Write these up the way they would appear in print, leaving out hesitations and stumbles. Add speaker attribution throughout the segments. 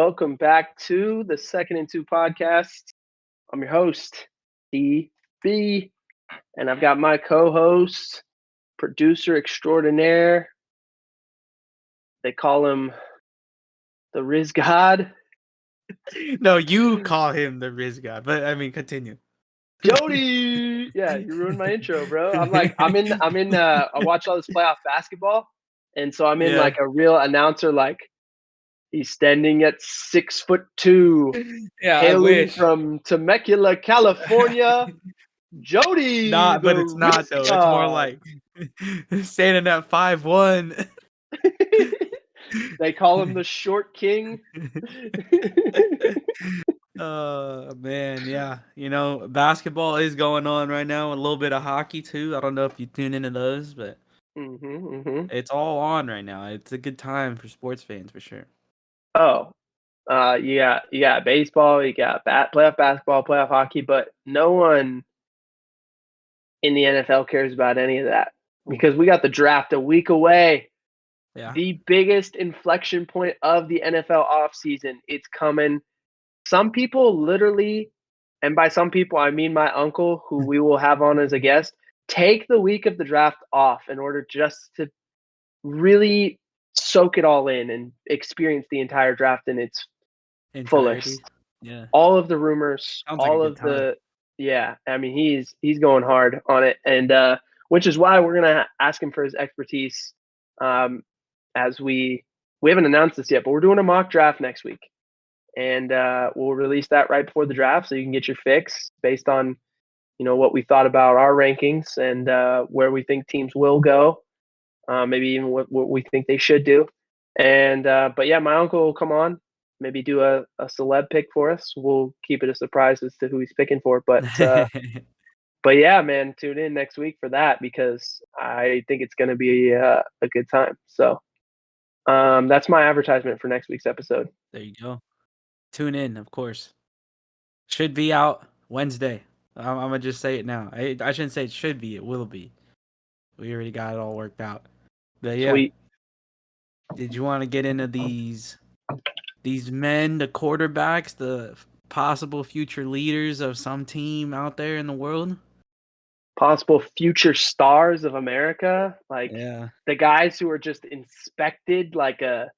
Speaker 1: welcome back to the Second and Two podcast. I'm your host, DB, and I've got my co-host, producer extraordinaire. They call him the Riz God,
Speaker 2: No, you call him the Riz God, but I mean, continue.
Speaker 1: Jody. Yeah, you ruined my intro, bro. I watch all this playoff basketball, and so I'm in
Speaker 2: Yeah.
Speaker 1: like a real announcer, like he's standing at 6'2",
Speaker 2: Yeah, I
Speaker 1: hailing
Speaker 2: wish.
Speaker 1: from Temecula, California. Jody,
Speaker 2: Not, but
Speaker 1: the
Speaker 2: it's not
Speaker 1: Riz
Speaker 2: though. It's more
Speaker 1: God.
Speaker 2: like standing at 5'1".
Speaker 1: They call him the Short King.
Speaker 2: Man, yeah. Basketball is going on right now. A little bit of hockey too. I don't know if you tune into those, but it's all on right now. It's a good time for sports fans for sure.
Speaker 1: Oh, you got baseball, you got playoff basketball, playoff hockey, but no one in the NFL cares about any of that because we got the draft a week away.
Speaker 2: Yeah.
Speaker 1: The biggest inflection point of the NFL offseason. It's coming. Some people literally, and by some people I mean my uncle, who we will have on as a guest, take the week of the draft off in order just to really soak it all in and experience the entire draft in its
Speaker 2: Entirety.
Speaker 1: fullest.
Speaker 2: Yeah.
Speaker 1: All of the rumors,
Speaker 2: Sounds like a
Speaker 1: all
Speaker 2: good
Speaker 1: of
Speaker 2: time.
Speaker 1: I mean he's going hard on it, and which is why we're gonna ask him for his expertise. As we haven't announced this yet, but we're doing a mock draft next week, and we'll release that right before the draft, so you can get your fix based on what we thought about our rankings and where we think teams will go, maybe even what we think they should do. And but yeah, my uncle will come on, maybe do a celeb pick for us. We'll keep it a surprise as to who he's picking for, but yeah, man, tune in next week for that because I think it's going to be a good time. So that's my advertisement for next week's episode.
Speaker 2: There you go. Tune in, of course. Should be out Wednesday. I'm gonna just say it now. I shouldn't say it should be. It will be. We already got it all worked out. But yeah,
Speaker 1: Sweet.
Speaker 2: did you want to get into these men, the quarterbacks, the possible future leaders of some team out there in the world?
Speaker 1: Possible future stars of America, like
Speaker 2: Yeah.
Speaker 1: the guys who are just inspected like a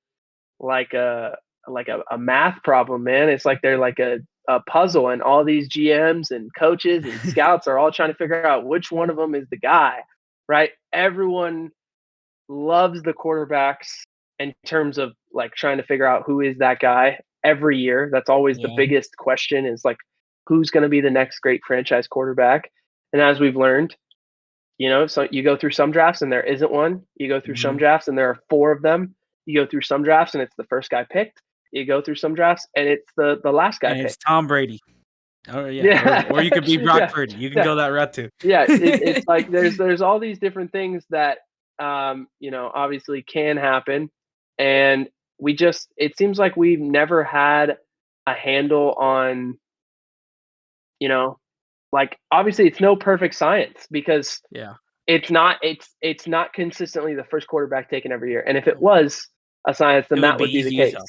Speaker 1: math problem, man. It's like they're like a puzzle, and all these GMs and coaches and scouts are all trying to figure out which one of them is the guy, right? Everyone loves the quarterbacks in terms of like trying to figure out who is that guy every year. That's always the
Speaker 2: Yeah.
Speaker 1: biggest question is like, who's going to be the next great franchise quarterback? And as we've learned, so you go through some drafts and there isn't one. You go through some
Speaker 2: Mhm.
Speaker 1: drafts and there are four of them. You go through some drafts and it's the first guy picked. You go through some drafts and it's the last guy
Speaker 2: And it's
Speaker 1: picked.
Speaker 2: Tom Brady. Oh yeah,
Speaker 1: Yeah,
Speaker 2: or you could be Brock
Speaker 1: yeah,
Speaker 2: Purdy. You can
Speaker 1: yeah,
Speaker 2: go that route too.
Speaker 1: yeah. It's like there's all these different things that obviously can happen, and it seems like we've never had a handle on you know like obviously it's no perfect science because
Speaker 2: Yeah.
Speaker 1: it's not consistently the first quarterback taken every year. And if it was a science, then
Speaker 2: It would
Speaker 1: that
Speaker 2: be
Speaker 1: would be the
Speaker 2: easy as
Speaker 1: case.
Speaker 2: hell.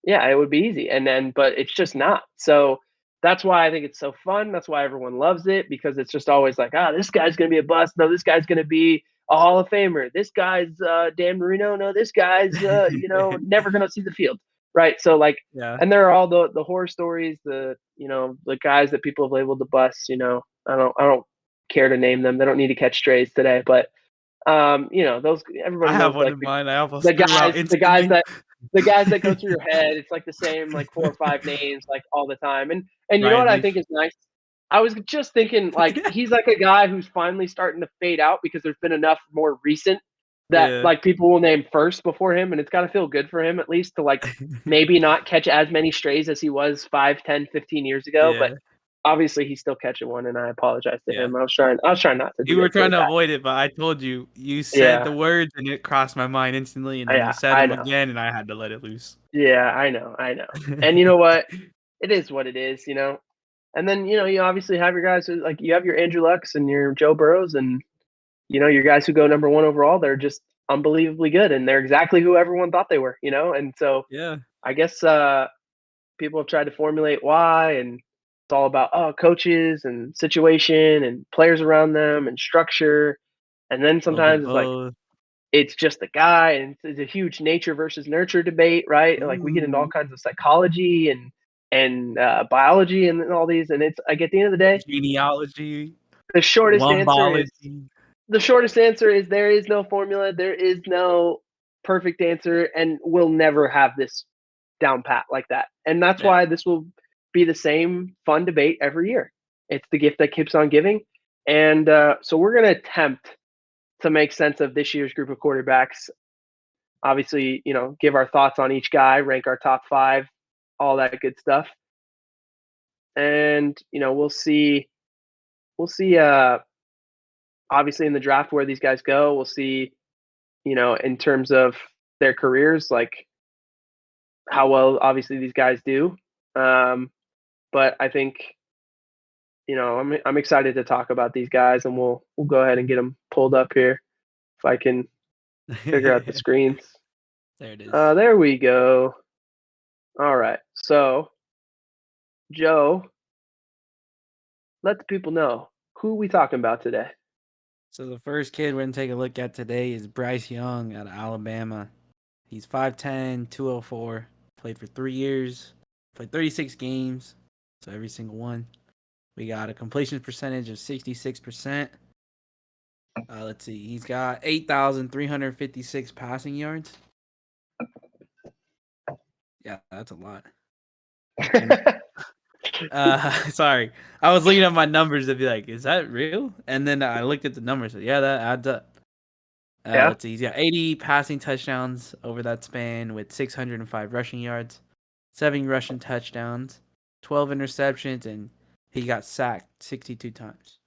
Speaker 1: Yeah, it would be easy. But it's just not. So that's why I think it's so fun. That's why everyone loves it because it's just always like, this guy's gonna be a bust. No, this guy's gonna be a Hall of Famer. This guy's Dan Marino. No, this guy's never gonna see the field. Right. So like,
Speaker 2: Yeah.
Speaker 1: and there are all the horror stories, the guys that people have labeled the busts. I don't care to name them. They don't need to catch strays today, but those
Speaker 2: I
Speaker 1: everybody
Speaker 2: have
Speaker 1: knows
Speaker 2: one
Speaker 1: like
Speaker 2: in
Speaker 1: the,
Speaker 2: mind. I
Speaker 1: the
Speaker 2: almost threw out
Speaker 1: guys, the guys
Speaker 2: instantly.
Speaker 1: that the guys that go through your head. It's like the same like four or five names like all the time. And you know what
Speaker 2: Ryan
Speaker 1: I think
Speaker 2: Leaf.
Speaker 1: is nice? I was just thinking like he's like a guy who's finally starting to fade out because there's been enough more recent that
Speaker 2: Yeah.
Speaker 1: like people will name first before him, and it's got to feel good for him at least to like maybe not catch as many strays as he was 5, 10, 15 years ago. But
Speaker 2: Yeah.
Speaker 1: obviously he's still catching one, and I apologize to
Speaker 2: Yeah.
Speaker 1: him. I was trying not to
Speaker 2: You
Speaker 1: do
Speaker 2: were
Speaker 1: that to
Speaker 2: trying
Speaker 1: the
Speaker 2: to
Speaker 1: guy.
Speaker 2: avoid it, but I told you. You said
Speaker 1: Yeah,
Speaker 2: the words and it crossed my mind instantly, and then you
Speaker 1: yeah,
Speaker 2: said
Speaker 1: I
Speaker 2: them
Speaker 1: know.
Speaker 2: again, and I had to let it loose.
Speaker 1: Yeah, I know. And you know what? It is what it is, And then, you obviously have your guys who like you have your Andrew Lucks and your Joe Burrows and your guys who go number 1 overall, they're just unbelievably good and they're exactly who everyone thought they were. And so
Speaker 2: Yeah.
Speaker 1: I guess People have tried to formulate why, and it's all about coaches and situation and players around them and structure. And then
Speaker 2: A little bit of
Speaker 1: sometimes it's like
Speaker 2: both.
Speaker 1: it's just the guy, and it's a huge nature versus nurture debate, right? Like we get into all
Speaker 2: Ooh,
Speaker 1: kinds of psychology and biology and all these, and it's like at the end of the day,
Speaker 2: genealogy,
Speaker 1: the shortest answer is
Speaker 2: lumbology.
Speaker 1: there is no formula, there is no perfect answer, and we'll never have this down pat like that. And that's
Speaker 2: Yeah.
Speaker 1: why this will be the same fun debate every year. It's the gift that keeps on giving. And so we're going to attempt to make sense of this year's group of quarterbacks. Obviously, give our thoughts on each guy, rank our top 5, all that good stuff. And, we'll see obviously in the draft where these guys go. We'll see, in terms of their careers, like how well obviously these guys do. But I think, I'm excited to talk about these guys, and we'll go ahead and get them pulled up here if I can figure out the screens.
Speaker 2: There it is.
Speaker 1: There we go. All right. So, Joe, let the people know who we talking about today.
Speaker 2: So the first kid we're going to take a look at today is Bryce Young out of Alabama. He's 5'10", 204, played for 3 years, played 36 games, so every single one. We got a completion percentage of 66%. Let's see, he's got 8,356 passing yards. Yeah, that's a lot. Sorry, I was looking at my numbers to be like, is that real? And then I looked at the numbers. Yeah, that adds up.
Speaker 1: Yeah.
Speaker 2: Let's see, he's got 80 passing touchdowns over that span with 605 rushing yards, 7 rushing touchdowns, 12 interceptions, and he got sacked 62 times.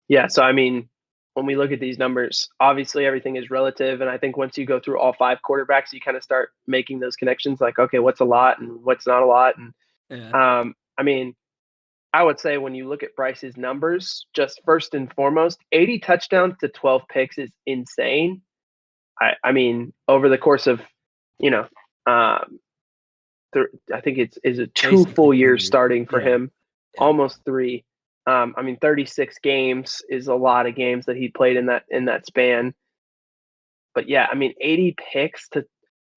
Speaker 1: Yeah, so I mean, when we look at these numbers, obviously everything is relative, and I think once you go through all 5 quarterbacks, you kind of start making those connections, like, okay, what's a lot and what's not a lot. And
Speaker 2: Yeah.
Speaker 1: I mean, I would say when you look at Bryce's numbers, just first and foremost, 80 touchdowns to 12 picks is insane. I mean, over the course of, um, I think is a 2
Speaker 2: Basically
Speaker 1: full
Speaker 2: 2
Speaker 1: years
Speaker 2: years.
Speaker 1: starting for
Speaker 2: Yeah.
Speaker 1: him, almost 3. I mean, 36 games is a lot of games that he played in that span. But yeah, I mean, 80 picks to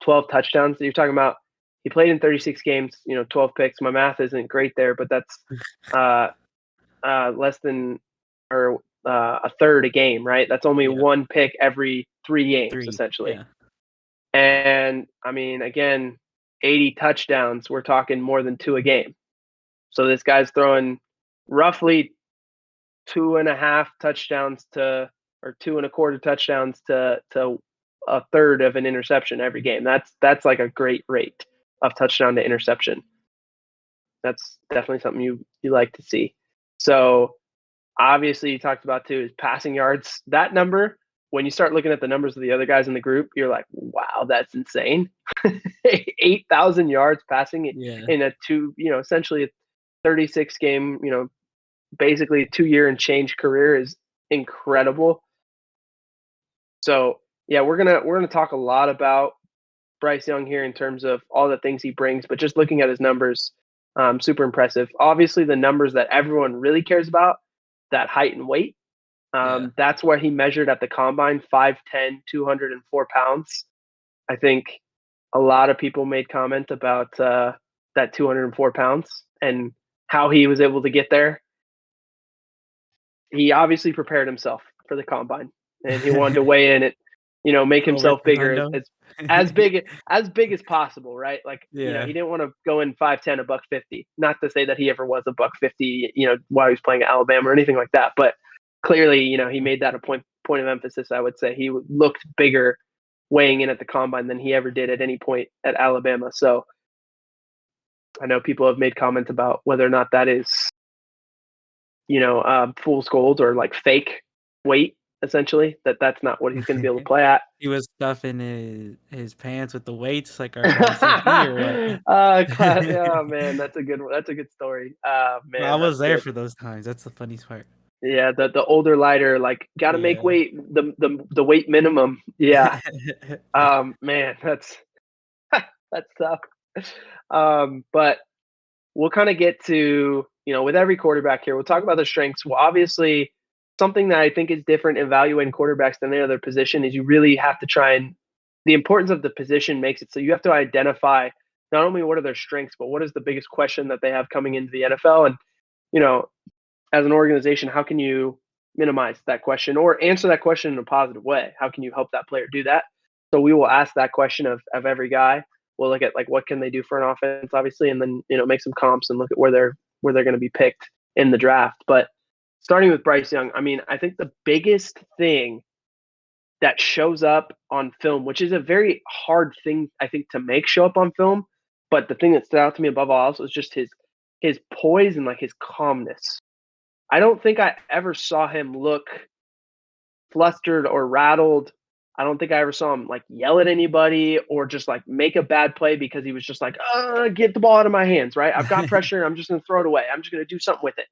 Speaker 1: 12 touchdowns. You're talking about he played in 36 games, 12 picks. My math isn't great there, but that's less than or a third a game, right? That's only
Speaker 2: Yeah.
Speaker 1: 1 pick every 3 games
Speaker 2: 3.
Speaker 1: essentially.
Speaker 2: Yeah.
Speaker 1: And I mean, again, 80 touchdowns, we're talking more than 2 a game. So this guy's throwing roughly 2.5 touchdowns to or 2.25 touchdowns to a third of an interception every game. That's like a great rate of touchdown to interception. That's definitely something you like to see. So obviously you talked about too is passing yards. That number, when you start looking at the numbers of the other guys in the group, you're like, wow, that's insane. 8,000 yards passing
Speaker 2: Yeah.
Speaker 1: in a essentially a 36 game, basically 2-year and change career is incredible. So yeah, we're gonna talk a lot about Bryce Young here in terms of all the things he brings, but just looking at his numbers, super impressive. Obviously, the numbers that everyone really cares about, that height and weight.
Speaker 2: Yeah.
Speaker 1: That's where he measured at the combine, 5'10", 204 pounds. I think a lot of people made comment about that 204 pounds and how he was able to get there. He obviously prepared himself for the combine, and he wanted to weigh in it, make
Speaker 2: Over
Speaker 1: himself bigger
Speaker 2: Hundo.
Speaker 1: as big as possible, right? Like,
Speaker 2: Yeah.
Speaker 1: he didn't want to go in 5'10", a buck 50. Not to say that he ever was a buck 50, while he was playing at Alabama or anything like that, but clearly, he made that a point of emphasis. I would say he looked bigger weighing in at the combine than he ever did at any point at Alabama. So I know people have made comments about whether or not that is fool's gold or like fake weight, essentially, that's not what he's going to be able to play at.
Speaker 2: He was stuffing his pants with the weights like our guy CP or what?
Speaker 1: Oh man, that's a good one. That's a good story.
Speaker 2: I
Speaker 1: Man,
Speaker 2: was
Speaker 1: that's
Speaker 2: there
Speaker 1: good.
Speaker 2: for those times. That's the funniest part.
Speaker 1: Yeah, the older lighter, like, got to make
Speaker 2: Yeah.
Speaker 1: weight, the weight minimum. Yeah. Man, that's that's tough. But we'll kind of get to, with every quarterback here, we'll talk about the strengths. Well, obviously, something that I think is different evaluating quarterbacks than any other position is you really have to try and the importance of the position makes it so you have to identify not only what are their strengths, but what is the biggest question that they have coming into the NFL. And, you know, as an organization, how can you minimize that question or answer that question in a positive way? How can you help that player do that? So we will ask that question of every guy. We'll look at like what can they do for an offense, obviously, and then make some comps and look at where they're going to be picked in the draft. But starting with Bryce Young, I mean, I think the biggest thing that shows up on film, which is a very hard thing I think to make show up on film, but the thing that stood out to me above all else was just his poise and like his calmness. I don't think I ever saw him look flustered or rattled. I don't think I ever saw him like yell at anybody or just like make a bad play because he was just like, get the ball out of my hands, right? I've got pressure. I'm just going to throw it away. I'm just going to do something with it,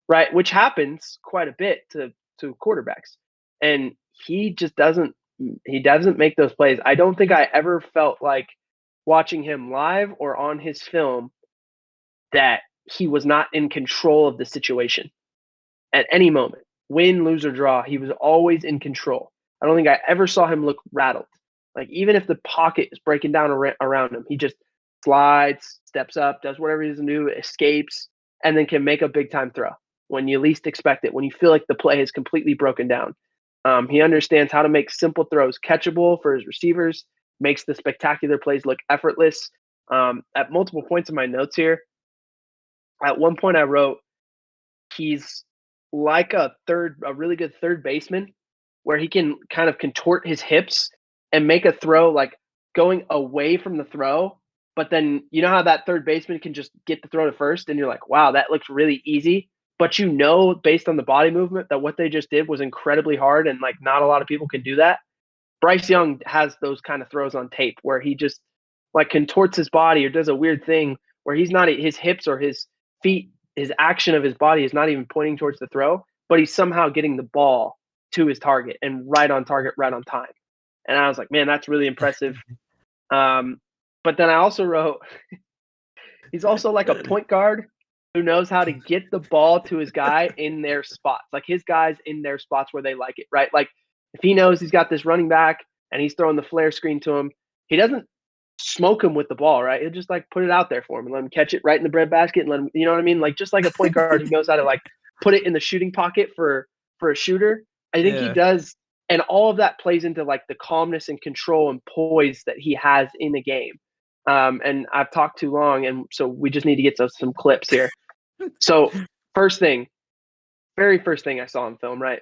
Speaker 1: right? Which happens quite a bit to quarterbacks. And he just doesn't make those plays. I don't think I ever felt like watching him live or on his film that he was not in control of the situation at any moment. Win, lose, or draw, he was always in control. I don't think I ever saw him look rattled. Like, even if the pocket is breaking down around him, he just slides, steps up, does whatever he does to do, escapes, and then can make a big-time throw when you least expect it, when you feel like the play is completely broken down. He understands how to make simple throws catchable for his receivers, makes the spectacular plays look effortless. At multiple points in my notes here, at one point I wrote, he's like a really good third baseman where he can kind of contort his hips and make a throw like going away from the throw. But then you know how that third baseman can just get the throw to first and you're like, wow, that looks really easy. But based on the body movement that what they just did was incredibly hard and like not a lot of people can do that. Bryce Young has those kind of throws on tape where he just like contorts his body or does a weird thing where he's not his hips or his feet, his action of his body is not even pointing towards the throw, but he's somehow getting the ball to his target and right on target, right on time. And I was like, man, that's really impressive. But then I also wrote, he's also like a point guard who knows how to get the ball to his guy in their spots, like his guys in their spots where they like it, right? Like if he knows he's got this running back and he's throwing the flare screen to him, he doesn't smoke him with the ball, right? He'll just like put it out there for him and let him catch it right in the breadbasket and let him, you know what I mean? Like just like a point guard who knows how to like put it in the shooting pocket for a shooter. I think he does, and all of that plays into like the calmness and control and poise that he has in the game. And I've talked too long, and so we just need to get to some clips here. So very first thing I saw on film, right?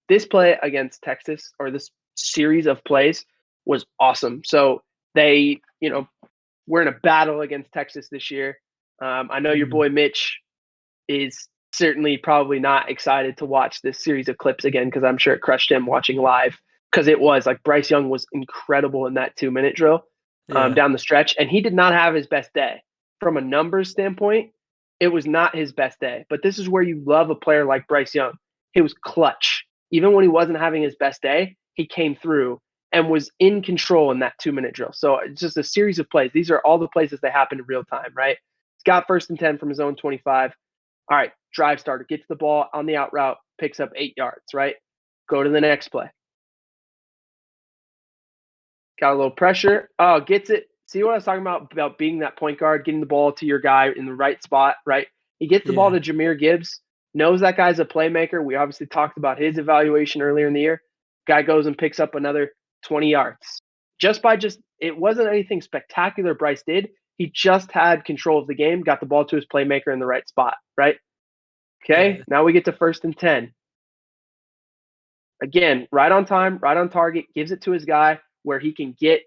Speaker 1: This play against Texas, or this series of plays, was awesome. So they, we're in a battle against Texas this year. I know your boy Mitch is certainly probably not excited to watch this series of clips again because I'm sure it crushed him watching live, because it was like Bryce Young was incredible in that 2-minute drill down the stretch, and he did not have his best day. From a numbers standpoint, it was not his best day. But this is where you love a player like Bryce Young. He was clutch. Even when he wasn't having his best day, he came through and was in control in that 2-minute drill. So it's just a series of plays. These are all the plays as they happen in real time, right? He's got 1st and 10 from his own 25. All right, drive starter, gets the ball on the out route, picks up 8 yards, right? Go to the next play. Got a little pressure. Oh, gets it. See what I was talking about being that point guard, getting the ball to your guy in the right spot, right? He gets the ball to Jahmyr Gibbs, knows that guy's a playmaker. We obviously talked about his evaluation earlier in the year. Guy goes and picks up another 20 yards. It wasn't anything spectacular Bryce did. He just had control of the game, got the ball to his playmaker in the right spot, right? Okay, now we get to 1st and 10. Again, right on time, right on target, gives it to his guy where he can get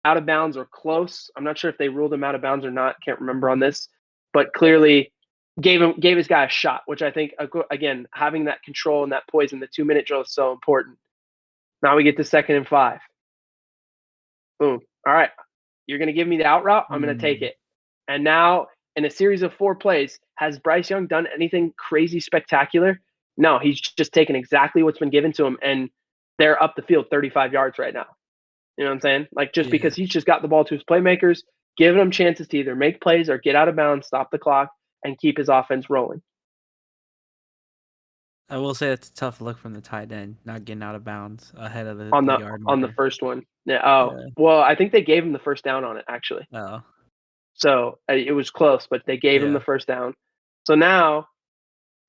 Speaker 1: out of bounds or close. I'm not sure if they ruled him out of bounds or not. Can't remember on this, but clearly gave his guy a shot, which I think, again, having that control and that poise in the 2-minute drill is so important. Now we get to 2nd and 5. Boom. All right. You're going to give me the out route. I'm going to take it. And now in a series of 4 plays, has Bryce Young done anything crazy spectacular? No, he's just taken exactly what's been given to him, and they're up the field 35 yards right now. You know what I'm saying? Like, just because he's just got the ball to his playmakers, giving him chances to either make plays or get out of bounds, stop the clock, and keep his offense rolling.
Speaker 2: I will say it's a tough look from the tight end, not getting out of bounds ahead of the yard marker.
Speaker 1: On the first one. Yeah. Oh, yeah. Well, I think they gave him the first down on it, actually.
Speaker 2: Oh.
Speaker 1: So it was close, but they gave him the first down. So now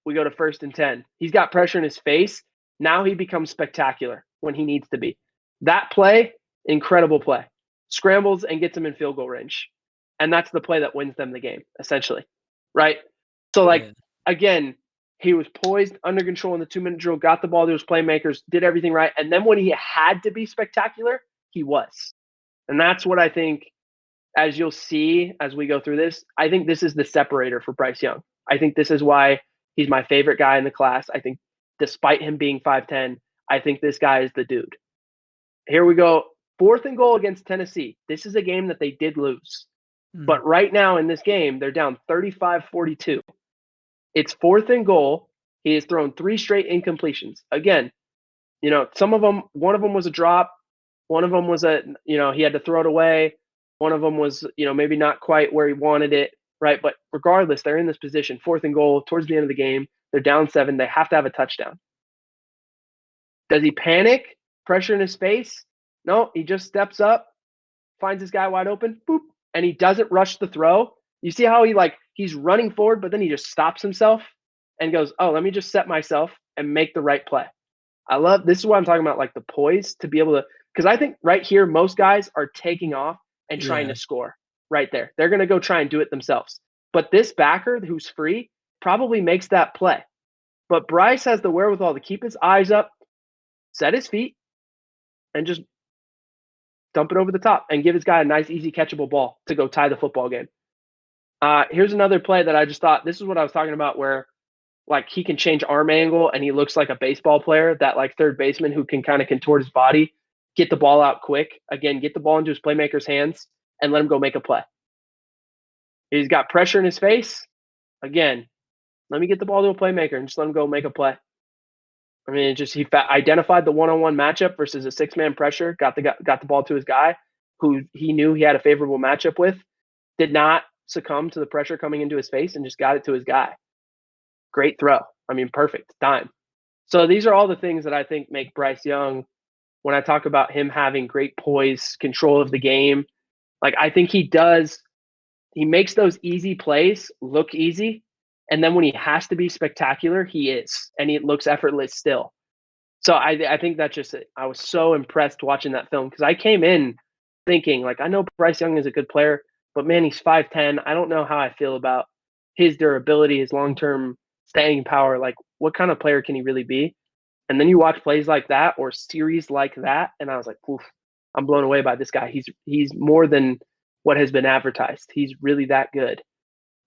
Speaker 1: we go to 1st and 10. He's got pressure in his face. Now he becomes spectacular when he needs to be. That play, incredible play. Scrambles and gets him in field goal range. And that's the play that wins them the game, essentially. Right? So, again, he was poised, under control in the 2-minute drill, got the ball to his playmakers, did everything right. And then when he had to be spectacular, he was. And that's what I think, as you'll see as we go through this, I think this is the separator for Bryce Young. I think this is why he's my favorite guy in the class. I think despite him being 5'10", I think this guy is the dude. Here we go. 4th and goal against Tennessee. This is a game that they did lose. But right now in this game, they're down 35-42. It's 4th and goal. He has thrown 3 straight incompletions. Again, some of them, one of them was a drop. One of them was he had to throw it away. One of them was, maybe not quite where he wanted it, right? But regardless, they're in this position, 4th and goal, towards the end of the game. They're down 7. They have to have a touchdown. Does he panic? Pressure in his face? No, he just steps up, finds this guy wide open, boop, and he doesn't rush the throw. You see how he's running forward, but then he just stops himself and goes, oh, let me just set myself and make the right play. This is what I'm talking about, like the poise to be able to, because I think right here, most guys are taking off and trying to score right there. They're going to go try and do it themselves. But this backer who's free probably makes that play. But Bryce has the wherewithal to keep his eyes up, set his feet, and just dump it over the top and give his guy a nice, easy, catchable ball to go tie the football game. Here's another play that I just thought, this is what I was talking about, where he can change arm angle and he looks like a baseball player, that third baseman who can kind of contort his body, get the ball out quick. Again, get the ball into his playmaker's hands and let him go make a play. He's got pressure in his face. Again, let me get the ball to a playmaker and just let him go make a play. I mean, he identified the one-on-one matchup versus a 6-man pressure, got the ball to his guy who he knew he had a favorable matchup with, did not succumb to the pressure coming into his face and just got it to his guy. Great throw. I mean, perfect. Dime. So these are all the things that I think make Bryce Young, when I talk about him having great poise, control of the game, I think he makes those easy plays look easy. And then when he has to be spectacular, he is, and he looks effortless still. So I think that I was so impressed watching that film, because I came in thinking, I know Bryce Young is a good player, but man, he's 5'10". I don't know how I feel about his durability, his long-term staying power. What kind of player can he really be? And then you watch plays like that or series like that, and I was like, oof, I'm blown away by this guy. He's more than what has been advertised. He's really that good.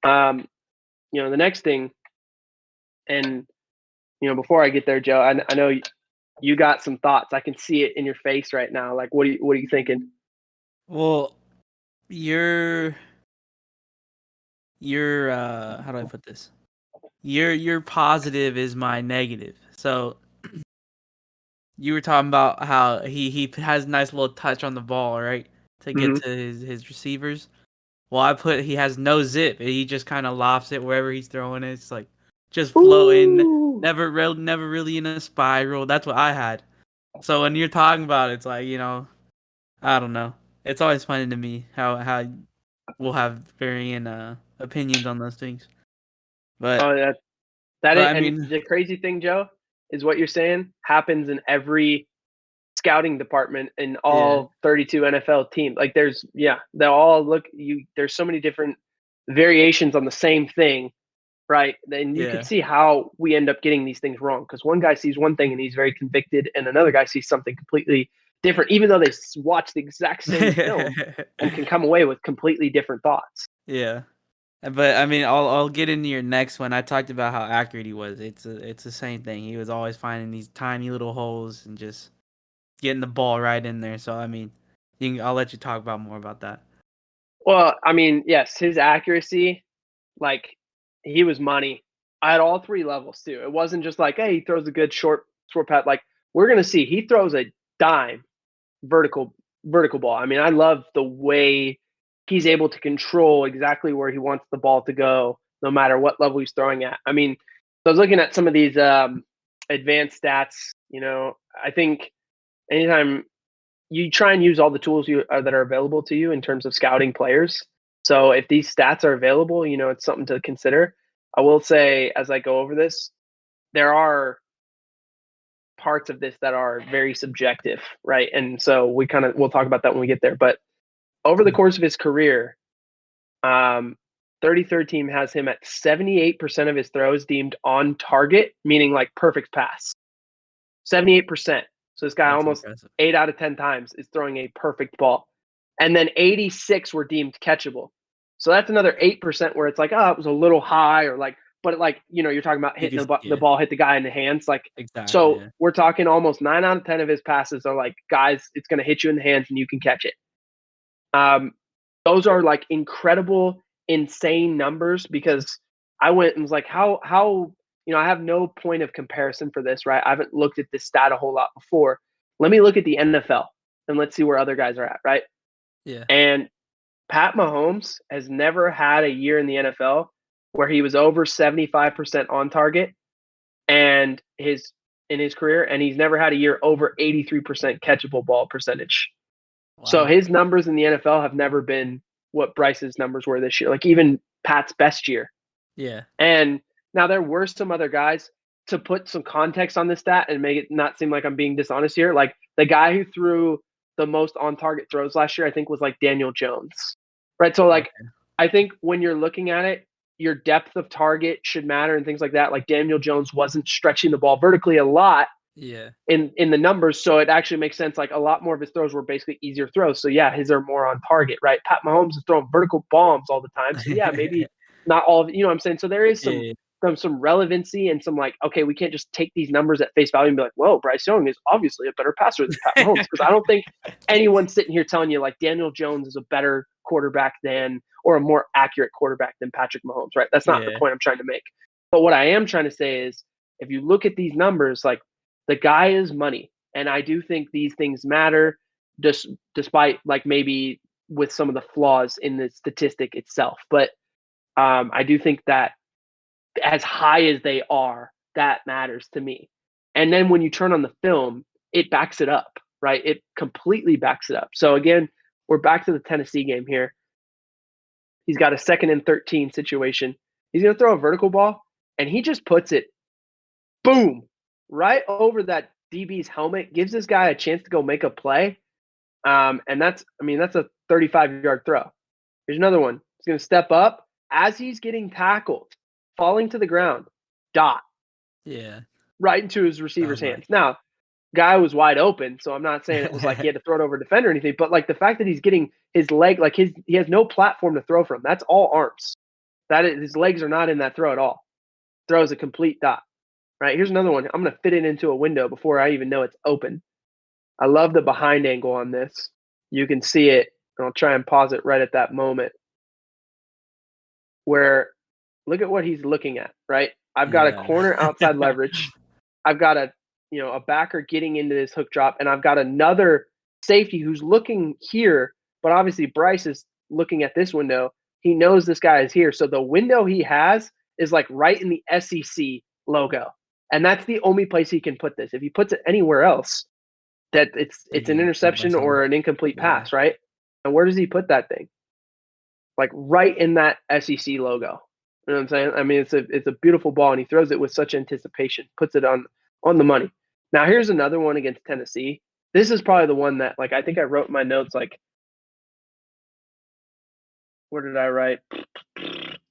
Speaker 1: The next thing, and before I get there, Joe, I know you got some thoughts. I can see it in your face right now. What are you thinking?
Speaker 2: Well, you're how do I put this? Your positive is my negative. So you were talking about how he has a nice little touch on the ball, right? To get to his receivers. Well, he has no zip. He just kind of lofts it wherever he's throwing it. It's just floating, never really in a spiral. That's what I had. So when you're talking about it, it's I don't know. It's always funny to me how we'll have varying opinions on those things. But
Speaker 1: the crazy thing, Joe, is what you're saying happens in every scouting department in all 32 NFL teams. They'll all there's so many different variations on the same thing, right? And you can see how we end up getting these things wrong, because one guy sees one thing and he's very convicted, and another guy sees something completely different, even though they watch the exact same film and can come away with completely different thoughts.
Speaker 2: Yeah. But I mean, I'll get into your next one. I talked about how accurate he was. It's the same thing. He was always finding these tiny little holes and just getting the ball right in there. So I mean, I'll let you talk about more about that.
Speaker 1: Well, I mean, yes, his accuracy, he was money at all 3 levels too. It wasn't just hey, he throws a good short pass. We're gonna see, he throws a dime vertical ball. I mean, I love the way he's able to control exactly where he wants the ball to go, no matter what level he's throwing at. I mean, I was looking at some of these advanced stats. I think anytime you try and use all the tools that are available to you in terms of scouting players. So if these stats are available, it's something to consider. I will say, as I go over this, there are parts of this that are very subjective, right? And so we'll talk about that when we get there. But over the course of his career, 33rd team has him at 78% of his throws deemed on target, meaning like perfect pass. 78%. So this guy That's almost impressive. 8 out of 10 times is throwing a perfect ball. And then 86 were deemed catchable. So that's another 8% where it's like, oh, it was a little high, or like, but like, you're talking about hitting the ball, hit the guy in the hands. Like, exactly. So we're talking almost 9 out of 10 of his passes are like, guys, it's going to hit you in the hands and you can catch it. Those are like incredible, insane numbers, because I went and was like, how, I have no point of comparison for this, right? I haven't looked at this stat a whole lot before. Let me look at the NFL and let's see where other guys are at, right?
Speaker 2: Yeah.
Speaker 1: And Pat Mahomes has never had a year in the NFL where he was over 75% on target in his career, and he's never had a year over 83% catchable ball percentage. Wow. So his numbers in the NFL have never been what Bryce's numbers were this year, like even Pat's best year.
Speaker 2: Yeah.
Speaker 1: And now there were some other guys, to put some context on this stat and make it not seem like I'm being dishonest here. Like the guy who threw the most on target throws last year, I think, was like Daniel Jones, right? So like, okay. I think when you're looking at it, your depth of target should matter and things like that. Like Daniel Jones wasn't stretching the ball vertically a lot.
Speaker 2: Yeah.
Speaker 1: In the numbers, so it actually makes sense. Like a lot more of his throws were basically easier throws. So yeah, his are more on target, right? Pat Mahomes is throwing vertical bombs all the time. So yeah, maybe not all of it, what I'm saying? So there is some relevancy and some like, okay, we can't just take these numbers at face value and be like, whoa, Bryce Young is obviously a better passer than Pat Mahomes. Because I don't think anyone's sitting here telling you like Daniel Jones is a better quarterback than, or a more accurate quarterback than Patrick Mahomes, right? That's not the point I'm trying to make. But what I am trying to say is, if you look at these numbers, like, the guy is money. And I do think these things matter, despite like maybe with some of the flaws in the statistic itself. But I do think that as high as they are, that matters to me. And then when you turn on the film, it backs it up, right? It completely backs it up. So again, we're back to the Tennessee game here. He's got a 2nd and 13 situation. He's going to throw a vertical ball, and he just puts it, boom, right over that DB's helmet, gives this guy a chance to go make a play. And that's a 35-yard throw. Here's another one. He's going to step up as he's getting tackled, falling to the ground, dot.
Speaker 2: Yeah.
Speaker 1: Right into his receiver's hands. Now, guy was wide open, so I'm not saying it was like he had to throw it over a defender or anything, but like the fact that he's getting his leg, like he has no platform to throw from. That's all arms. His legs are not in that throw at all. Throws a complete dot. Right, here's another one. I'm going to fit it into a window before I even know it's open. I love the behind angle on this. You can see it, and I'll try and pause it right at that moment. Where, look at what he's looking at, right? I've got a corner outside leverage. I've got a backer getting into this hook drop, and I've got another safety who's looking here, but obviously Bryce is looking at this window. He knows this guy is here. So the window he has is like right in the SEC logo. And that's the only place he can put this. If he puts it anywhere else, that it's an interception or an incomplete pass, right? And where does he put that thing? Like right in that SEC logo. You know what I'm saying? I mean, it's a beautiful ball, and he throws it with such anticipation, puts it on the money. Now here's another one against Tennessee. This is probably the one that, like, I think I wrote in my notes, like, where did I write?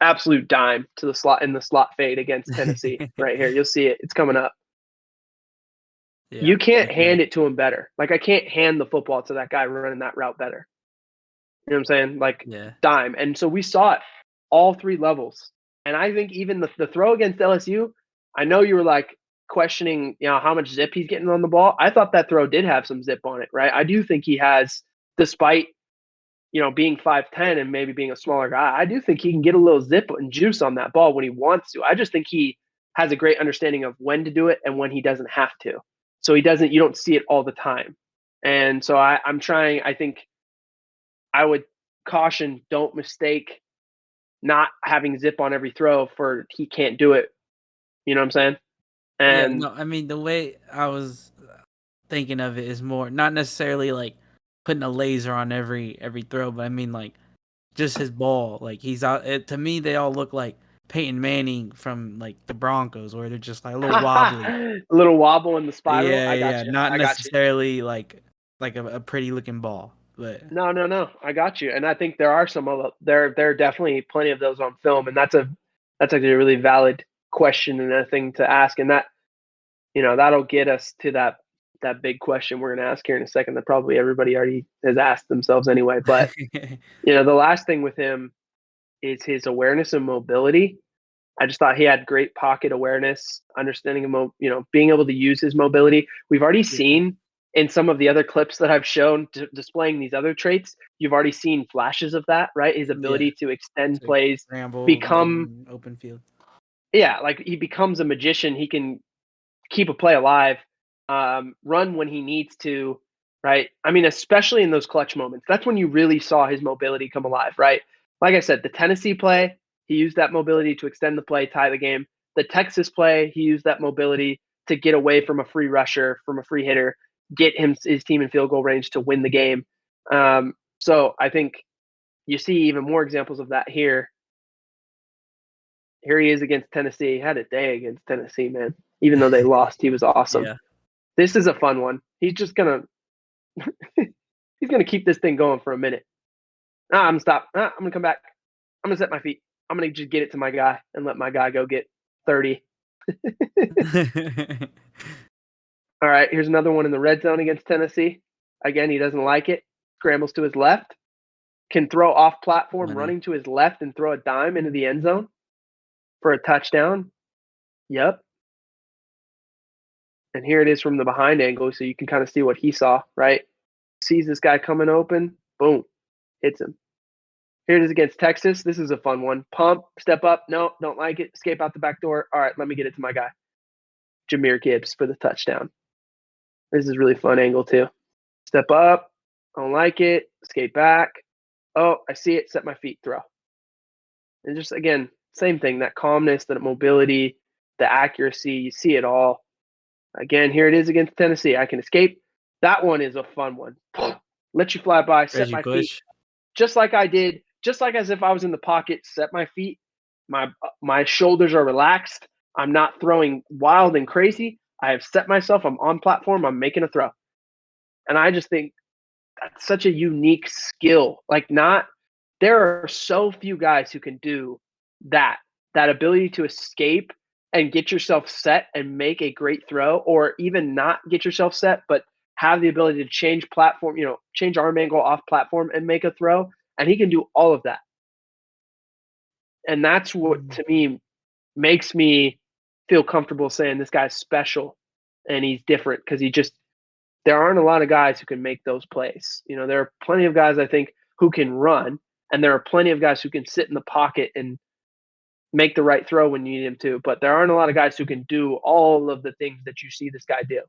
Speaker 1: Absolute dime to the slot, in the slot fade against Tennessee. Right here. You'll see it. It's coming up. Yeah, you can't hand it to him better. Like, I can't hand the football to that guy running that route better. You know what I'm saying? Like, dime. And so we saw it all 3 levels. And I think even the throw against LSU, I know you were like questioning, how much zip he's getting on the ball. I thought that throw did have some zip on it, right? I do think he has, despite being 5'10" and maybe being a smaller guy, I do think he can get a little zip and juice on that ball when he wants to. I just think he has a great understanding of when to do it and when he doesn't have to. So you don't see it all the time. And so I'm trying, I think I would caution, don't mistake not having zip on every throw for he can't do it. You know what I'm saying? And
Speaker 2: no, I mean the way I was thinking of it is more not necessarily like putting a laser on every throw, but I mean like just his ball. Like he's out. To me, they all look like Peyton Manning from like the Broncos, where they're just like a little wobbly.
Speaker 1: a little wobble in the spiral.
Speaker 2: Yeah,
Speaker 1: I got
Speaker 2: yeah,
Speaker 1: you.
Speaker 2: not
Speaker 1: I got you.
Speaker 2: necessarily like a pretty looking ball, but
Speaker 1: No. I got you. And I think there are some of there are definitely plenty of those on film, and that's actually a really valid question and a thing to ask. And that that'll get us to that big question we're going to ask here in a second that probably everybody already has asked themselves anyway. But the last thing with him is his awareness and mobility. I just thought he had great pocket awareness, understanding of being able to use his mobility. We've already seen in some of the other clips that I've shown displaying these other traits, you've already seen flashes of that, right? His ability to extend plays,
Speaker 2: scramble,
Speaker 1: become
Speaker 2: open field.
Speaker 1: Yeah, like he becomes a magician. He can keep a play alive, run when he needs to, right? I mean, especially in those clutch moments. That's when you really saw his mobility come alive, right? Like I said, the Tennessee play, he used that mobility to extend the play, tie the game. The Texas play, he used that mobility to get away from a free rusher, from a free hitter, get his team in field goal range to win the game. So I think you see even more examples of that here. Here he is against Tennessee. He had a day against Tennessee, man. Even though they lost, he was awesome.
Speaker 2: Yeah.
Speaker 1: This is a fun one. He's just gonna he's gonna keep this thing going for a minute. I'm gonna stop. I'm gonna come back. I'm gonna set my feet. I'm gonna just get it to my guy and let my guy go get 30. All right, here's another one in the red zone against Tennessee. Again, he doesn't like it. Scrambles to his left. Can throw off platform, running to his left and throw a dime into the end zone for a touchdown. Yep. And here it is from the behind angle, so you can kind of see what he saw, right? Sees this guy coming open, boom, hits him. Here it is against Texas. This is a fun one. Pump, step up. No, don't like it. Escape out the back door. All right, let me get it to my guy. Jahmyr Gibbs for the touchdown. This is really fun angle too. Step up. Don't like it. Escape back. Oh, I see it. Set my feet. Throw. And just, again, same thing. That calmness, that mobility, the accuracy. You see it all. Again, here it is against Tennessee. I can escape. That one is a fun one. Let you fly by, set my feet. Just like I did, just like as if I was in the pocket, set my feet. My shoulders are relaxed. I'm not throwing wild and crazy. I have set myself. I'm on platform. I'm making a throw. And I just think that's such a unique skill. There are so few guys who can do that ability to escape and get yourself set and make a great throw, or even not get yourself set, but have the ability to change platform, change arm angle off platform and make a throw. And he can do all of that. And that's what, to me, makes me feel comfortable saying this guy's special and he's different, because there aren't a lot of guys who can make those plays. There are plenty of guys, I think, who can run, and there are plenty of guys who can sit in the pocket and make the right throw when you need him to. But there aren't a lot of guys who can do all of the things that you see this guy do.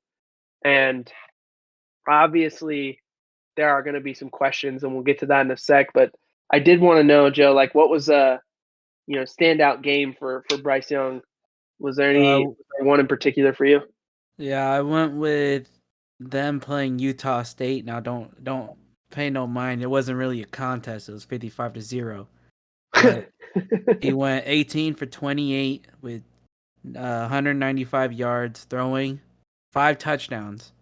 Speaker 1: And obviously, there are going to be some questions, and we'll get to that in a sec. But I did want to know, Joe, what was a standout game for Bryce Young? Was there one in particular for you?
Speaker 2: Yeah, I went with them playing Utah State. Now, don't pay no mind. It wasn't really a contest. It was 55-0. But he went 18 for 28 with 195 yards throwing, 5 touchdowns,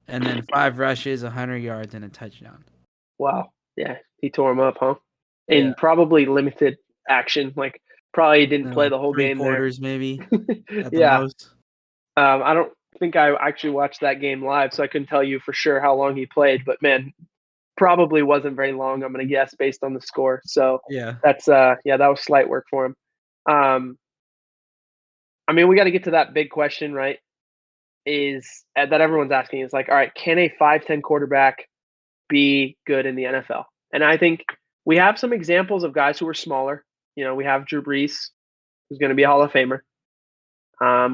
Speaker 2: and then 5 rushes, 100 yards, and a touchdown.
Speaker 1: Wow. Yeah, he tore him up, huh? In probably limited action. Probably didn't play the whole game there.
Speaker 2: 3 quarters maybe at the
Speaker 1: yeah.
Speaker 2: most.
Speaker 1: I don't think I actually watched that game live, so I couldn't tell you for sure how long he played. But, man, probably wasn't very long, I'm going to guess, based on the score. So that's that was slight work for him. I mean, we got to get to that big question, right? Is that everyone's asking is all right, can a 5'10" quarterback be good in the NFL? And I think we have some examples of guys who are smaller. We have Drew Brees, who's going to be a Hall of Famer.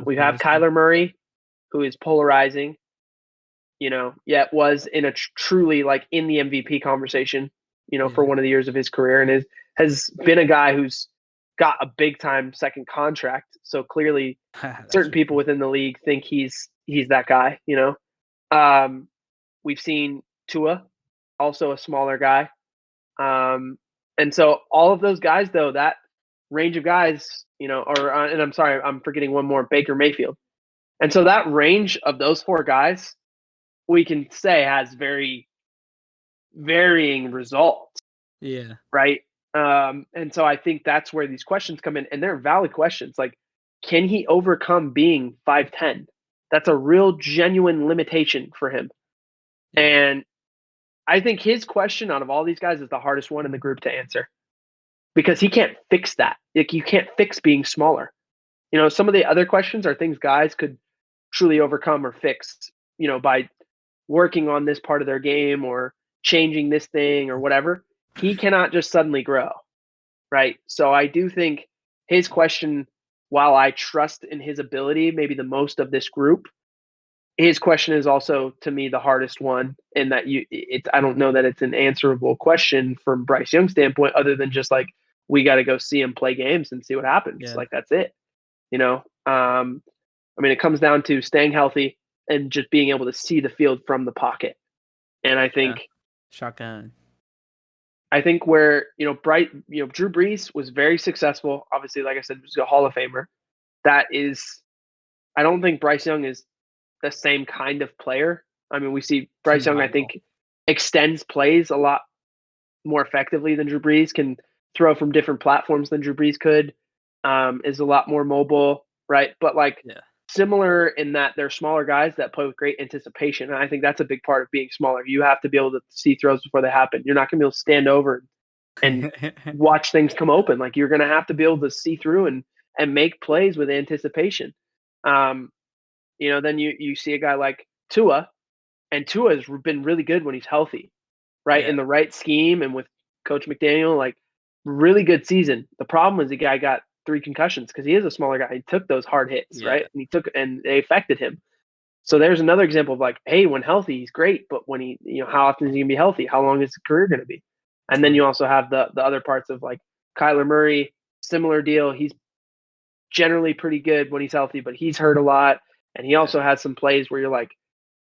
Speaker 1: We have Kyler Murray, who is polarizing, yet was in a truly in the MVP conversation for one of the years of his career, and has been a guy who's got a big time second contract. So clearly certain people within the league think he's that guy, We've seen Tua, also a smaller guy. And so all of those guys, though, that range of guys, and I'm sorry, I'm forgetting one more, Baker Mayfield. And so that range of those four guys, we can say has very varying results.
Speaker 2: Yeah.
Speaker 1: Right. And so I think that's where these questions come in, and they're valid questions. Like, can he overcome being 5'10"? That's a real genuine limitation for him. Yeah. And I think his question out of all these guys is the hardest one in the group to answer, because he can't fix that. Like, you can't fix being smaller. Some of the other questions are things guys could truly overcome or fix, by working on this part of their game or changing this thing or whatever. He cannot just suddenly grow, right? So I do think his question, while I trust in his ability maybe the most of this group, his question is also, to me, the hardest one, in that I don't know that it's an answerable question from Bryce Young's standpoint, other than just like, we got to go see him play games and see what happens. Yeah. Like, that's it. It comes down to staying healthy and just being able to see the field from the pocket. And I think
Speaker 2: shotgun.
Speaker 1: I think where, Drew Brees was very successful. Obviously, like I said, he was a Hall of Famer. I don't think Bryce Young is the same kind of player. We see Bryce Young, I think, extends plays a lot more effectively than Drew Brees, can throw from different platforms than Drew Brees could, is a lot more mobile, right? But similar in that they're smaller guys that play with great anticipation. And I think that's a big part of being smaller. You have to be able to see throws before they happen. You're not going to be able to stand over and watch things come open. Like, you're going to have to be able to see through and make plays with anticipation. Then you see a guy like Tua, and Tua has been really good when he's healthy, right? Yeah. In the right scheme and with Coach McDaniel, like, really good season. The problem is the guy got 3 concussions because he is a smaller guy. He took those hard hits, right? And they affected him. So there's another example of like, hey, when healthy, he's great, but when he, how often is he gonna be healthy? How long is his career gonna be? And then you also have the other parts of like Kyler Murray, similar deal. He's generally pretty good when he's healthy, but he's hurt a lot. And he also has some plays where you're like,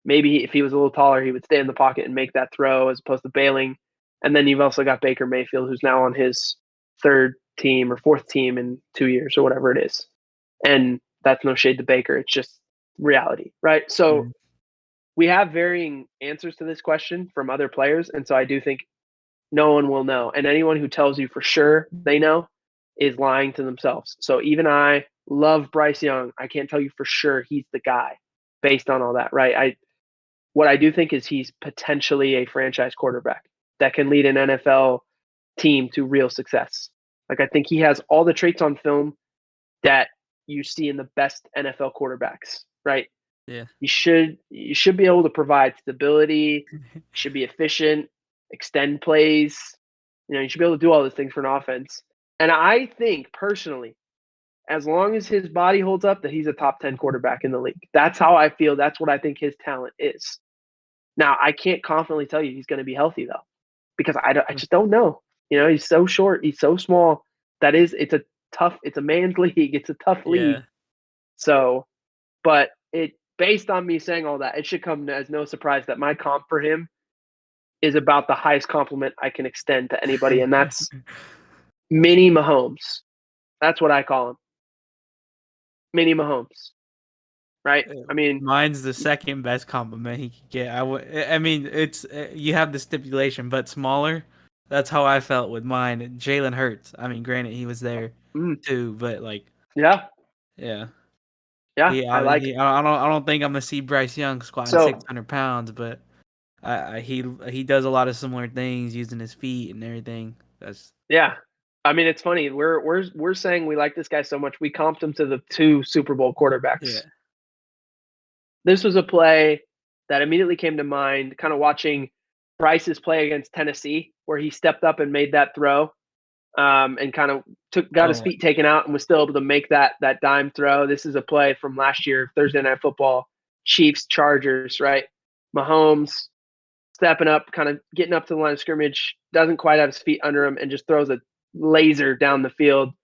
Speaker 1: maybe if he was a little taller, he would stay in the pocket and make that throw as opposed to bailing. And then you've also got Baker Mayfield, who's now on his 3rd team or 4th team in 2 years or whatever it is. And that's no shade to Baker. It's just reality, right? So we have varying answers to this question from other players. And so I do think no one will know. And anyone who tells you for sure they know is lying to themselves. So even I love Bryce Young. I can't tell you for sure he's the guy based on all that, right? What I do think is he's potentially a franchise quarterback that can lead an NFL team to real success. Like, I think he has all the traits on film that you see in the best NFL quarterbacks, right?
Speaker 2: Yeah.
Speaker 1: You should be able to provide stability, should be efficient, extend plays. You should be able to do all those things for an offense. And I think personally, as long as his body holds up, that he's a top 10 quarterback in the league. That's how I feel. That's what I think his talent is. Now, I can't confidently tell you he's going to be healthy, though, because I just don't know. He's so short. He's so small. It's a man's league. It's a tough league. So, but based on me saying all that, it should come as no surprise that my comp for him is about the highest compliment I can extend to anybody, and that's Mini Mahomes. That's what I call him. Mini Mahomes. Right?
Speaker 2: Mine's the second best compliment he could get. It's you have the stipulation, but smaller. That's how I felt with mine. Jalen Hurts. Granted, he was there too, but like,
Speaker 1: yeah.
Speaker 2: I don't think I'm gonna see Bryce Young squatting 600 pounds, but he does a lot of similar things using his feet and everything.
Speaker 1: It's funny. We're saying we like this guy so much. We comped him to the 2 Super Bowl quarterbacks.
Speaker 2: Yeah.
Speaker 1: This was a play that immediately came to mind, kind of watching Bryce's play against Tennessee, where he stepped up and made that throw, and kind of got his feet taken out and was still able to make that dime throw. This is a play from last year, Thursday Night Football, Chiefs Chargers, right? Mahomes stepping up, kind of getting up to the line of scrimmage, doesn't quite have his feet under him, and just throws a laser down the field.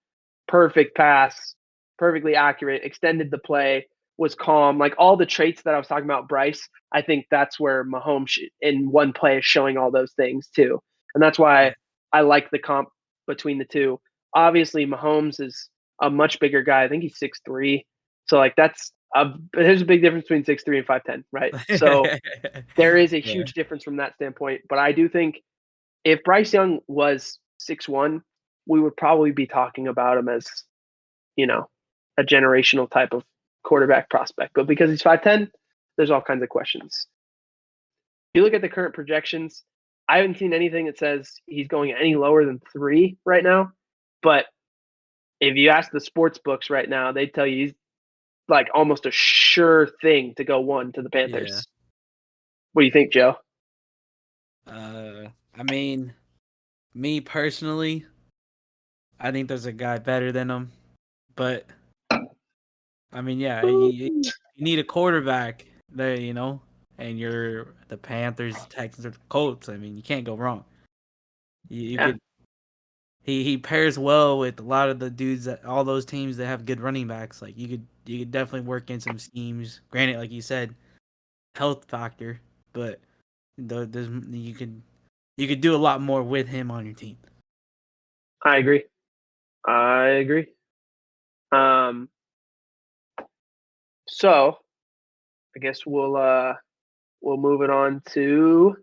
Speaker 1: Perfect pass, perfectly accurate, extended the play, was calm. Like all the traits that I was talking about Bryce, I think that's where Mahomes in one play is showing all those things too. And that's why I like the comp between the two. Obviously, Mahomes is a much bigger guy. I think he's 6'3". So like there's a big difference between 6'3" and 5'10", right? So there is a huge difference from that standpoint. But I do think if Bryce Young was 6'1", we would probably be talking about him as, a generational type of quarterback prospect. But because he's 5'10", there's all kinds of questions. If you look at the current projections, I haven't seen anything that says he's going any lower than 3 right now. But if you ask the sports books right now, they tell you he's like almost a sure thing to go 1 to the Panthers. Yeah. What do you think, Joe?
Speaker 2: I mean, me personally, I think there's a guy better than him. But, I mean, yeah, you need a quarterback there, and you're the Panthers, the Texans, or the Colts. I mean, you can't go wrong. You could. He pairs well with a lot of the dudes all those teams that have good running backs. Like you could definitely work in some schemes. Granted, like you said, health factor, but you could do a lot more with him on your team.
Speaker 1: I agree. So I guess we'll move it on to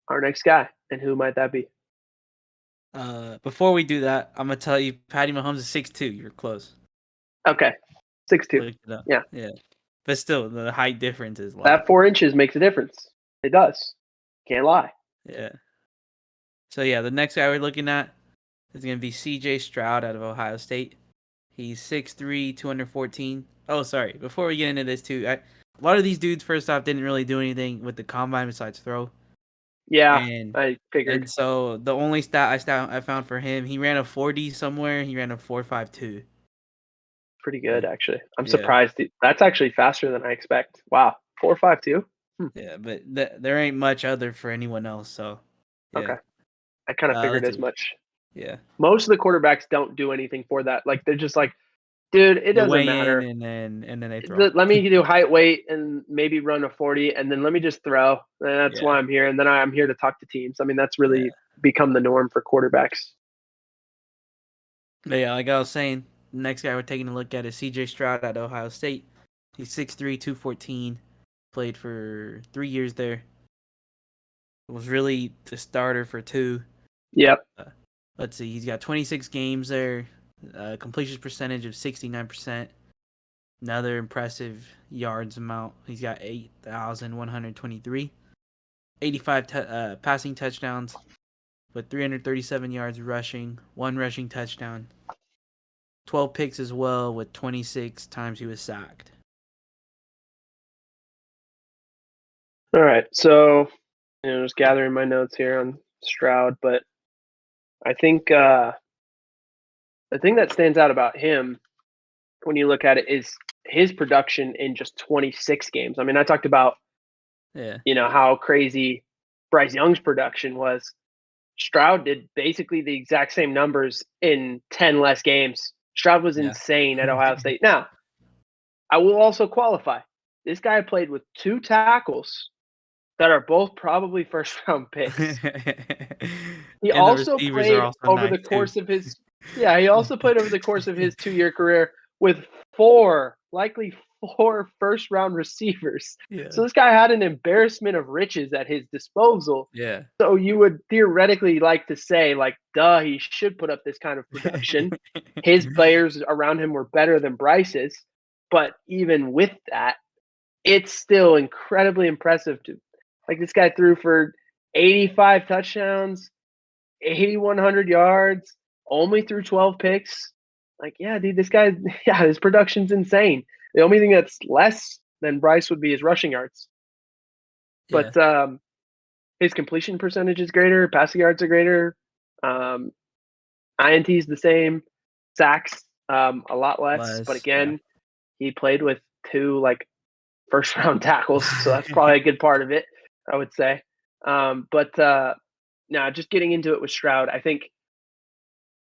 Speaker 1: our next guy, and who might that be?
Speaker 2: Before we do that, I'm gonna tell you, Patty Mahomes is 6'2". You're close.
Speaker 1: Okay, 6'2". Yeah.
Speaker 2: But still, the height difference is
Speaker 1: that 4 inches makes a difference. It does. Can't lie.
Speaker 2: Yeah. So yeah, the next guy we're looking at is gonna be C.J. Stroud out of Ohio State. He's 6'3", 214. Oh, sorry. Before we get into this too, a lot of these dudes, first off, didn't really do anything with the combine besides throw.
Speaker 1: Yeah, I figured.
Speaker 2: And so the only stat I found for him, he ran a 40 somewhere. He ran a 4.52.
Speaker 1: Pretty good, actually. I'm surprised. That's actually faster than I expect. Wow, 4.52.
Speaker 2: Yeah, but there ain't much other for anyone else. So yeah.
Speaker 1: Okay, I kind of figured as much.
Speaker 2: Yeah.
Speaker 1: Most of the quarterbacks don't do anything for that. Like they're just like, dude, it doesn't matter.
Speaker 2: And then they throw.
Speaker 1: Let me do height, weight, and maybe run a 40, and then let me just throw. And that's why I'm here. And then I'm here to talk to teams. I mean, that's really become the norm for quarterbacks.
Speaker 2: But yeah, like I was saying, the next guy we're taking a look at is C.J. Stroud at Ohio State. He's 6'3", 214. Played for 3 years there. Was really the starter for 2.
Speaker 1: Yep.
Speaker 2: Let's see. He's got 26 games there. Completion percentage of 69%. Another impressive yards amount. He's got 8,123. 85 passing touchdowns with 337 yards rushing. 1 rushing touchdown. 12 picks as well with 26 times he was sacked.
Speaker 1: All right. So, just gathering my notes here on Stroud, but I think the thing that stands out about him when you look at it is his production in just 26 games. I mean, I talked about, how crazy Bryce Young's production was. Stroud did basically the exact same numbers in 10 less games. Stroud was insane at Ohio State. Now, I will also qualify. This guy played with 2 tackles that are both probably first-round picks. He also played over the course of his he also played over the course of his 2-year career with 4 first-round receivers. Yeah. So this guy had an embarrassment of riches at his disposal.
Speaker 2: Yeah.
Speaker 1: So you would theoretically like to say, like, duh, he should put up this kind of production. His players around him were better than Bryce's. But even with that, it's still incredibly impressive to like this guy threw for 85 touchdowns, 8,100 yards, only threw 12 picks. Like, yeah, dude, this guy, his production's insane. The only thing that's less than Bryce would be his rushing yards. Yeah. But his completion percentage is greater, passing yards are greater, INT's the same, sacks a lot less. But again, he played with 2 first-round tackles, so that's probably a good part of it, I would say. But now just getting into it with Stroud, I think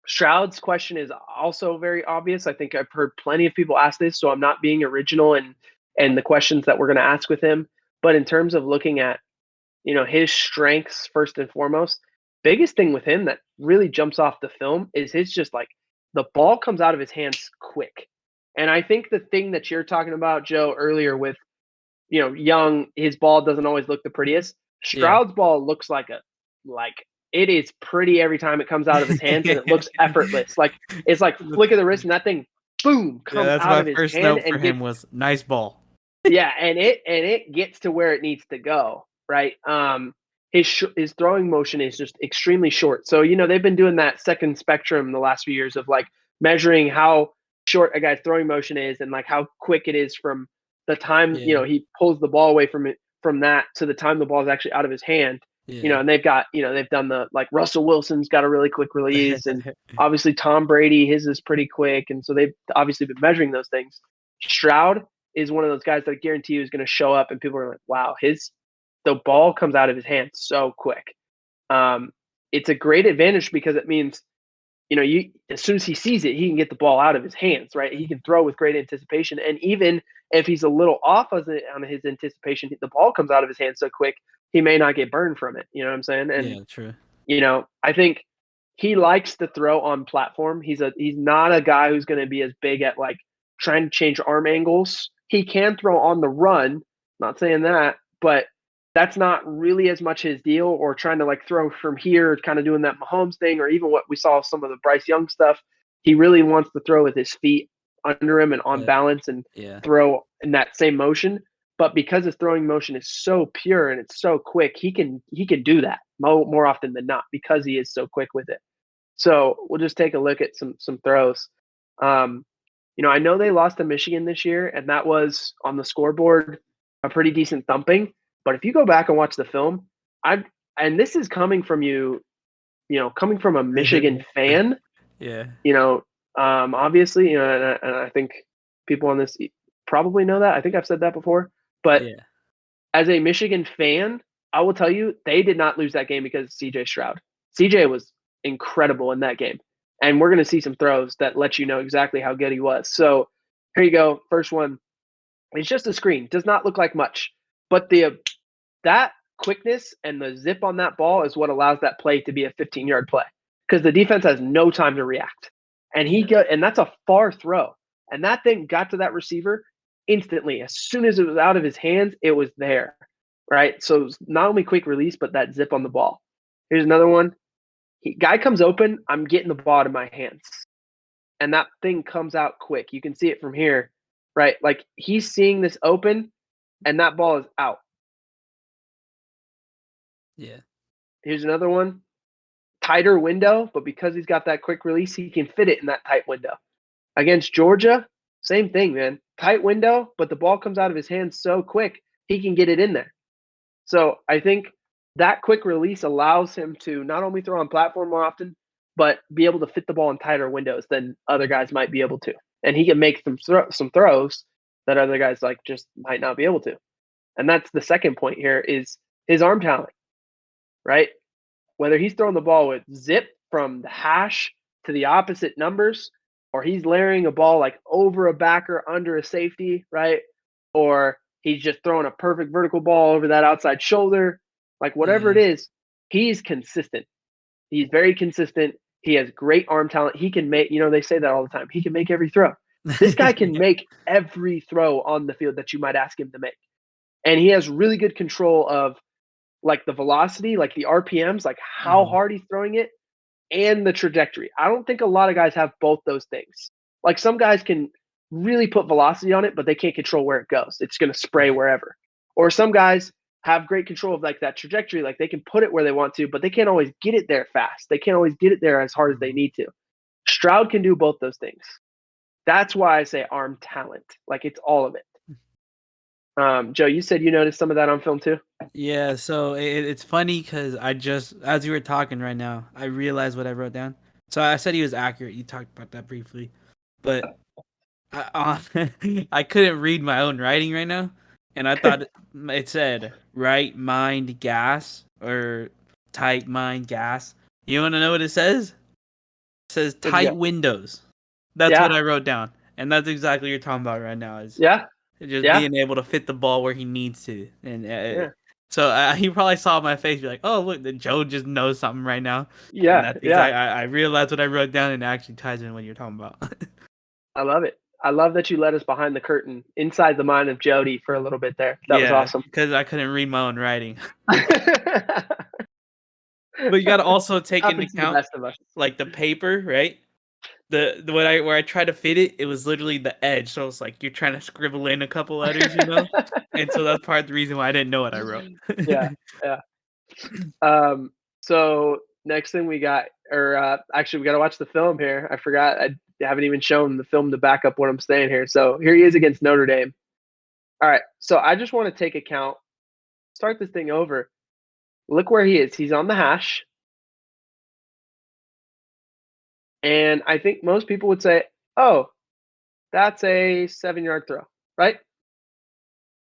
Speaker 1: Stroud's question is also very obvious. I think I've heard plenty of people ask this, so I'm not being original in the questions that we're going to ask with him. But in terms of looking at, his strengths first and foremost, biggest thing with him that really jumps off the film is his just like the ball comes out of his hands quick. And I think the thing that you're talking about, Joe, earlier with, Young, his ball doesn't always look the prettiest.
Speaker 2: Yeah.
Speaker 1: Stroud's ball looks like it is pretty every time it comes out of his hands, and it looks effortless. Like it's like flick of the wrist, and that thing, boom,
Speaker 2: Yeah,
Speaker 1: comes
Speaker 2: that's
Speaker 1: out
Speaker 2: my
Speaker 1: of his
Speaker 2: first
Speaker 1: hand
Speaker 2: note for
Speaker 1: and
Speaker 2: him
Speaker 1: gets
Speaker 2: was nice ball.
Speaker 1: yeah, and it gets to where it needs to go, right? His throwing motion is just extremely short. So they've been doing that second spectrum the last few years of like measuring how short a guy's throwing motion is and like how quick it is from the time
Speaker 2: Yeah.
Speaker 1: he pulls the ball away from that to the time the ball is actually out of his hand.
Speaker 2: Yeah.
Speaker 1: And they've got they've done the like Russell Wilson's got a really quick release, and obviously Tom Brady his is pretty quick, and so they've obviously been measuring those things. Stroud is one of those guys that I guarantee you is going to show up and people are like, wow, the ball comes out of his hands so quick. It's a great advantage because it means, you as soon as he sees it, he can get the ball out of his hands, right? He can throw with great anticipation. And even if he's a little off on his anticipation, the ball comes out of his hands so quick, he may not get burned from it. You know what I'm saying? And,
Speaker 2: Yeah, true.
Speaker 1: I think he likes to throw on platform. He's not a guy who's going to be as big at like trying to change arm angles. He can throw on the run, not saying that, but that's not really as much his deal, or trying to like throw from here, kind of doing that Mahomes thing, or even what we saw some of the Bryce Young stuff. He really wants to throw with his feet under him and on balance and
Speaker 2: Yeah.
Speaker 1: throw in that same motion. But because his throwing motion is so pure and it's so quick, he can do that more often than not because he is so quick with it. So we'll just take a look at some throws. I know they lost to Michigan this year, and that was on the scoreboard a pretty decent thumping. But if you go back and watch the film, and this is coming from coming from a Michigan fan,
Speaker 2: Yeah.
Speaker 1: obviously, and I think people on this probably know that. I think I've said that before. But
Speaker 2: Yeah.
Speaker 1: as a Michigan fan, I will tell you they did not lose that game because of CJ Stroud. CJ was incredible in that game. And we're going to see some throws that let you know exactly how good he was. So here you go. First one. It's just a screen. Does not look like much. But that quickness and the zip on that ball is what allows that play to be a 15-yard play. Because the defense has no time to react. And that's a far throw. And that thing got to that receiver instantly. As soon as it was out of his hands, it was there. Right? So it was not only quick release, but that zip on the ball. Here's another one. Guy comes open, I'm getting the ball in my hands. And that thing comes out quick. You can see it from here, right? Like he's seeing this open and that ball is out.
Speaker 2: Yeah.
Speaker 1: Here's another one. Tighter window, but because he's got that quick release, he can fit it in that tight window. Against Georgia, same thing, man. Tight window, but the ball comes out of his hands so quick, he can get it in there. So I think that quick release allows him to not only throw on platform more often, but be able to fit the ball in tighter windows than other guys might be able to. And he can make some throws that other guys like just might not be able to. And that's the second point here is his arm talent, right? Whether he's throwing the ball with zip from the hash to the opposite numbers, or he's layering a ball like over a backer under a safety, right? Or he's just throwing a perfect vertical ball over that outside shoulder, like whatever it
Speaker 2: Yeah.
Speaker 1: is, he's consistent. He's very consistent. He has great arm talent. He can make, they say that all the time. He can make every throw. This guy can make every throw on the field that you might ask him to make. And he has really good control of like the velocity, like the RPMs, like how hard he's throwing it and the trajectory. I don't think a lot of guys have both those things. Like some guys can really put velocity on it, but they can't control where it goes. It's going to spray wherever. Or some guys have great control of like that trajectory. Like they can put it where they want to, but they can't always get it there fast. They can't always get it there as hard as they need to. Stroud can do both those things. That's why I say arm talent. Like it's all of it. Joe, you said you noticed some of that on film too?
Speaker 2: Yeah, so it's funny because I just, as you were talking right now, I realized what I wrote down. So I said he was accurate. You talked about that briefly, but I couldn't read my own writing right now. and I thought it said right mind gas or tight mind gas. You want to know what it says? It says
Speaker 1: What'd you
Speaker 2: tight
Speaker 1: got?
Speaker 2: windows. That's what
Speaker 1: Yeah,
Speaker 2: I wrote down, and that's exactly what you're talking about right now. Is
Speaker 1: yeah,
Speaker 2: just
Speaker 1: yeah,
Speaker 2: being able to fit the ball where he needs to, and
Speaker 1: yeah,
Speaker 2: so he probably saw my face, be like, "Oh, look, the Joe just knows something right now," and
Speaker 1: yeah,
Speaker 2: that's
Speaker 1: yeah.
Speaker 2: exactly. I realized what I wrote down, and it actually ties in what you're talking about.
Speaker 1: I love it. I love that you let us behind the curtain inside the mind of Jody for a little bit there. That was
Speaker 2: Yeah,
Speaker 1: awesome.
Speaker 2: because I couldn't read my own writing. But you got to also take into
Speaker 1: Happens to the
Speaker 2: account
Speaker 1: best of us.
Speaker 2: like the paper, right? The where I tried to fit it, it was literally the edge. So it's like you're trying to scribble in a couple letters, and so that's part of the reason why I didn't know what I wrote.
Speaker 1: Yeah, yeah. So next thing we got, or actually, we got to watch the film here. I forgot. I haven't even shown the film to back up what I'm saying here. So here he is against Notre Dame. All right. So I just want to take account, start this thing over. Look where he is. He's on the hash. And I think most people would say, oh, that's a 7-yard throw, right?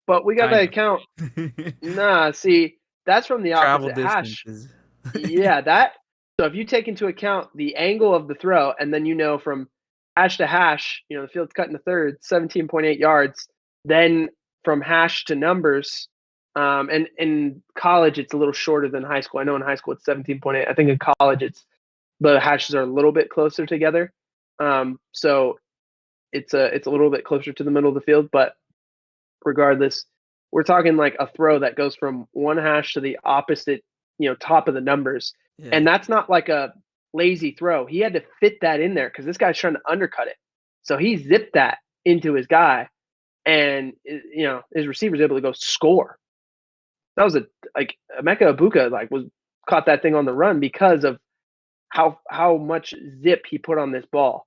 Speaker 1: But we got to
Speaker 2: Kind
Speaker 1: account.
Speaker 2: of.
Speaker 1: Nah, see, that's from the
Speaker 2: Travel
Speaker 1: opposite hash.
Speaker 2: distances.
Speaker 1: Yeah, that. So if you take into account the angle of the throw, and then from hash to hash, the field's cut into thirds, 17.8 yards. Then from hash to numbers, and in college it's a little shorter than high school. I know in high school it's 17.8. I think in college the hashes are a little bit closer together. So it's a little bit closer to the middle of the field, but regardless, we're talking like a throw that goes from one hash to the opposite, top of the numbers.
Speaker 2: Yeah.
Speaker 1: And that's not like a lazy throw. He had to fit that in there because this guy's trying to undercut it. So he zipped that into his guy, and his receiver's able to go score. That was Emeka Ibuka was caught that thing on the run because of how much zip he put on this ball,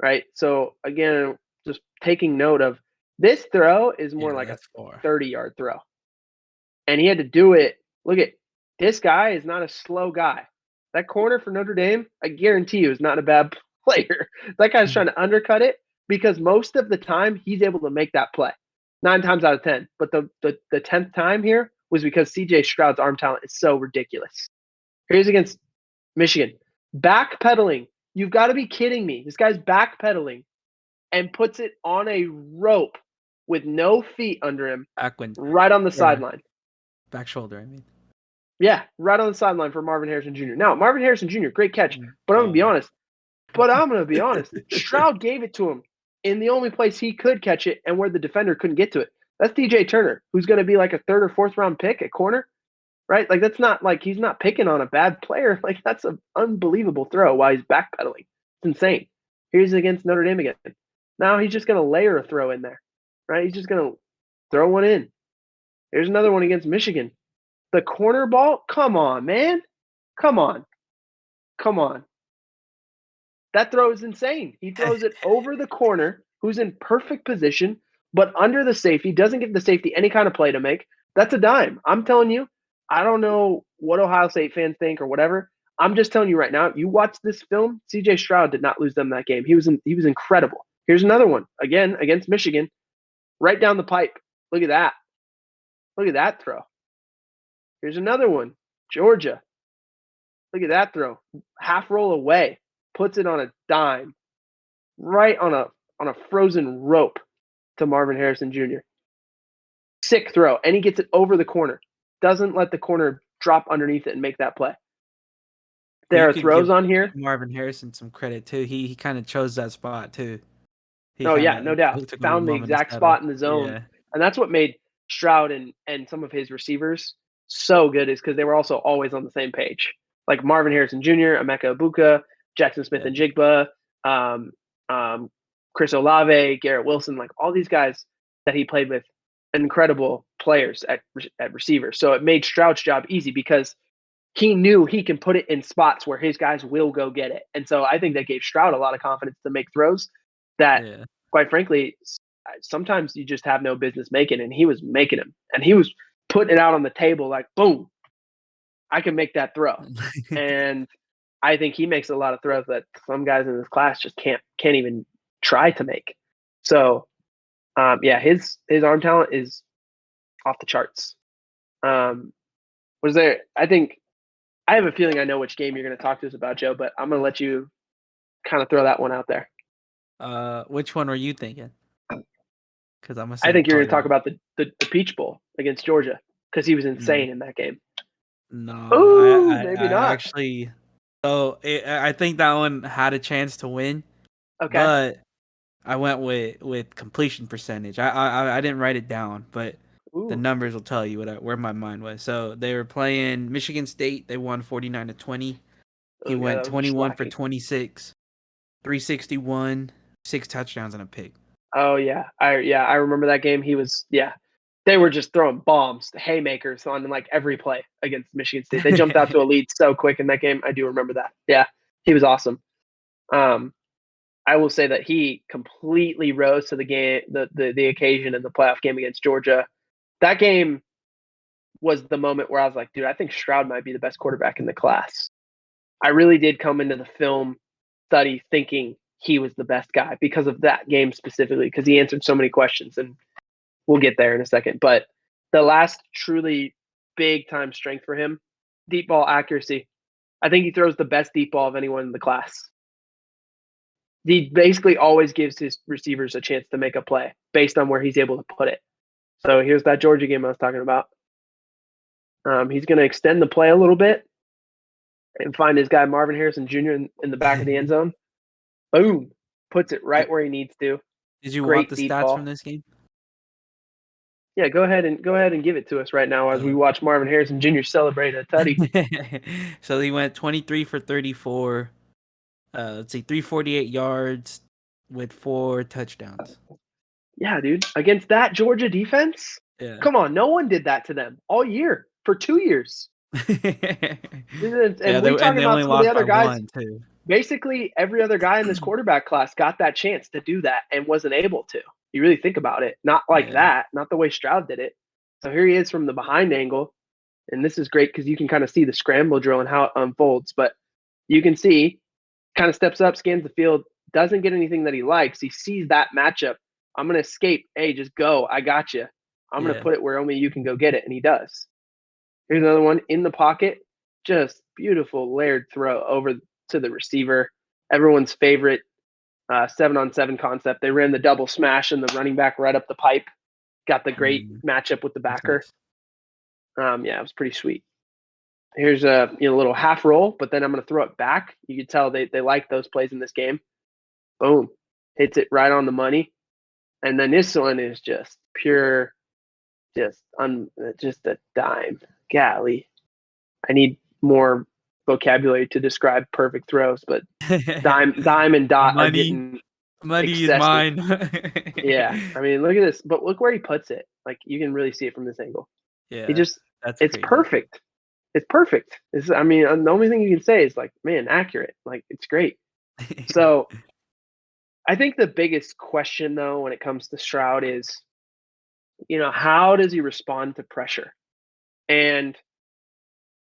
Speaker 1: right? So again, just taking note of this throw is more
Speaker 2: Yeah,
Speaker 1: like a
Speaker 2: that's far.
Speaker 1: 30-yard throw. And he had to do it. Look at this guy is not a slow guy. That corner for Notre Dame, I guarantee you, is not a bad player. That guy's trying to undercut it because most of the time he's able to make that play, 9 times out of 10. But the 10th time here was because C.J. Stroud's arm talent is so ridiculous. Here's against Michigan, backpedaling. You've got to be kidding me. This guy's backpedaling and puts it on a rope with no feet under him, right on the sideline.
Speaker 2: Back shoulder, I mean.
Speaker 1: Yeah, right on the sideline for Marvin Harrison Jr. Now, Marvin Harrison Jr., great catch, but I'm going to be honest. Stroud gave it to him in the only place he could catch it and where the defender couldn't get to it. That's DJ Turner, who's going to be like a 3rd or 4th round pick at corner, right? Like, that's not like he's not picking on a bad player. Like, that's an unbelievable throw while he's backpedaling. It's insane. Here's against Notre Dame again. Now he's just going to layer a throw in there, right? He's just going to throw one in. Here's another one against Michigan. The corner ball? Come on, man. Come on. Come on. That throw is insane. He throws it over the corner, who's in perfect position, but under the safety, doesn't give the safety any kind of play to make. That's a dime. I'm telling you, I don't know what Ohio State fans think or whatever. I'm just telling you right now, you watch this film, CJ Stroud did not lose them that game. He was incredible. Here's another one, again, against Michigan, right down the pipe. Look at that. Look at that throw. Here's another one, Georgia. Look at that throw. Half roll away. Puts it on a dime. Right on a frozen rope to Marvin Harrison Jr. Sick throw. And he gets it over the corner. Doesn't let the corner drop underneath it and make that play. There are throws on here.
Speaker 2: Marvin Harrison some credit too. He kind of chose that spot too.
Speaker 1: Oh yeah, no doubt. Found the exact spot in the zone.
Speaker 2: Yeah.
Speaker 1: And that's what made Stroud and some of his receivers so good, is because they were also always on the same page. Like Marvin Harrison Jr., Emeka Ibuka, Jackson Smith and Jigba, Chris Olave, Garrett Wilson, like all these guys that he played with, incredible players at receiver. So it made Stroud's job easy because he knew he can put it in spots where his guys will go get it. And so I think that gave Stroud a lot of confidence to make throws that, quite frankly, sometimes you just have no business making, and he was making them. And he was putting it out on the table like, boom, I can make that throw. And I think he makes a lot of throws that some guys in this class just can't even try to make. So, his arm talent is off the charts. Was there? I think I have a feeling I know which game you're going to talk to us about, Joe, but I'm going to let you kind of throw that one out there.
Speaker 2: Which one were you thinking? Because I'm gonna
Speaker 1: I
Speaker 2: say
Speaker 1: think you're going to talk
Speaker 2: probably
Speaker 1: about the Peach Bowl against Georgia because he was insane in that game.
Speaker 2: no.
Speaker 1: Ooh,
Speaker 2: I
Speaker 1: maybe not.
Speaker 2: actually. So I think that one had a chance to win,
Speaker 1: Okay.
Speaker 2: but I went with completion percentage. I didn't write it down, but the
Speaker 1: Ooh.
Speaker 2: numbers will tell you where my mind was. So they were playing Michigan State. They won 49-20. He
Speaker 1: Oh, yeah,
Speaker 2: went
Speaker 1: that was
Speaker 2: 21 for
Speaker 1: slacking.
Speaker 2: 26, 361, 6 touchdowns and a pick.
Speaker 1: Oh yeah, I remember that game. He was they were just throwing bombs, haymakers on like every play against Michigan State. They jumped out to a lead so quick in that game. I do remember that. Yeah, he was awesome. I will say that he completely rose to the game, the occasion in the playoff game against Georgia. That game was the moment where I was like, dude, I think Stroud might be the best quarterback in the class. I really did come into the film study thinking he was the best guy because of that game specifically, because he answered so many questions, and we'll get there in a second. But the last truly big time strength for him, deep ball accuracy. I think he throws the best deep ball of anyone in the class. He basically always gives his receivers a chance to make a play based on where he's able to put it. So here's that Georgia game I was talking about. He's going to extend the play a little bit and find his guy Marvin Harrison Jr. in the back of the end zone. Boom. Puts it right where he needs to.
Speaker 2: Did you want
Speaker 1: Great
Speaker 2: the
Speaker 1: deep
Speaker 2: stats
Speaker 1: ball.
Speaker 2: from this game?
Speaker 1: Yeah, go ahead and give it to us right now as we watch Marvin Harrison Jr. celebrate a tutty.
Speaker 2: So he went 23 for 34. Let's see, 348 yards with 4 touchdowns.
Speaker 1: Yeah, dude. Against that Georgia defense?
Speaker 2: Yeah.
Speaker 1: Come on, no one did that to them all year for 2 years. And we talking
Speaker 2: they
Speaker 1: about
Speaker 2: only
Speaker 1: some of the
Speaker 2: lost by
Speaker 1: other guys.
Speaker 2: 1 too.
Speaker 1: Basically, every other guy in this quarterback class got that chance to do that and wasn't able to. You really think about it. Not like that, not the way Stroud did it. So here he is from the behind angle. And this is great because you can kind of see the scramble drill and how it unfolds. But you can see, kind of steps up, scans the field, doesn't get anything that he likes. He sees that matchup. I'm going to escape. Hey, just go. I got you. I'm going to put it where only you can go get it. And he does. Here's another one in the pocket. Just beautiful layered throw over to the receiver. Everyone's favorite 7-on-7 concept. They ran the double smash and the running back right up the pipe. Got the great matchup with the backer. Nice. Yeah, it was pretty sweet. Here's a little half roll, but then I'm going to throw it back. You can tell they like those plays in this game. Boom. Hits it right on the money. And then this one is just pure, just a dime. Golly. I need more vocabulary to describe perfect throws, but dime and dot are getting
Speaker 2: money
Speaker 1: excessive.
Speaker 2: Is mine.
Speaker 1: Yeah. I mean, look at this. But look where he puts it. Like, you can really see it from this angle.
Speaker 2: Yeah.
Speaker 1: It's
Speaker 2: crazy.
Speaker 1: perfect. It's perfect. The only thing you can say is like, man, accurate. Like, it's great. So I think the biggest question though, when it comes to Stroud is, how does he respond to pressure? And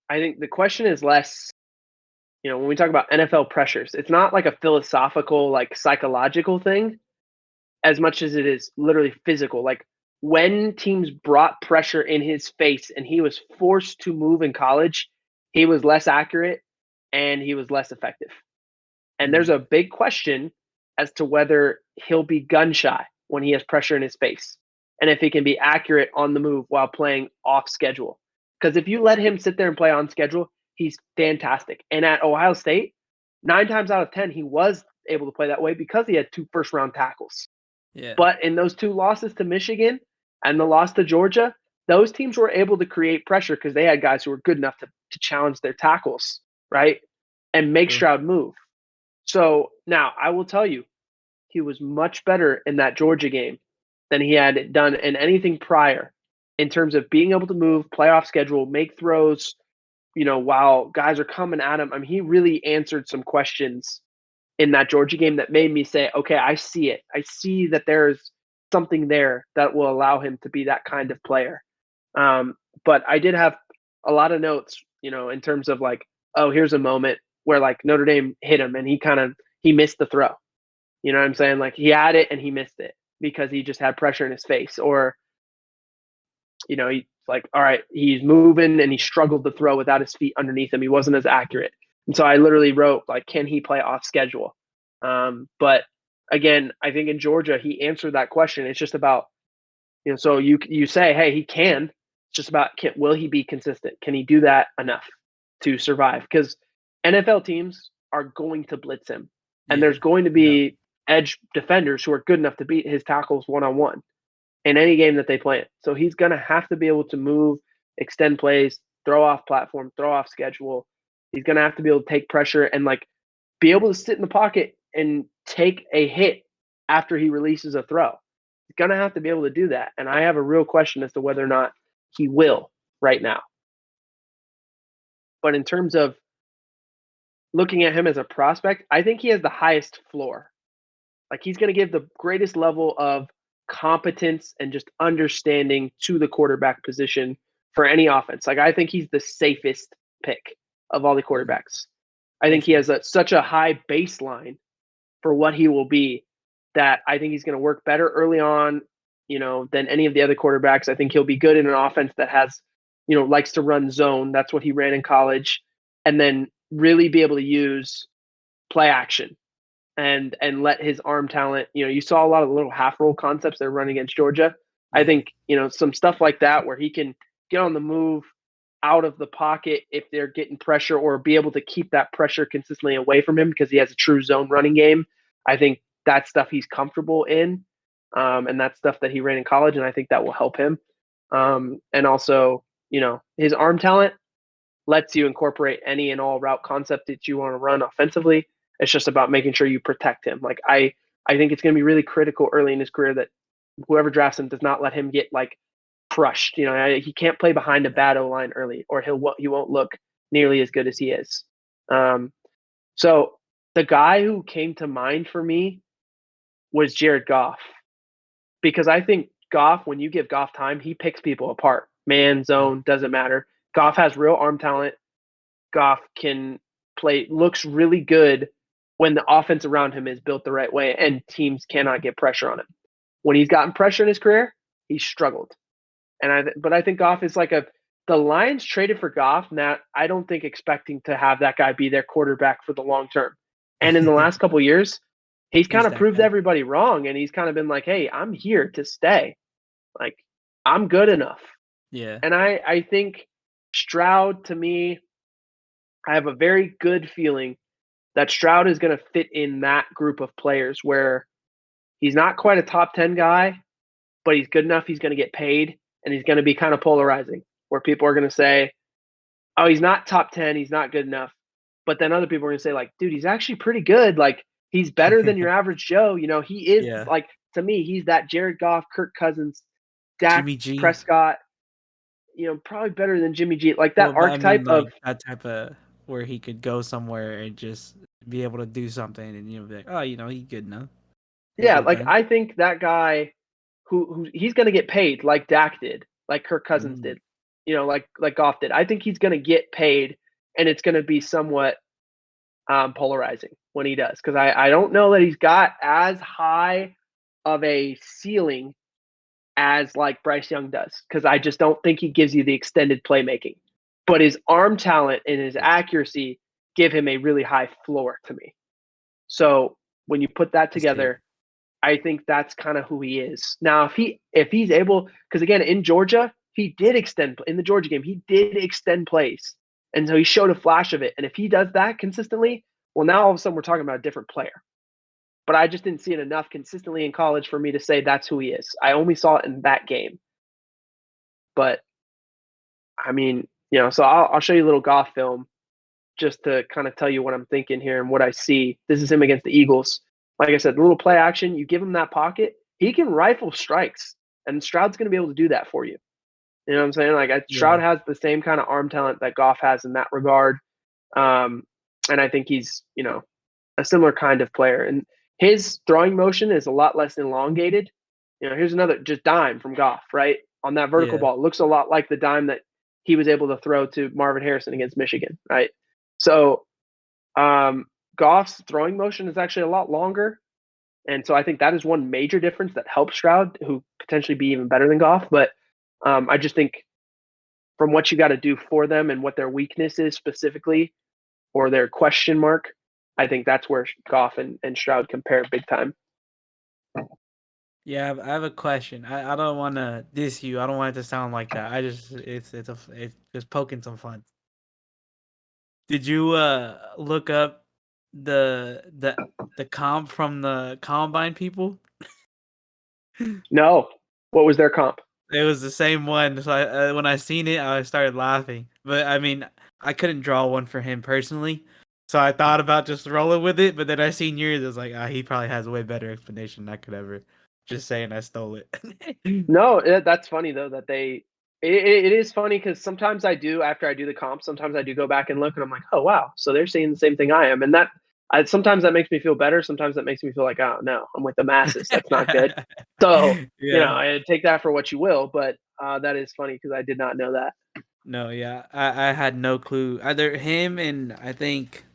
Speaker 1: I think the question is less, when we talk about NFL pressures, it's not like a philosophical, like psychological thing as much as it is literally physical. Like, when teams brought pressure in his face and he was forced to move in college, he was less accurate and he was less effective. And there's a big question as to whether he'll be gun shy when he has pressure in his face and if he can be accurate on the move while playing off schedule. Because if you let him sit there and play on schedule, he's fantastic. And at Ohio State, 9 times out of 10, he was able to play that way because he had 2 first-round tackles.
Speaker 2: Yeah.
Speaker 1: But in those 2 losses to Michigan and the loss to Georgia, those teams were able to create pressure because they had guys who were good enough to challenge their tackles, right? And make Stroud move. So now I will tell you, he was much better in that Georgia game than he had done in anything prior in terms of being able to move, playoff schedule, make throws, while guys are coming at him. He really answered some questions in that Georgia game that made me say, okay, I see it. I see that there's something there that will allow him to be that kind of player. But I did have a lot of notes, in terms of like, oh, here's a moment where like Notre Dame hit him and he missed the throw. You know what I'm saying? Like, he had it and he missed it because he just had pressure in his face. Or he's like, all right, he's moving and he struggled to throw without his feet underneath him. He wasn't as accurate. And so I literally wrote, like, can he play off schedule? But again, I think in Georgia, he answered that question. It's just about, so you say, hey, he can. It's just about, will he be consistent? Can he do that enough to survive? Because NFL teams are going to blitz him. And there's going to be edge defenders who are good enough to beat his tackles one-on-one in any game that they play in. So he's going to have to be able to move, extend plays, throw off platform, throw off schedule. He's going to have to be able to take pressure and like be able to sit in the pocket and take a hit after he releases a throw. He's going to have to be able to do that. And I have a real question as to whether or not he will right now. But in terms of looking at him as a prospect, I think he has the highest floor. Like, he's going to give the greatest level of competence and just understanding to the quarterback position for any offense. Like, I think he's the safest pick of all the quarterbacks. I think he has such a high baseline for what he will be that I think he's going to work better early on, than any of the other quarterbacks. I think he'll be good in an offense that has, likes to run zone. That's what he ran in college. And then really be able to use play action and let his arm talent, you saw a lot of the little half roll concepts they're running against Georgia. I think, some stuff like that where he can get on the move out of the pocket if they're getting pressure, or be able to keep that pressure consistently away from him because he has a true zone running game. I think that's stuff he's comfortable in. And that's stuff that he ran in college, and I think that will help him. And also, his arm talent lets you incorporate any and all route concept that you want to run offensively. It's just about making sure you protect him. Like, I think it's going to be really critical early in his career that whoever drafts him does not let him get like crushed. He can't play behind a bad O-line early, or he won't look nearly as good as he is. So the guy who came to mind for me was Jared Goff, because I think Goff, when you give Goff time, he picks people apart. Man, zone, doesn't matter. Goff has real arm talent. Goff can play, looks really good when the offense around him is built the right way and teams cannot get pressure on him. When he's gotten pressure in his career, he's struggled. But I think Goff is like the Lions traded for Goff, now I don't think expecting to have that guy be their quarterback for the long term. And in the last couple of years, he's kind of proved everybody wrong, and he's kind of been like, hey, I'm here to stay. Like, I'm good enough.
Speaker 2: Yeah.
Speaker 1: And I think Stroud, to me, I have a very good feeling that Stroud is going to fit in that group of players where he's not quite a top 10 guy, but he's good enough. He's going to get paid, and he's going to be kind of polarizing, where people are going to say, oh, he's not top 10. He's not good enough. But then other people are going to say, like, dude, he's actually pretty good. Like, he's better than your average Joe. He is like, to me, he's that Jared Goff, Kirk Cousins, Dak Prescott, probably better than Jimmy G. Like that archetype of
Speaker 2: that type of where he could go somewhere and just be able to do something, and be like, oh, he's good enough.
Speaker 1: Yeah, like I think that guy who he's going to get paid like Dak did, like Kirk Cousins did, like Goff did. I think he's going to get paid, and it's going to be somewhat polarizing when he does, because I don't know that he's got as high of a ceiling as like Bryce Young does, because I just don't think he gives you the extended playmaking. But his arm talent and his accuracy give him a really high floor to me. So when you put that together, I think that's kind of who he is. Now, if he's able, because again, in Georgia, he did extend in the Georgia game, he did extend plays. And so he showed a flash of it. And if he does that consistently, well, now all of a sudden we're talking about a different player. But I just didn't see it enough consistently in college for me to say that's who he is. I only saw it in that game. But I mean, so I'll show you a little Goff film just to kind of tell you what I'm thinking here and what I see. This is him against the Eagles. Like I said, a little play action. You give him that pocket, he can rifle strikes, and Stroud's going to be able to do that for you. You know what I'm saying? Like Stroud has the same kind of arm talent that Goff has in that regard. And I think he's, a similar kind of player. And his throwing motion is a lot less elongated. Here's another just dime from Goff, right? On that vertical ball. It looks a lot like the dime that he was able to throw to Marvin Harrison against Michigan, right? So Goff's throwing motion is actually a lot longer. And so I think that is one major difference that helps Stroud, who potentially be even better than Goff. But I just think from what you got to do for them and what their weakness is specifically, or their question mark, I think that's where Goff and Stroud compare big time.
Speaker 2: Yeah, I have a question. I don't want to diss you. I don't want it to sound like that. It's just poking some fun. Did you look up the comp from the combine people?
Speaker 1: No, what was their comp?
Speaker 2: It was the same one. So when I seen it, I started laughing. But I mean, I couldn't draw one for him personally, so I thought about just rolling with it. But then I seen yours. I was like, he probably has a way better explanation than I could ever. Just saying, I stole it.
Speaker 1: No, that's funny though that it is funny because sometimes I do after I do the comp. Sometimes I do go back and look, and I'm like, oh wow, so they're saying the same thing I am, and sometimes that makes me feel better. Sometimes that makes me feel like, oh no, I'm with the masses. That's not good. So
Speaker 2: Yeah.
Speaker 1: I take that for what you will, but that is funny because I did not know that.
Speaker 2: No, yeah, I had no clue. Either him and I think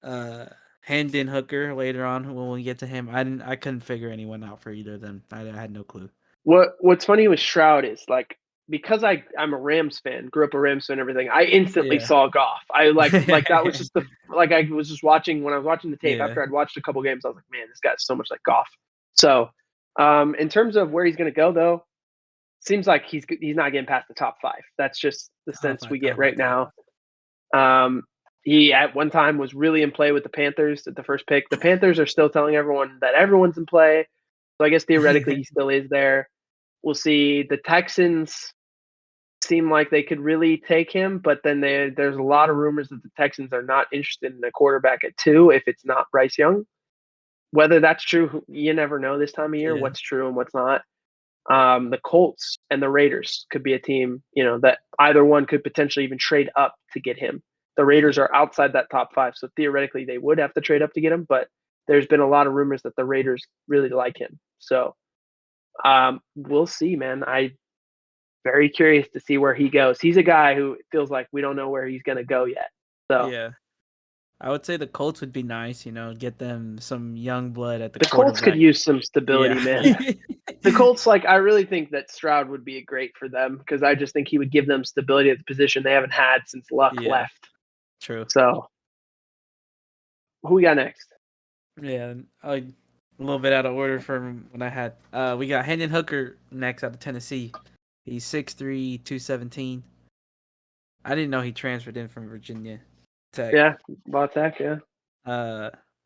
Speaker 2: uh Hendon Hooker later on when we get to him. I couldn't figure anyone out for either of them. I had no clue.
Speaker 1: What's funny with Shroud is like because I'm a Rams fan, grew up a Rams fan, and everything. I instantly
Speaker 2: Yeah.
Speaker 1: saw Goff. I like that was just I was just watching when I was watching the tape
Speaker 2: Yeah.
Speaker 1: after I'd watched a couple games. I was like, man, this guy's so much like Goff. So, in terms of where he's going to go, though, seems like he's not getting past the top 5. That's just the sense we get right now. He at one time was really in play with the Panthers at the first pick. The Panthers are still telling everyone that everyone's in play. So I guess theoretically he still is there. We'll see. The Texans seem like they could really take him, but then there's a lot of rumors that the Texans are not interested in a quarterback at 2 if it's not Bryce Young. Whether that's true, you never know this time of year, what's true and what's not. The Colts and the Raiders could be a team, that either one could potentially even trade up to get him. The Raiders are outside that top 5, so theoretically they would have to trade up to get him, but there's been a lot of rumors that the Raiders really like him. So we'll see, man. I very curious to see where he goes. He's a guy who feels like we don't know where he's going to go yet. So
Speaker 2: Yeah. I would say the Colts would be nice, get them some young blood at the
Speaker 1: Colts could use some stability, man. The Colts, I really think that Stroud would be great for them because I just think he would give them stability at the position they haven't had since Luck left.
Speaker 2: True.
Speaker 1: So, who we got next?
Speaker 2: Yeah, a little bit out of order from what I had. We got Hendon Hooker next out of Tennessee. He's 6'3", 217. I didn't know he transferred in from Virginia Tech.
Speaker 1: Yeah, about Tech, yeah.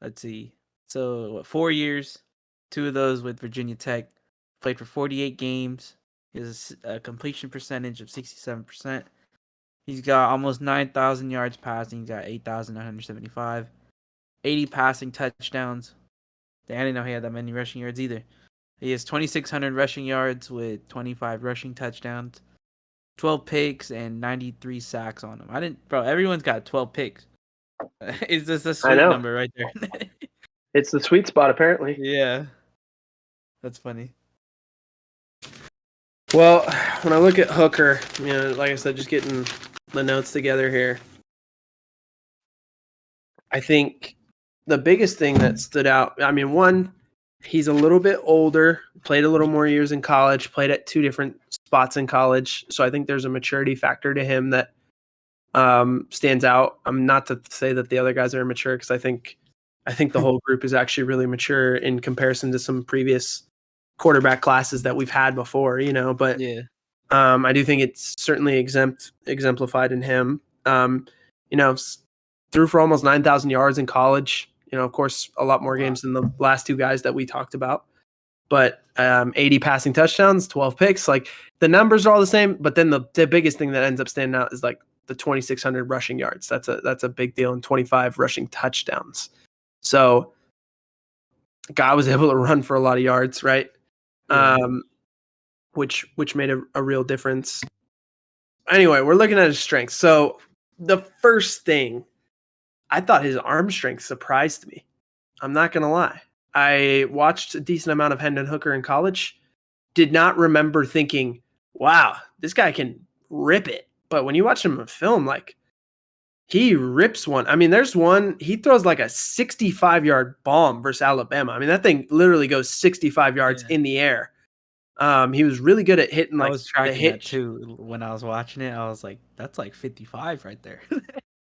Speaker 2: Let's see. So 4 years, 2 of those with Virginia Tech. Played for 48 games. He has a completion percentage of 67%. He's got almost 9,000 yards passing. He's got 8,975. 80 passing touchdowns. I didn't know he had that many rushing yards either. He has 2,600 rushing yards with 25 rushing touchdowns, 12 picks, and 93 sacks on him. Everyone's got 12 picks. It's just a sweet number right there.
Speaker 1: It's the sweet spot, apparently.
Speaker 2: Yeah. That's funny.
Speaker 1: Well, when I look at Hooker, like I said, just getting the notes together here, I think the biggest thing that stood out, one, he's a little bit older, played a little more years in college, played at 2 different spots in college. So I think there's a maturity factor to him that stands out. I'm not to say that the other guys are immature because I think the whole group is actually really mature in comparison to some previous quarterback classes that we've had before, but
Speaker 2: yeah.
Speaker 1: I do think it's certainly exemplified in him. Threw for almost 9,000 yards in college. Of course, a lot more games than the last 2 guys that we talked about. But 80 passing touchdowns, 12 picks. The numbers are all the same, but then the biggest thing that ends up standing out is the 2,600 rushing yards. That's a big deal, and 25 rushing touchdowns. So, guy was able to run for a lot of yards, right? Yeah. Which made a real difference. Anyway, we're looking at his strengths. So the first thing, I thought his arm strength surprised me. I'm not going to lie. I watched a decent amount of Hendon Hooker in college. Did not remember thinking, wow, this guy can rip it. But when you watch him in film, he rips one. There's one, he throws a 65-yard bomb versus Alabama. That thing literally goes 65 yards in the air. He was really good at hitting
Speaker 2: I
Speaker 1: like
Speaker 2: was
Speaker 1: the
Speaker 2: tracking that
Speaker 1: hitch.
Speaker 2: too when I was watching it. I was like, that's like 55 right there.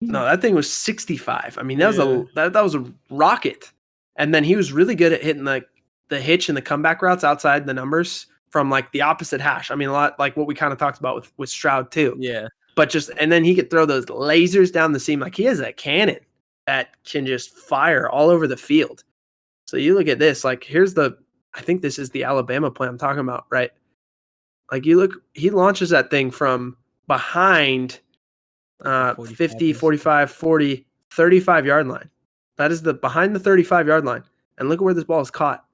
Speaker 1: No, that thing was 65. I mean,
Speaker 2: Yeah.
Speaker 1: that was a rocket. And then he was really good at hitting the hitch and the comeback routes outside the numbers from like the opposite hash. I mean, a lot like what we kind of talked about with Stroud too.
Speaker 2: Yeah.
Speaker 1: But just and then he could throw those lasers down the seam. Like he has a cannon that can just fire all over the field. So you look at this, like I think this is the Alabama play I'm talking about, right? Like you look, he launches that thing from behind
Speaker 2: Like
Speaker 1: 50,
Speaker 2: 45.
Speaker 1: 45, 40, 35-yard line. That is the behind the 35-yard line. And look at where this ball is caught.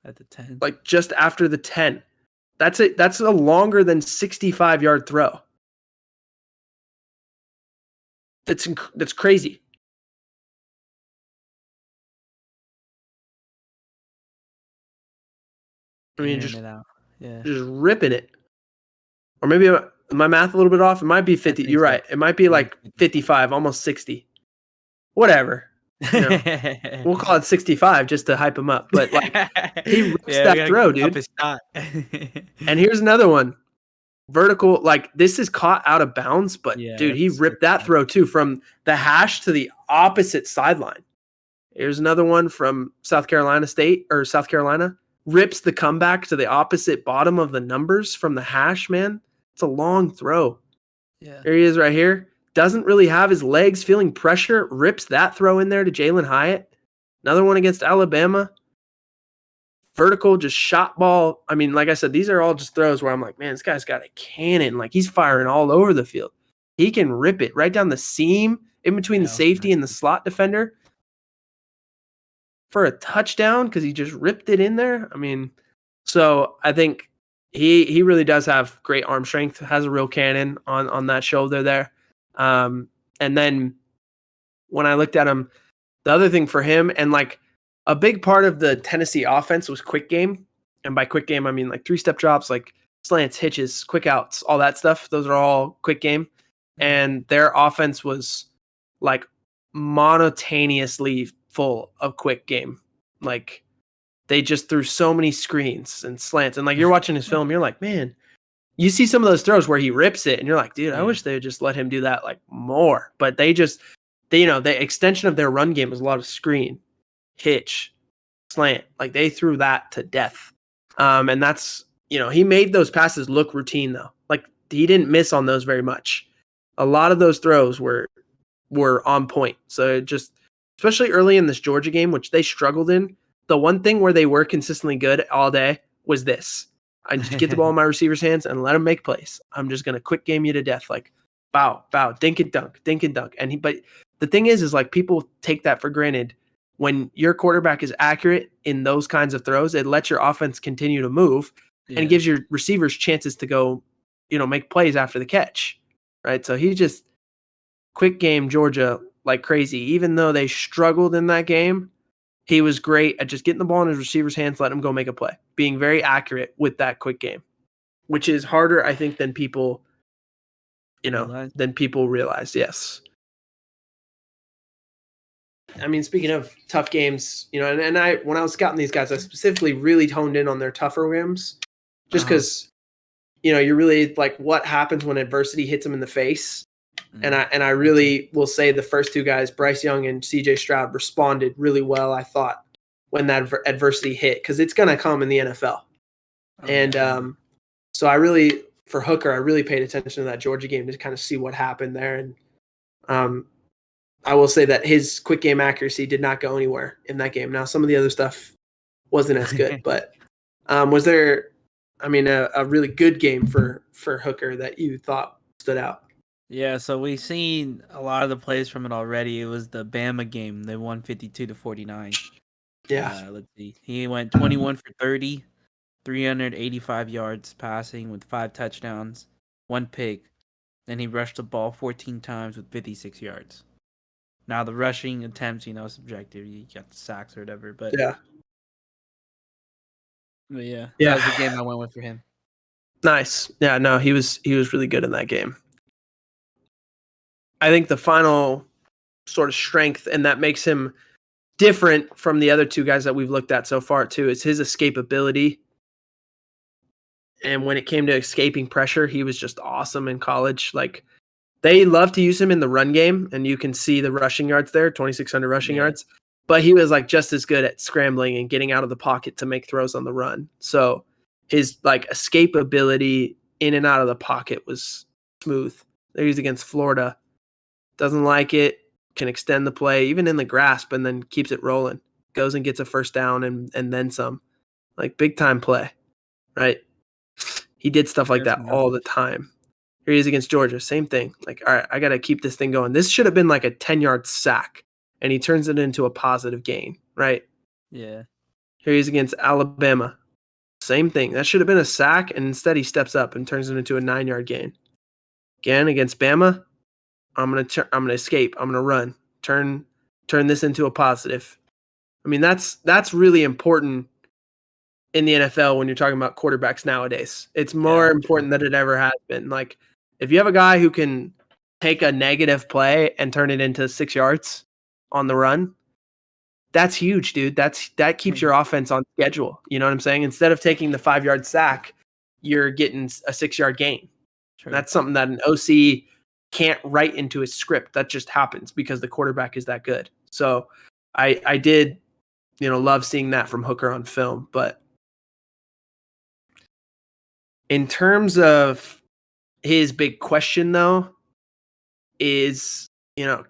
Speaker 2: At the 10.
Speaker 1: Like just after the 10. That's it. That's a longer than 65-yard throw. That's crazy. I mean, just ripping it. Or maybe my math a little bit off. It might be 50. You're right. It might be like 55, almost 60. Whatever. You know, we'll call it 65 just to hype him up. But like, he rips that throw, dude. And here's another one. Vertical, like this is caught out of bounds, but dude, he ripped that throw too from the hash to the opposite sideline. Here's another one from South Carolina State or South Carolina. Rips the comeback to the opposite bottom of the numbers from the hash, man. It's a long throw.
Speaker 2: Yeah.
Speaker 1: There he is right here. Doesn't really have his legs, feeling pressure. Rips that throw in there to Jalen Hyatt. Another one against Alabama. Vertical, just shot ball. I mean, like I said, these are all just throws where I'm like, man, this guy's got a cannon. Like he's firing all over the field. He can rip it right down the seam in between the safety and the slot defender for a touchdown because he just ripped it in there. I mean, so I think he really does have great arm strength, has a real cannon on that shoulder there. And then when I looked at him, the other thing for him, and like a big part of the Tennessee offense was quick game. And by quick game, I mean like 3-step drops, like slants, hitches, quick outs, all that stuff. Those are all quick game. And their offense was like monotonously full of quick game. Like they just threw so many screens and slants. And like you're watching his film, you're like, man, you see some of those throws where he rips it and you're like, dude, I wish they would just let him do that like more. But they the extension of their run game was a lot of screen, hitch, slant. Like they threw that to death. And that's, he made those passes look routine though. Like he didn't miss on those very much. A lot of those throws were on point. So just, especially early in this Georgia game, which they struggled in, the one thing where they were consistently good all day was this. I just get the ball in my receiver's hands and let him make plays. I'm just going to quick game you to death. Like bow, dink and dunk. But the thing is like people take that for granted. When your quarterback is accurate in those kinds of throws, it lets your offense continue to move and it gives your receivers chances to go, make plays after the catch. Right. So he just quick game Georgia like crazy. Even though they struggled in that game, he was great at just getting the ball in his receiver's hands, letting him go make a play, being very accurate with that quick game, which is harder, I think, than people, realize. Yes. I mean, speaking of tough games, and I, when I was scouting these guys, I specifically really honed in on their tougher games just because, you're really like what happens when adversity hits them in the face. And I really will say the first two guys, Bryce Young and CJ Stroud, responded really well, I thought, when that adversity hit, because it's going to come in the NFL. So I really, for Hooker, I really paid attention to that Georgia game to kind of see what happened there. And I will say that his quick game accuracy did not go anywhere in that game. Now, some of the other stuff wasn't as good, but was there, a really good game for Hooker that you thought stood out?
Speaker 2: Yeah, so we've seen a lot of the plays from it already. It was the Bama game. They won 52-49.
Speaker 1: Yeah.
Speaker 2: Let's see. He went 21 for 30, 385 yards passing with 5 touchdowns, 1 pick. Then he rushed the ball 14 times with 56 yards. Now the rushing attempts, subjective. You got the sacks or whatever, but
Speaker 1: yeah,
Speaker 2: that was the game I went with for him.
Speaker 1: Nice. Yeah, no, he was really good in that game. I think the final sort of strength, and that makes him different from the other two guys that we've looked at so far too, is his escapability
Speaker 3: And when it came to escaping pressure, he was just awesome in college. Like, they love to use him in the run game, and you can see the rushing yards there, 2,600 rushing yards. But he was like just as good at scrambling and getting out of the pocket to make throws on the run. So his like escapability in and out of the pocket was smooth. He's against Florida. Doesn't like it, can extend the play, even in the grasp, and then keeps it rolling. Goes and gets a first down and then some. Like, big time play, right? He did stuff like that all the time. Here he is against Georgia. Same thing. Like, all right, I got to keep this thing going. This should have been like a 10-yard sack, and he turns it into a positive gain, right?
Speaker 2: Yeah.
Speaker 3: Here he is against Alabama. Same thing. That should have been a sack, and instead he steps up and turns it into a 9-yard gain. Again, against Bama, I'm gonna escape. I'm gonna run. Turn this into a positive. I mean, that's really important in the NFL when you're talking about quarterbacks nowadays. It's more important than it ever has been. Like, if you have a guy who can take a negative play and turn it into 6 yards on the run, that's huge, dude. That keeps your offense on schedule. You know what I'm saying? Instead of taking the 5-yard sack, you're getting a 6-yard gain. That's something that an OC can't write into his script. That just happens because the quarterback is that good. So I did, love seeing that from Hooker on film. But in terms of his big question, though, is, can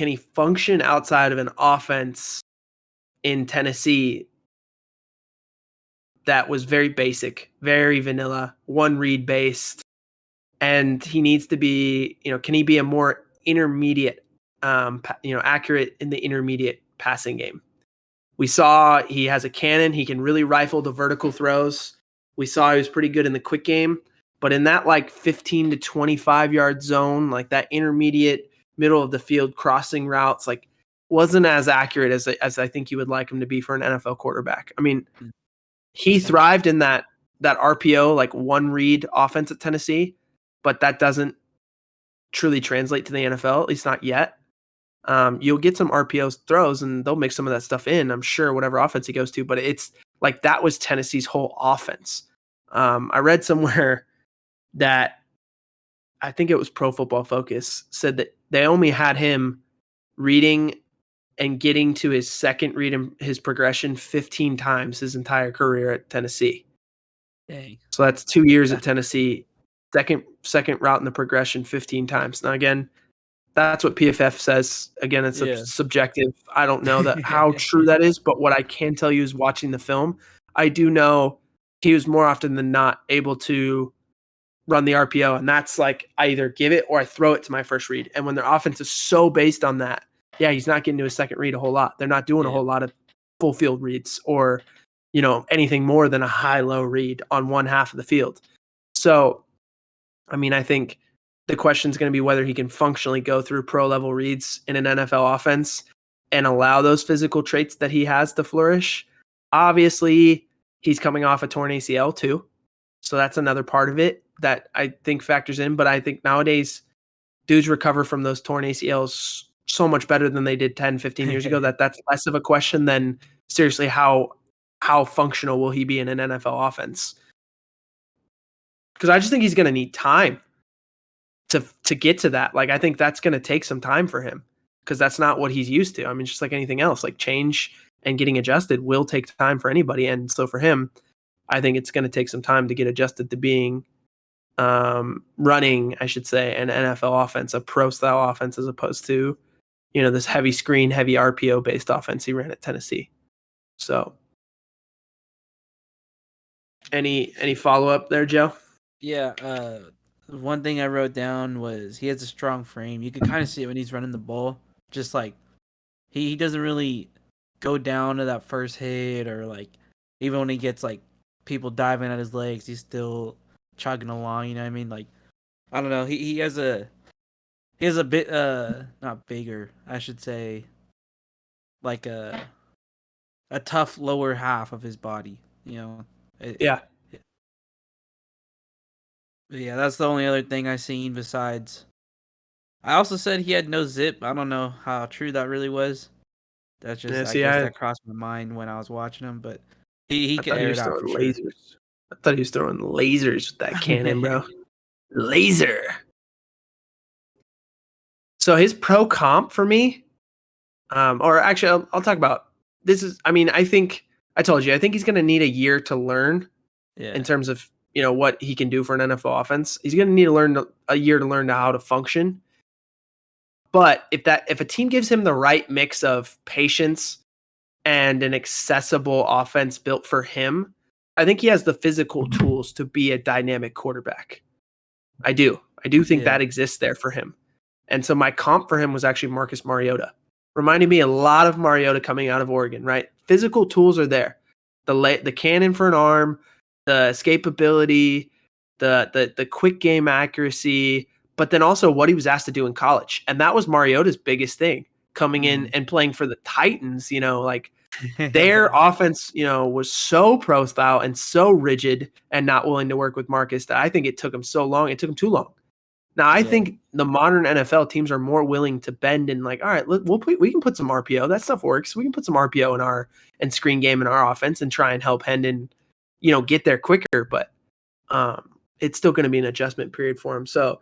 Speaker 3: he function outside of an offense in Tennessee that was very basic, very vanilla, one read based, and he needs to be, can he be a more intermediate, accurate in the intermediate passing game? We saw he has a cannon. He can really rifle the vertical throws. We saw he was pretty good in the quick game, but in that like 15 to 25 yard zone, like that intermediate middle of the field crossing routes, like wasn't as accurate as I think you would like him to be for an NFL quarterback. I mean, he thrived in that RPO, like one read offense at Tennessee, but that doesn't truly translate to the NFL, at least not yet. You'll get some RPO throws and they'll mix some of that stuff in, I'm sure, whatever offense he goes to, but it's like that was Tennessee's whole offense. I read somewhere that I think it was Pro Football Focus said that they only had him reading and getting to his second read in his progression 15 times his entire career at Tennessee.
Speaker 2: Dang.
Speaker 3: So that's 2 years at Tennessee. Second route in the progression 15 times. Now, again, that's what PFF says. Again, it's subjective. I don't know that how true that is, but what I can tell you is watching the film, I do know he was more often than not able to run the RPO, and that's like I either give it or I throw it to my first read. And when their offense is so based on that, he's not getting to his second read a whole lot. They're not doing a whole lot of full field reads or, anything more than a high-low read on one half of the field. So, I mean, I think the question is going to be whether he can functionally go through pro-level reads in an NFL offense and allow those physical traits that he has to flourish. Obviously, he's coming off a torn ACL too. So that's another part of it that I think factors in. But I think nowadays, dudes recover from those torn ACLs so much better than they did 10, 15 years ago that's less of a question than seriously how functional will he be in an NFL offense. Because I just think he's going to need time to get to that. Like, I think that's going to take some time for him because that's not what he's used to. I mean, just like anything else, like change and getting adjusted will take time for anybody. And so for him, I think it's going to take some time to get adjusted to being running, I should say, an NFL offense, a pro style offense, as opposed to, this heavy screen, heavy RPO based offense he ran at Tennessee. So any follow up there, Joe?
Speaker 2: Yeah. One thing I wrote down was he has a strong frame. You can kind of see it when he's running the ball. Just like he doesn't really go down to that first hit, or like even when he gets like people diving at his legs, he's still chugging along. You know what I mean? Like, I don't know. He has a bit not bigger, I should say, like a tough lower half of his body.
Speaker 3: Yeah,
Speaker 2: that's the only other thing I seen besides. I also said he had no zip. I don't know how true that really was. That's just I guess that crossed my mind when I was watching him, but he could air it out for sure.
Speaker 3: Lasers. I thought he was throwing lasers with that cannon, bro. Laser. So his pro comp for me, or actually, I'll talk about this. I think I told you, I think he's going to need a year to learn in terms of what he can do for an NFL offense. He's going to need to learn a year to learn how to function. But if a team gives him the right mix of patience and an accessible offense built for him, I think he has the physical tools to be a dynamic quarterback. I do think that exists there for him. And so my comp for him was actually Marcus Mariota. Reminded me a lot of Mariota coming out of Oregon, right? Physical tools are there. The cannon for an arm, the escapability, the quick game accuracy, but then also what he was asked to do in college. And that was Mariota's biggest thing coming in and playing for the Titans, like their offense, was so pro style and so rigid and not willing to work with Marcus that I think it took him so long. It took him too long. Now, I think the modern NFL teams are more willing to bend and like, all right, we can put some RPO. That stuff works. We can put some RPO and screen game in our offense and try and help Hendon, get there quicker. But it's still going to be an adjustment period for him. So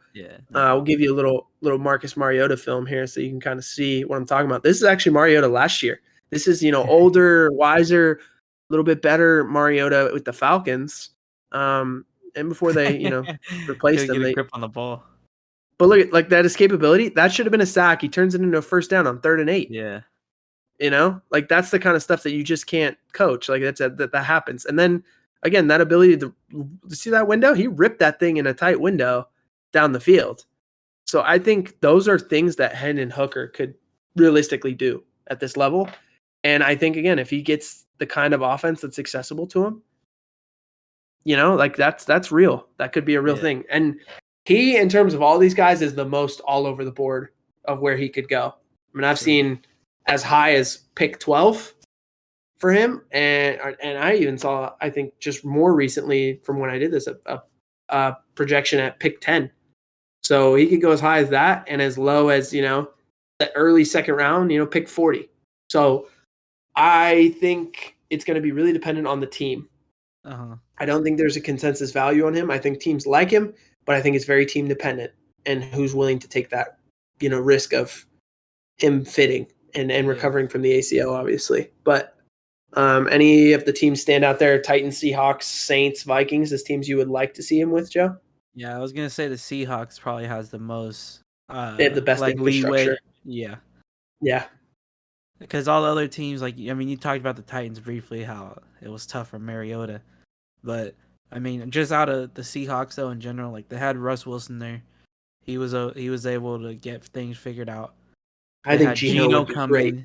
Speaker 3: we'll give you a little Marcus Mariota film here so you can kind of see what I'm talking about. This is actually Mariota last year. This is, older, wiser, a little bit better Mariota with the Falcons. And before they, replaced him,
Speaker 2: they grip on the ball.
Speaker 3: But look at like that escapability. That should have been a sack. He turns it into a first down on 3rd and 8.
Speaker 2: Yeah.
Speaker 3: Like that's the kind of stuff that you just can't coach. Like that happens. And then again, that ability to see that window, he ripped that thing in a tight window down the field. So I think those are things that Hendon Hooker could realistically do at this level. And I think, again, if he gets the kind of offense that's accessible to him, like that's real. That could be a real thing. And he, in terms of all these guys, is the most all over the board of where he could go. I mean, I've seen as high as pick 12 for him. And I even saw, I think just more recently from when I did this, a projection at pick 10. So he could go as high as that and as low as, the early second round, pick 40. So I think it's going to be really dependent on the team. I don't think there's a consensus value on him. I think teams like him, but I think it's very team dependent and who's willing to take that, risk of him fitting and recovering from the ACL, obviously. But any of the teams stand out there, Titans, Seahawks, Saints, Vikings, as teams you would like to see him with, Joe?
Speaker 2: Yeah, I was going to say the Seahawks probably has the most
Speaker 3: they have the best infrastructure.
Speaker 2: Leeway.
Speaker 3: Yeah.
Speaker 2: Because all the other teams, you talked about the Titans briefly, how it was tough for Mariota. But, just out of the Seahawks, though, in general, they had Russ Wilson there. He was able to get things figured out.
Speaker 3: I think Geno would be great.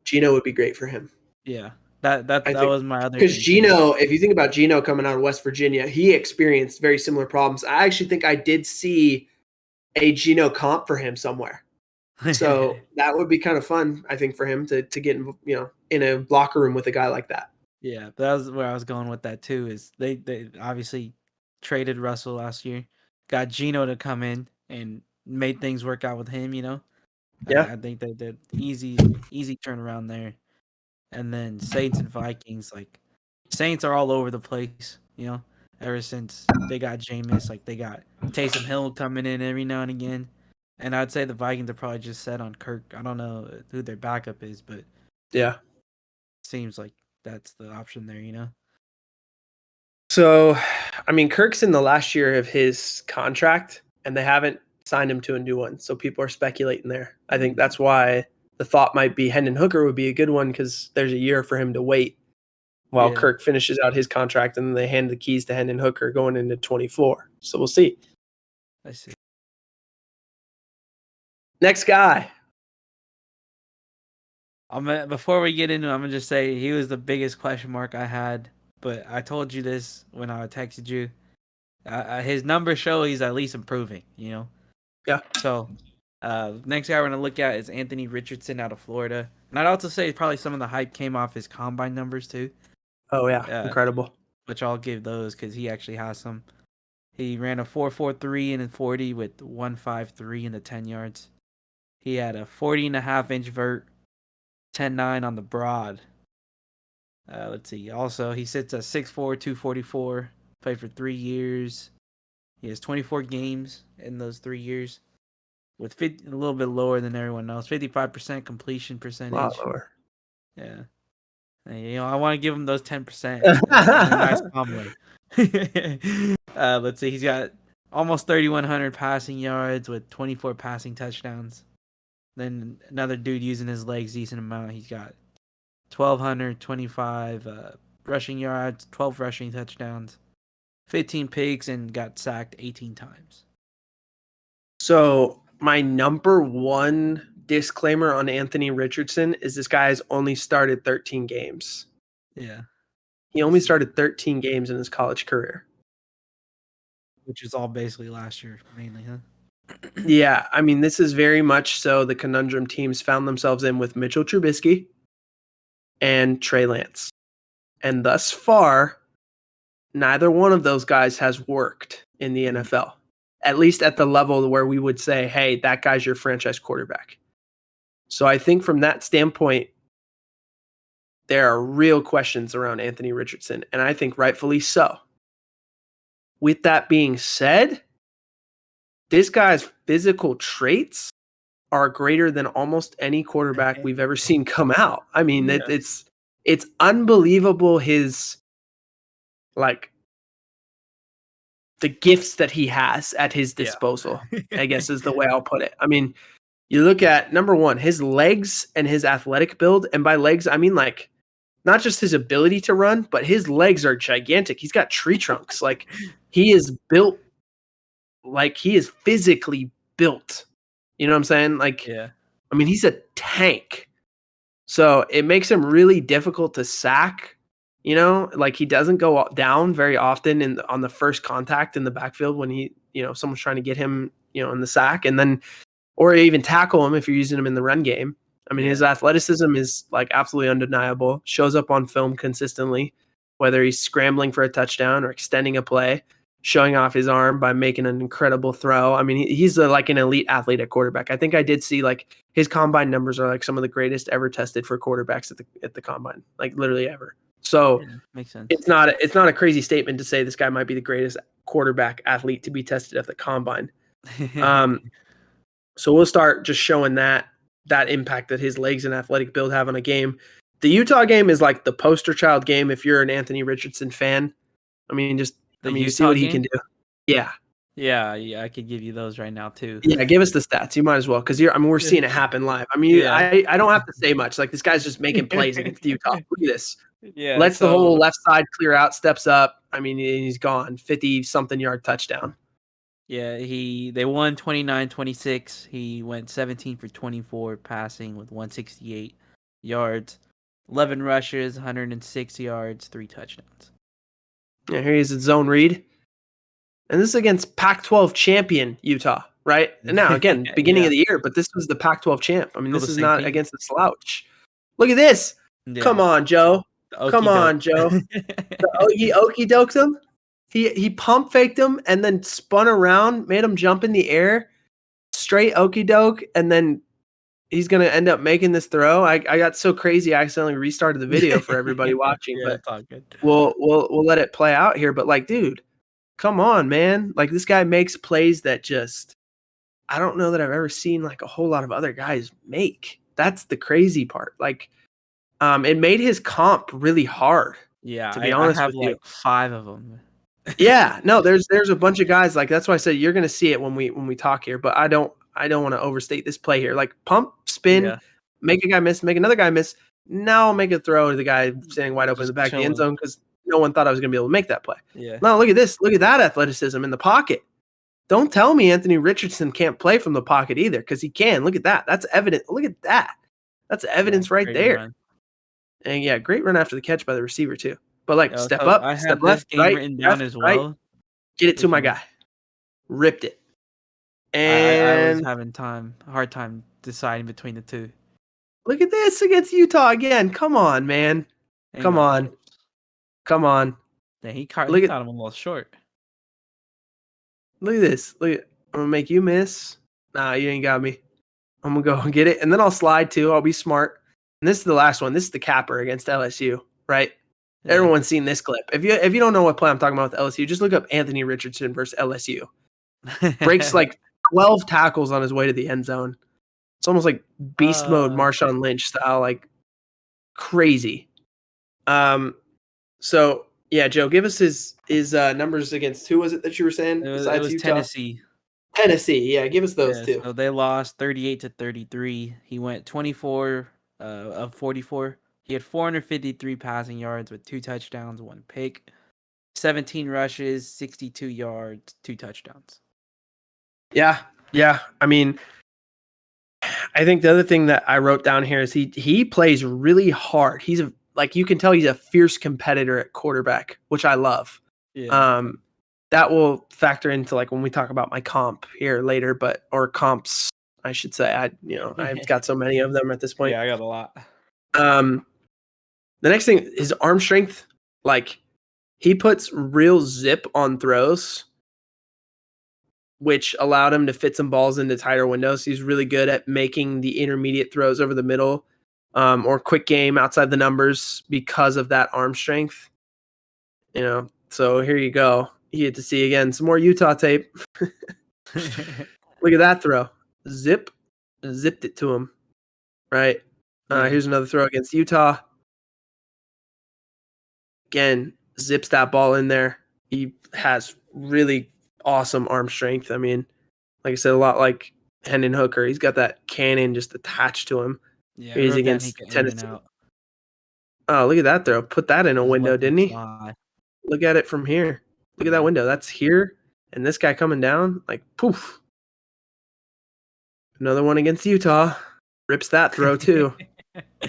Speaker 3: Geno would be great for him.
Speaker 2: Yeah, that was my other.
Speaker 3: Because Geno, if you think about Geno coming out of West Virginia, he experienced very similar problems. I actually think I did see a Geno comp for him somewhere. So that would be kind of fun, I think, for him to get in a locker room with a guy like that.
Speaker 2: Yeah, that was where I was going with that too. Is they obviously traded Russell last year, got Geno to come in and made things work out with him.
Speaker 3: Yeah,
Speaker 2: I think they did easy turnaround there. And then Saints and Vikings, Saints are all over the place. Ever since they got Jameis, they got Taysom Hill coming in every now and again. And I'd say the Vikings are probably just set on Kirk. I don't know who their backup is, but
Speaker 3: yeah,
Speaker 2: seems like that's the option there,
Speaker 3: So, Kirk's in the last year of his contract, and they haven't signed him to a new one. So people are speculating there. I think that's why the thought might be Hendon Hooker would be a good one because there's a year for him to wait while Kirk finishes out his contract, and then they hand the keys to Hendon Hooker going into 24. So we'll see.
Speaker 2: I see.
Speaker 3: Next guy.
Speaker 2: Before we get into it, I'm going to just say he was the biggest question mark I had, but I told you this when I texted you. His numbers show he's at least improving,
Speaker 3: Yeah.
Speaker 2: So, next guy we're going to look at is Anthony Richardson out of Florida. And I'd also say probably some of the hype came off his combine numbers too.
Speaker 3: Oh, yeah. Incredible.
Speaker 2: Which I'll give those because he actually has some. He ran a 4.43 in the 40 with 1.53 in the 10 yards. He had a 40.5-inch vert, 10.9 on the broad. Let's see. Also, he sits at 6'4", 244, Played for 3 years. He has 24 games in those 3 years, with a little bit lower than everyone else. 55% completion percentage.
Speaker 3: A lot lower.
Speaker 2: Yeah. And, I want to give him those 10% in a nice calm way. Let's see. He's got almost 3,100 passing yards with 24 passing touchdowns. Then another dude using his legs decent amount. He's got 1,225 rushing yards, 12 rushing touchdowns, 15 picks, and got sacked 18 times.
Speaker 3: So my number one disclaimer on Anthony Richardson is this guy has only started 13 games.
Speaker 2: Yeah.
Speaker 3: He only started 13 games in his college career.
Speaker 2: Which is all basically last year, mainly, huh?
Speaker 3: Yeah, I mean, this is very much so the conundrum teams found themselves in with Mitchell Trubisky and Trey Lance. And thus far, neither one of those guys has worked in the NFL, at least at the level where we would say, hey, that guy's your franchise quarterback. So I think from that standpoint, there are real questions around Anthony Richardson, and I think rightfully so. With that being said, this guy's physical traits are greater than almost any quarterback we've ever seen come out. I mean, it's unbelievable his, like, the gifts that he has at his disposal, I guess is the way I'll put it. I mean, you look at, number one, his legs and his athletic build. And by legs, I mean, like, not just his ability to run, but his legs are gigantic. He's got tree trunks. Like, he is built, like, he is physically built. You know what I'm saying? Like, I mean, he's a tank. So it makes him really difficult to sack. You know, like, he doesn't go down very often on the first contact in the backfield when someone's trying to get him, in the sack, and then, or even tackle him if you're using him in the run game. I mean, his athleticism is, like, absolutely undeniable. Shows up on film consistently, whether he's scrambling for a touchdown or extending a play, showing off his arm by making an incredible throw. I mean, he's like an elite athlete at quarterback. I think I did see, like, his combine numbers are like some of the greatest ever tested for quarterbacks at the combine, like, literally ever. So
Speaker 2: makes sense.
Speaker 3: It's not a crazy statement to say this guy might be the greatest quarterback athlete to be tested at the combine. So we'll start just showing that impact that his legs and athletic build have on a game. The Utah game is like the poster child game if you're an Anthony Richardson fan. I mean, you see what he can do. Yeah.
Speaker 2: Yeah, I could give you those right now too.
Speaker 3: Yeah, give us the stats. You might as well, because we're seeing it happen live. I mean, I don't have to say much. Like, this guy's just making plays against Utah. Look at this.
Speaker 2: Yeah,
Speaker 3: lets the whole left side clear out, steps up. I mean, he's gone. 50-something yard touchdown.
Speaker 2: Yeah, they won 29-26. He went 17 for 24 passing with 168 yards, 11 rushes, 106 yards, 3 touchdowns.
Speaker 3: Yeah, here he is at zone read. And this is against Pac-12 champion Utah, right? And now, again, beginning of the year, but this was the Pac-12 champ. I mean, this is not against the slouch. Look at this. Yeah. Come on, Joe. Come on, Joe. He okey-doked him. He pump faked him and then spun around, made him jump in the air, straight okey-doke, and then he's going to end up making this throw. I got so crazy I accidentally restarted the video for everybody watching.
Speaker 2: But
Speaker 3: it's all good. We'll let it play out here. But, like, dude, come on, man. Like, this guy makes plays that just, I don't know that I've ever seen, like, a whole lot of other guys make. That's the crazy part. Like, it made his comp really hard.
Speaker 2: Yeah,
Speaker 3: to be honest,
Speaker 2: I have
Speaker 3: with you.
Speaker 2: like 5 of them.
Speaker 3: Yeah, no, there's a bunch of guys, like, that's why I said you're gonna see it when we talk here. But I don't want to overstate this play here. Like, pump, spin, make a guy miss, make another guy miss. Now make a throw to the guy standing wide open in the back of the end zone because no one thought I was gonna be able to make that play.
Speaker 2: Yeah.
Speaker 3: No, look at this. Look at that athleticism in the pocket. Don't tell me Anthony Richardson can't play from the pocket either, because he can. Look at that. That's evident. Look at that. That's evidence right there. Run. And yeah, great run after the catch by the receiver too. But, like, step up, step left, right, written down as well. Right. Get it to my guy. Ripped it. And
Speaker 2: I was having a hard time deciding between the two.
Speaker 3: Look at this against Utah again. Come on, man. Come on.
Speaker 2: Yeah, he caught him a little short.
Speaker 3: Look at this. I'm gonna make you miss. Nah, you ain't got me. I'm gonna go and get it, and then I'll slide too. I'll be smart. And this is the last one. This is the capper against LSU, right? Everyone's seen this clip. If you don't know what play I'm talking about with LSU, just look up Anthony Richardson versus LSU. Breaks like 12 tackles on his way to the end zone. It's almost like beast mode Marshawn Lynch style, like crazy. So yeah, Joe, give us his numbers against who was it that you were saying?
Speaker 2: It was
Speaker 3: Utah?
Speaker 2: Tennessee.
Speaker 3: Tennessee, yeah, give us those two.
Speaker 2: So they lost 38-33. He went 24 of 44. He had 453 passing yards with 2 touchdowns, 1 pick, 17 rushes, 62 yards, 2 touchdowns.
Speaker 3: Yeah. I mean, I think the other thing that I wrote down here is he plays really hard. He's you can tell he's a fierce competitor at quarterback, which I love.
Speaker 2: Yeah.
Speaker 3: That will factor into like when we talk about my comp here later, or comps, I should say. I've got so many of them at this point.
Speaker 2: Yeah, I got a lot.
Speaker 3: The next thing, his arm strength, like he puts real zip on throws, which allowed him to fit some balls into tighter windows. He's really good at making the intermediate throws over the middle, or quick game outside the numbers because of that arm strength. So here you go. You get to see again some more Utah tape. Look at that throw. Zipped it to him. Right. Here's another throw against Utah. Again, zips that ball in there. He has really awesome arm strength. I mean, like I said, a lot like Hendon Hooker. He's got that cannon just attached to him.
Speaker 2: Yeah,
Speaker 3: he's against Tennessee. Oh, look at that throw. Put that in a window, didn't he? Look at it from here. Look at that window. That's here. And this guy coming down, like, poof. Another one against Utah. Rips that throw, too.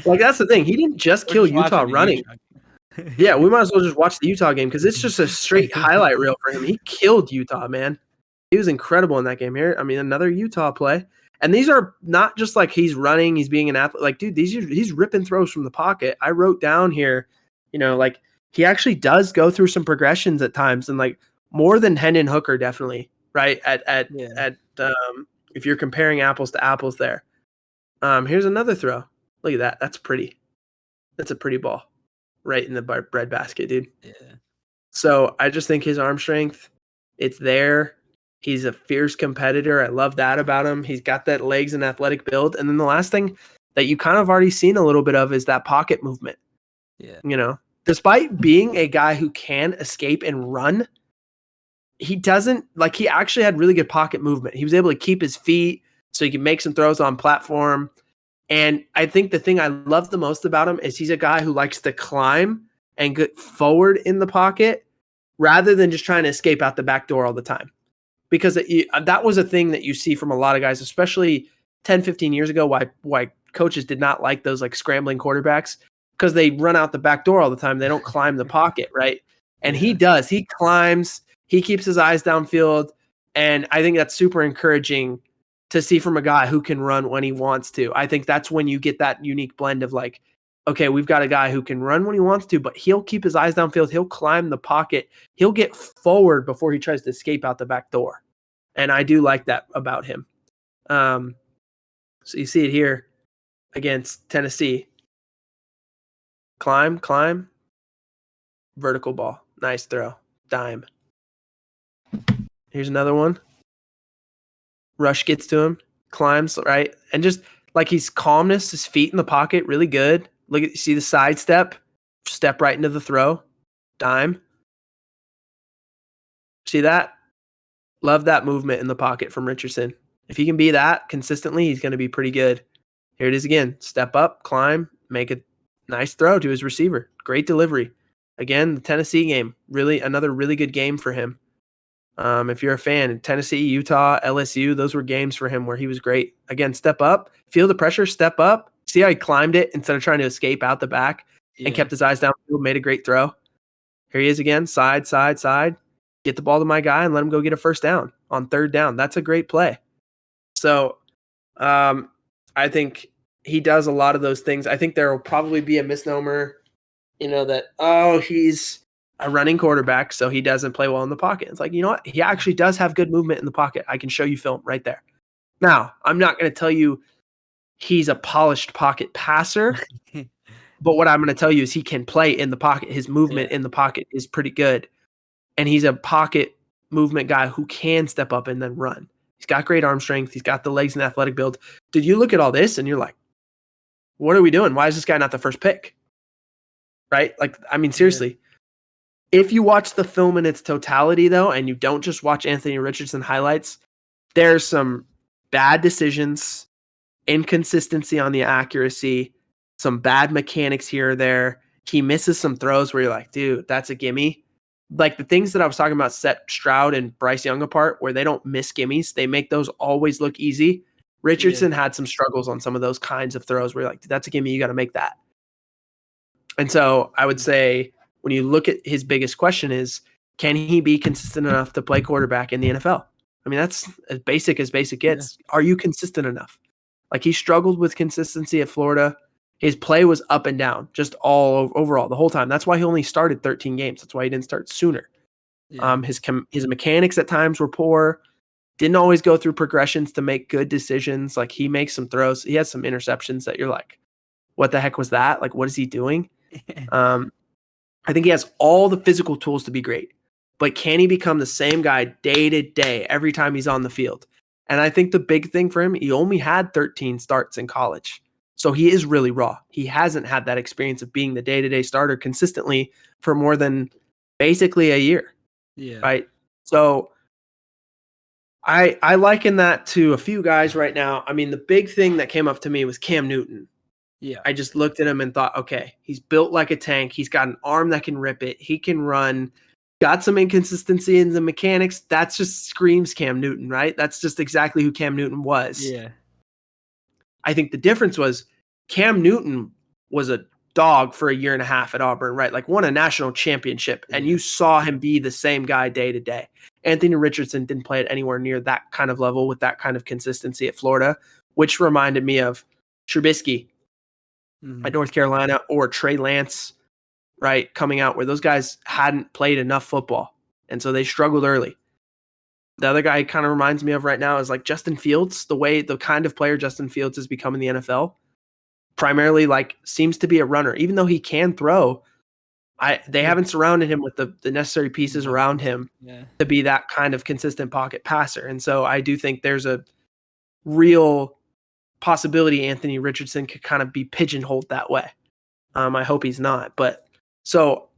Speaker 3: Like, that's the thing. He didn't just kill Utah running. Yeah, we might as well just watch the Utah game because it's just a straight highlight reel for him. He killed Utah, man. He was incredible in that game here. I mean, another Utah play. And these are not just like he's running, he's being an athlete. Like, dude, he's ripping throws from the pocket. I wrote down here, like he actually does go through some progressions at times, and like more than Hendon Hooker, definitely, right? If you're comparing apples to apples there. Here's another throw. Look at that. That's pretty. That's a pretty ball. Right in the bread basket, dude.
Speaker 2: Yeah.
Speaker 3: So I just think his arm strength, it's there. He's a fierce competitor. I love that about him. He's got that legs and athletic build. And then the last thing that you kind of already seen a little bit of is that pocket movement.
Speaker 2: Yeah.
Speaker 3: Despite being a guy who can escape and run, he actually had really good pocket movement. He was able to keep his feet so he could make some throws on platform. And I think the thing I love the most about him is he's a guy who likes to climb and get forward in the pocket rather than just trying to escape out the back door all the time. Because that was a thing that you see from a lot of guys, especially 10, 15 years ago, why coaches did not like those like scrambling quarterbacks, because they run out the back door all the time. They don't climb the pocket, right? And he does. He climbs. He keeps his eyes downfield. And I think that's super encouraging to see from a guy who can run when he wants to. I think that's when you get that unique blend of like, okay, we've got a guy who can run when he wants to, but he'll keep his eyes downfield. He'll climb the pocket. He'll get forward before he tries to escape out the back door. And I do like that about him. So you see it here against Tennessee. Climb, vertical ball. Nice throw. Dime. Here's another one. Rush gets to him, climbs, right? And just like his calmness, his feet in the pocket, really good. See the side step right into the throw. Dime. See that? Love that movement in the pocket from Richardson. If he can be that consistently, he's going to be pretty good. Here it is again. Step up, climb, make a nice throw to his receiver. Great delivery. Again, the Tennessee game, another really good game for him. If you're a fan, Tennessee, Utah, LSU, those were games for him where he was great. Again, step up, feel the pressure, step up. See how he climbed it instead of trying to escape out the back and kept his eyes downfield, made a great throw. Here he is again, side. Get the ball to my guy and let him go get a first down on third down. That's a great play. So I think he does a lot of those things. I think there will probably be a misnomer, that, he's a running quarterback, so he doesn't play well in the pocket. It's like, you know what? He actually does have good movement in the pocket. I can show you film right there. Now, I'm not going to tell you he's a polished pocket passer, But what I'm going to tell you is he can play in the pocket. His movement in the pocket is pretty good. And he's a pocket movement guy who can step up and then run. He's got great arm strength. He's got the legs and athletic build. Did you look at all this and you're like, what are we doing? Why is this guy not the first pick? Right? Like, I mean, seriously. If you watch the film in its totality, though, and you don't just watch Anthony Richardson highlights, there's some bad decisions, inconsistency on the accuracy, some bad mechanics here or there. He misses some throws where you're like, dude, that's a gimme. Like the things that I was talking about set Stroud and Bryce Young apart, where they don't miss gimmies. They make those always look easy. Richardson had some struggles on some of those kinds of throws where you're like, that's a gimme, you got to make that. And so I would say when you look at his biggest question is, can he be consistent enough to play quarterback in the NFL? I mean, that's as basic gets. Are you consistent enough? Like he struggled with consistency at Florida. His play was up and down, just all overall the whole time. That's why he only started 13 games. That's why he didn't start sooner. Yeah. His mechanics at times were poor. Didn't always go through progressions to make good decisions. Like he makes some throws. He has some interceptions that you're like, what the heck was that? Like, what is he doing? I think he has all the physical tools to be great, but can he become the same guy day to day every time he's on the field? And I think the big thing for him, he only had 13 starts in college. So he is really raw. He hasn't had that experience of being the day-to-day starter consistently for more than basically a year.
Speaker 2: Yeah.
Speaker 3: Right. So I liken that to a few guys right now. I mean, the big thing that came up to me was Cam Newton.
Speaker 2: Yeah.
Speaker 3: I just looked at him and thought, okay, he's built like a tank. He's got an arm that can rip it. He can run. Got some inconsistency in the mechanics. That's just screams Cam Newton, right? That's just exactly who Cam Newton was.
Speaker 2: Yeah.
Speaker 3: I think the difference was Cam Newton was a dog for a year and a half at Auburn, right? Like won a national championship, and you saw him be the same guy day to day. Anthony Richardson didn't play at anywhere near that kind of level with that kind of consistency at Florida, which reminded me of Trubisky at North Carolina or Trey Lance, right? Coming out where those guys hadn't played enough football. And so they struggled early. The other guy kind of reminds me of right now is like Justin Fields, the kind of player Justin Fields has become in the NFL. Primarily like seems to be a runner, even though he can throw. They haven't surrounded him with the necessary pieces around him to be that kind of consistent pocket passer. And so I do think there's a real possibility Anthony Richardson could kind of be pigeonholed that way. I hope he's not. But so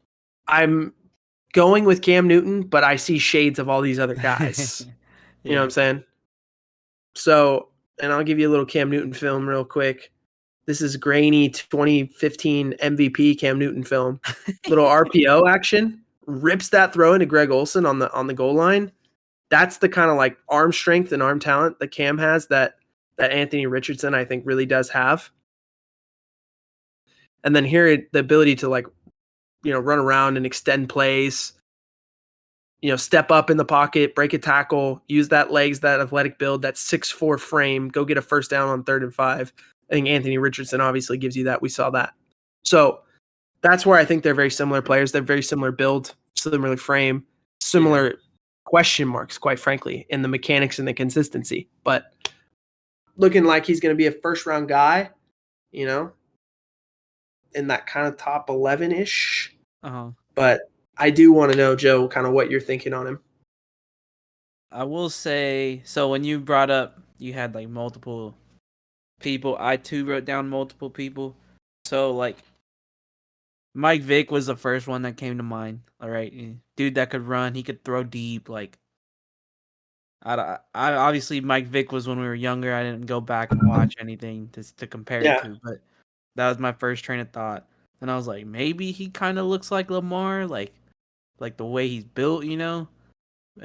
Speaker 3: I'm going with Cam Newton, but I see shades of all these other guys. You know what I'm saying? So, and I'll give you a little Cam Newton film real quick. This is grainy 2015 MVP Cam Newton film. Little RPO action. Rips that throw into Greg Olsen on the goal line. That's the kind of like arm strength and arm talent that Cam has that Anthony Richardson I think really does have. And then here the ability to like, run around and extend plays, step up in the pocket, break a tackle, use that legs, that athletic build, that 6'4" frame, go get a first down on 3rd and 5. I think Anthony Richardson obviously gives you that. We saw that. So that's where I think they're very similar players. They're very similar build, similar frame, similar question marks, quite frankly, in the mechanics and the consistency. But looking like he's going to be a first-round guy, in that kind of top 11-ish. But I do want to know, Joe, kind of what you're thinking on him.
Speaker 2: I will say, so when you brought up, you had like multiple people. I too wrote down multiple people. So like Mike Vick was the first one that came to mind. All right, dude that could run, he could throw deep. Like I obviously Mike Vick was when we were younger. I didn't go back and watch anything to compare it to, but that was my first train of thought. And I was like, maybe he kind of looks like Lamar, like the way he's built, And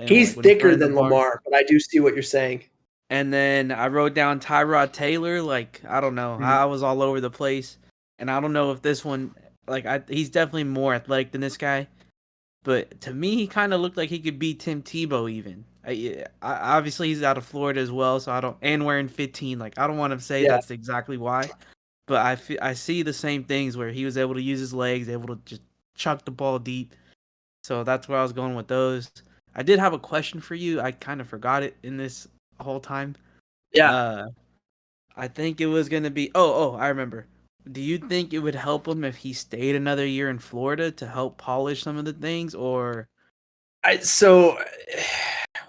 Speaker 3: he's thicker than Lamar, but I do see what you're saying.
Speaker 2: And then I wrote down Tyrod Taylor. Like, I don't know. I was all over the place. And I don't know if this one, he's definitely more athletic than this guy. But to me, he kind of looked like he could beat Tim Tebow even. Obviously, he's out of Florida as well, and wearing 15. Like, I don't want to say that's exactly why. But I see the same things where he was able to use his legs, able to just chuck the ball deep. So that's where I was going with those. I did have a question for you. I kind of forgot it in this whole time.
Speaker 3: Yeah.
Speaker 2: I think it was going to be... Oh, I remember. Do you think it would help him if he stayed another year in Florida to help polish some of the things, or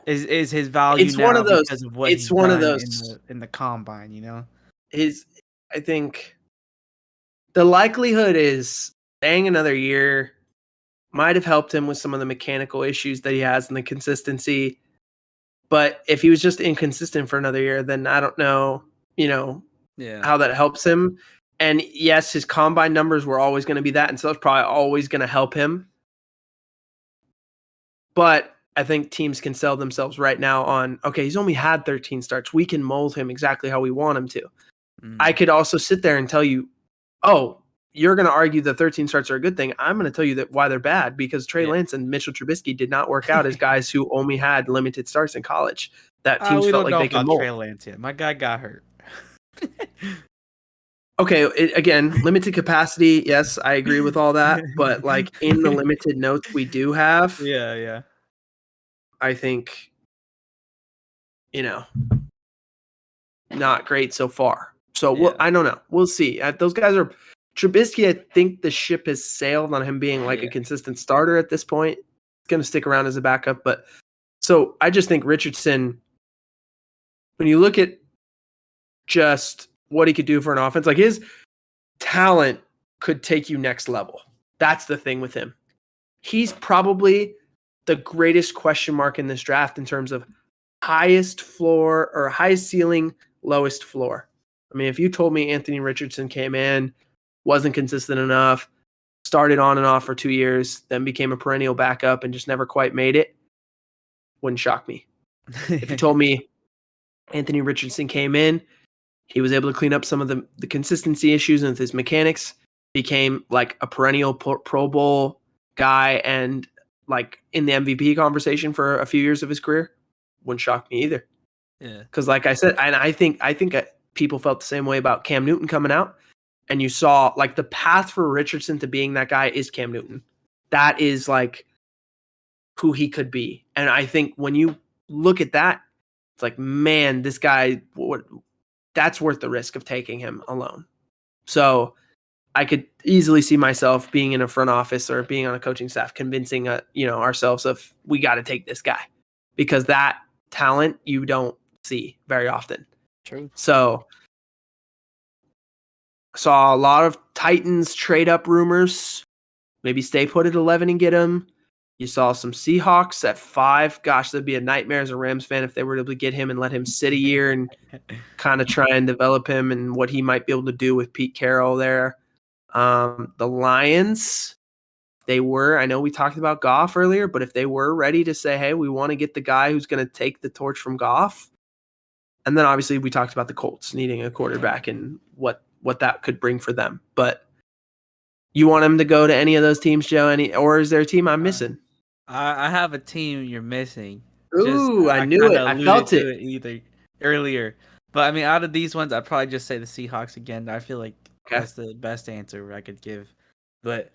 Speaker 2: is his value
Speaker 3: it's
Speaker 2: now
Speaker 3: one of those.
Speaker 2: because of what
Speaker 3: It's
Speaker 2: he's
Speaker 3: one of
Speaker 2: done
Speaker 3: those.
Speaker 2: in the combine?
Speaker 3: I think the likelihood is staying another year might have helped him with some of the mechanical issues that he has and the consistency. But if he was just inconsistent for another year, then I don't know, how that helps him. And yes, his combine numbers were always going to be that, and so it's probably always going to help him. But I think teams can sell themselves right now on, okay, he's only had 13 starts. We can mold him exactly how we want him to. I could also sit there and tell you, oh, you're going to argue the 13 starts are a good thing. I'm going to tell you that why they're bad, because Trey Lance and Mitchell Trubisky did not work out as guys who only had limited starts in college. That teams felt like they could mold.
Speaker 2: Trey Lance yet. My guy got hurt.
Speaker 3: Okay, again, limited capacity. Yes, I agree with all that. But like in the limited notes we do have,
Speaker 2: yeah,
Speaker 3: I think, not great so far. So I don't know. We'll see. Those guys are Trubisky. I think the ship has sailed on him being like a consistent starter at this point. He's going to stick around as a backup. But so I just think Richardson, when you look at just what he could do for an offense, like his talent could take you next level. That's the thing with him. He's probably the greatest question mark in this draft in terms of highest floor or highest ceiling, lowest floor. I mean, if you told me Anthony Richardson came in, wasn't consistent enough, started on and off for 2 years, then became a perennial backup and just never quite made it, wouldn't shock me. If you told me Anthony Richardson came in, he was able to clean up some of the consistency issues with his mechanics, became like a perennial Pro Bowl guy and like in the MVP conversation for a few years of his career, wouldn't shock me either.
Speaker 2: Yeah.
Speaker 3: Because like I said, and I think people felt the same way about Cam Newton coming out. And you saw like the path for Richardson to being that guy is Cam Newton. That is like who he could be. And I think when you look at that, it's like, man, this guy, that's worth the risk of taking him alone. So I could easily see myself being in a front office or being on a coaching staff, convincing ourselves of we got to take this guy, because that talent you don't see very often.
Speaker 2: True.
Speaker 3: So saw a lot of Titans trade up rumors, maybe stay put at 11 and get him. You saw some Seahawks at 5. Gosh, that'd be a nightmare as a Rams fan if they were able to get him and let him sit a year and kind of try and develop him and what he might be able to do with Pete Carroll there. The Lions, I know we talked about Goff earlier, but if they were ready to say, hey, we want to get the guy who's going to take the torch from Goff. And then obviously we talked about the Colts needing a quarterback and what that could bring for them. But you want him to go to any of those teams, Joe? Or is there a team I'm missing?
Speaker 2: I have a team you're missing.
Speaker 3: Ooh, I knew it. I felt it.
Speaker 2: Either earlier. But I mean, out of these ones, I'd probably just say the Seahawks again. I feel like that's the best answer I could give. But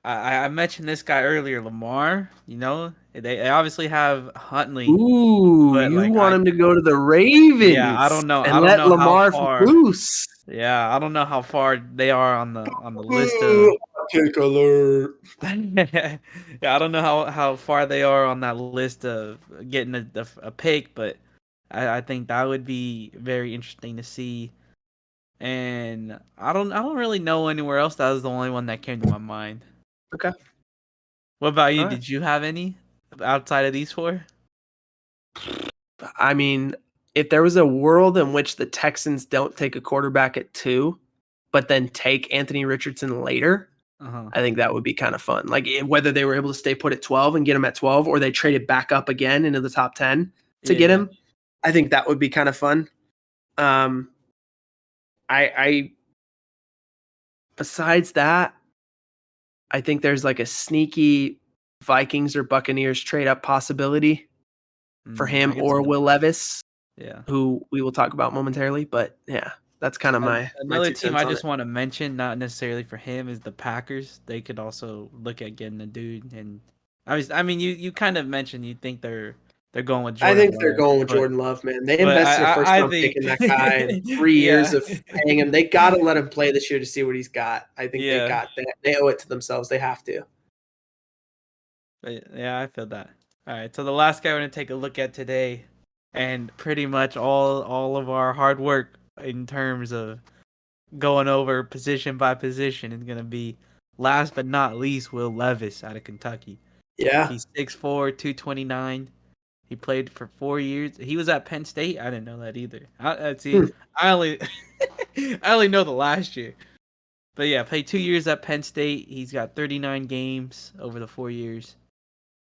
Speaker 2: I mentioned this guy earlier, Lamar. They obviously have Huntley.
Speaker 3: Ooh, but you want him to go to the Ravens?
Speaker 2: Yeah, I don't know.
Speaker 3: And let Lamar loose.
Speaker 2: Yeah, I don't know how far they are on the list of.
Speaker 3: Kick alert.
Speaker 2: Yeah, I don't know how far they are on that list of getting a pick, but I think that would be very interesting to see. And I don't really know anywhere else. That was the only one that came to my mind.
Speaker 3: Okay.
Speaker 2: What about you? Right. Did you have any outside of these 4?
Speaker 3: I mean, if there was a world in which the Texans don't take a quarterback at 2, but then take Anthony Richardson later, I think that would be kind of fun. Like whether they were able to stay put at 12 and get him at 12, or they traded back up again into the top 10 to get him. I think that would be kind of fun. I besides that, I think there's like a sneaky Vikings or Buccaneers trade up possibility for him or Will Levis, who we will talk about momentarily. But yeah, that's kind of
Speaker 2: another team I just want to mention, not necessarily for him, is the Packers. They could also look at getting a dude. And I mean, you kind of mentioned you think they're they're going with Jordan.
Speaker 3: I think
Speaker 2: Love,
Speaker 3: they're going with Jordan Love, man. They invested a first round pick in that guy and 3 years of paying him. They got to let him play this year to see what he's got. I think they got that. They owe it to themselves. They have to.
Speaker 2: Yeah, I feel that. All right, so the last guy we're going to take a look at today, and pretty much all of our hard work in terms of going over position by position is going to be, last but not least, Will Levis out of Kentucky.
Speaker 3: Yeah.
Speaker 2: He's 6'4", 229. He played for 4 years. He was at Penn State. I didn't know that either. I only I only know the last year. But yeah, played 2 years at Penn State. He's got 39 games over the 4 years.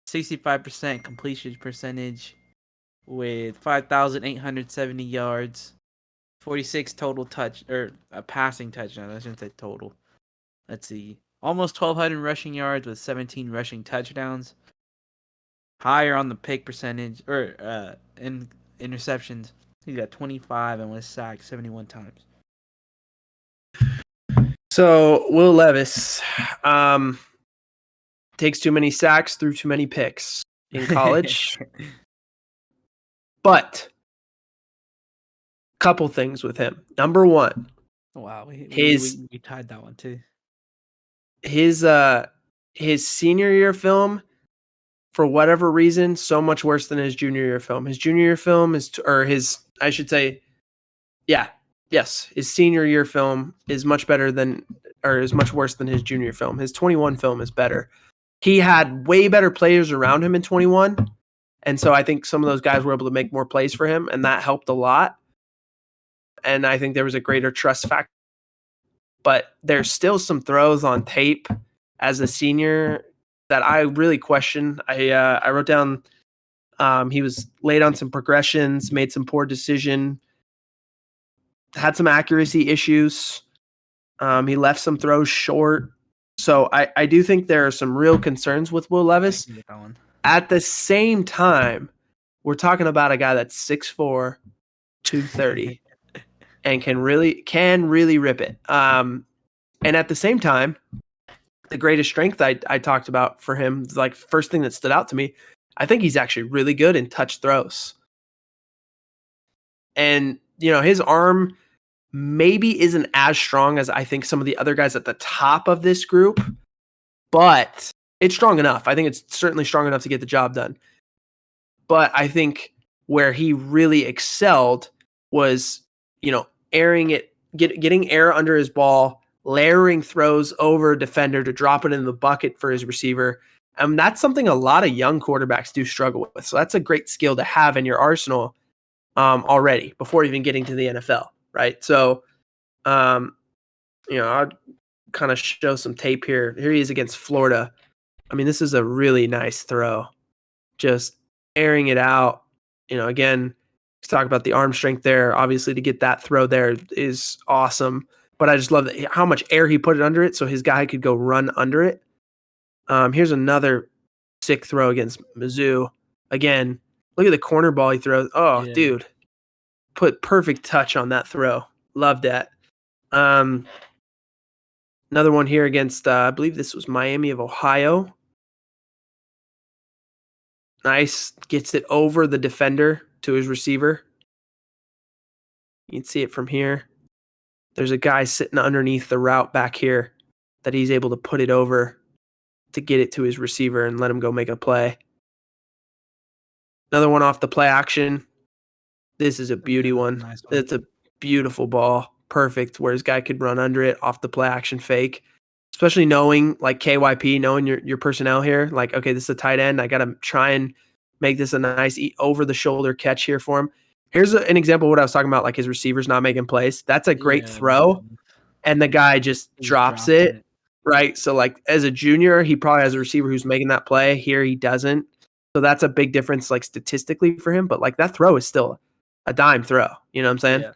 Speaker 2: 65% completion percentage with 5,870 yards. 46 total passing touchdowns. I shouldn't say total. Let's see. Almost 1,200 rushing yards with 17 rushing touchdowns. Higher on the pick percentage in interceptions. He got 25 and was sacked 71 times.
Speaker 3: So Will Levis takes too many sacks, threw too many picks in college. But couple things with him. Number one.
Speaker 2: Wow, we tied that one too. His
Speaker 3: senior year film, for whatever reason, so much worse than his junior year film. His junior year film his senior year film is much worse than his junior film. His 21 film is better. He had way better players around him in 21, and so I think some of those guys were able to make more plays for him, and that helped a lot. And I think there was a greater trust factor. But there's still some throws on tape as a senior that I really question. I wrote down he was late on some progressions, made some poor decision, had some accuracy issues. He left some throws short. So I do think there are some real concerns with Will Levis. At the same time, we're talking about a guy that's 6'4", 230, and can really rip it. And at the same time, the greatest strength I talked about for him, like first thing that stood out to me, I think he's actually really good in touch throws. And, his arm maybe isn't as strong as I think some of the other guys at the top of this group, but it's strong enough. I think it's certainly strong enough to get the job done. But I think where he really excelled was, airing it, getting air under his ball, layering throws over a defender to drop it in the bucket for his receiver. And that's something a lot of young quarterbacks do struggle with. So that's a great skill to have in your arsenal already before even getting to the NFL, right? So, I'll kind of show some tape here. Here he is against Florida. I mean, this is a really nice throw. Just airing it out. Again, let's talk about the arm strength there. Obviously, to get that throw there is awesome. But I just love how much air he put it under it so his guy could go run under it. Here's another sick throw against Mizzou. Again, look at the corner ball he throws. Oh, yeah. Dude. Put perfect touch on that throw. Love that. Another one here against, I believe this was Miami of Ohio. Nice. Gets it over the defender to his receiver. You can see it from here. There's a guy sitting underneath the route back here that he's able to put it over to get it to his receiver and let him go make a play. Another one off the play action. This is a beauty one. Nice one. It's a beautiful ball. Perfect, where his guy could run under it off the play action fake. Especially knowing, like KYP, knowing your personnel here. Like, okay, this is a tight end. I got to try and make this a nice over-the-shoulder catch here for him. Here's an example of what I was talking about, like his receivers not making plays. That's a great throw, and the guy just drops it, right? So, like, as a junior, he probably has a receiver who's making that play. Here, he doesn't. So that's a big difference, like, statistically for him. But, like, that throw is still a dime throw. You know what I'm saying? Yeah.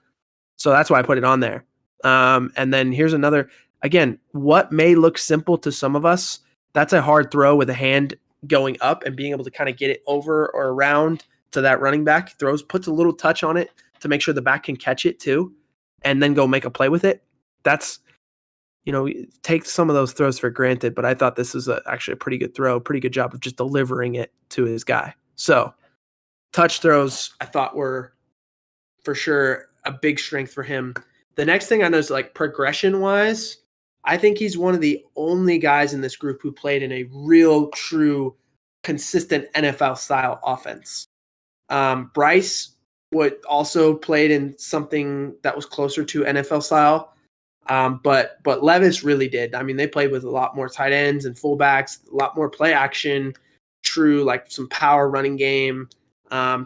Speaker 3: So that's why I put it on there. And then here's another, again, what may look simple to some of us, that's a hard throw with a hand going up and being able to kind of get it over or around to that running back. Puts a little touch on it to make sure the back can catch it too, and then go make a play with it. That's, take some of those throws for granted, but I thought this was actually a pretty good throw, pretty good job of just delivering it to his guy. So touch throws I thought were for sure a big strength for him. The next thing I noticed, like progression-wise, I think he's one of the only guys in this group who played in a real, true, consistent NFL-style offense. Bryce would also played in something that was closer to NFL style, but Levis really did. I mean, they played with a lot more tight ends and fullbacks, a lot more play action, true like some power running game,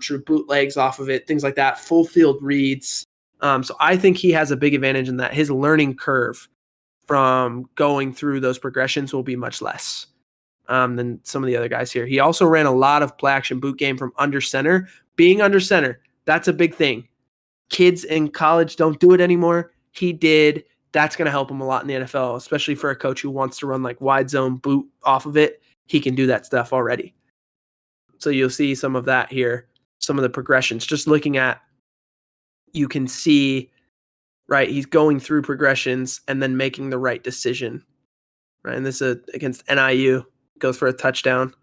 Speaker 3: true bootlegs off of it, things like that, full field reads. So I think he has a big advantage in that his learning curve from going through those progressions will be much less than some of the other guys here. He also ran a lot of play action boot game from under center. Being under center, that's a big thing. Kids in college don't do it anymore. He did. That's going to help him a lot in the NFL, especially for a coach who wants to run like wide zone boot off of it. He can do that stuff already. So you'll see some of that here, some of the progressions. Just looking at, you can see, right, he's going through progressions and then making the right decision. Right, and this is against NIU, goes for a touchdown.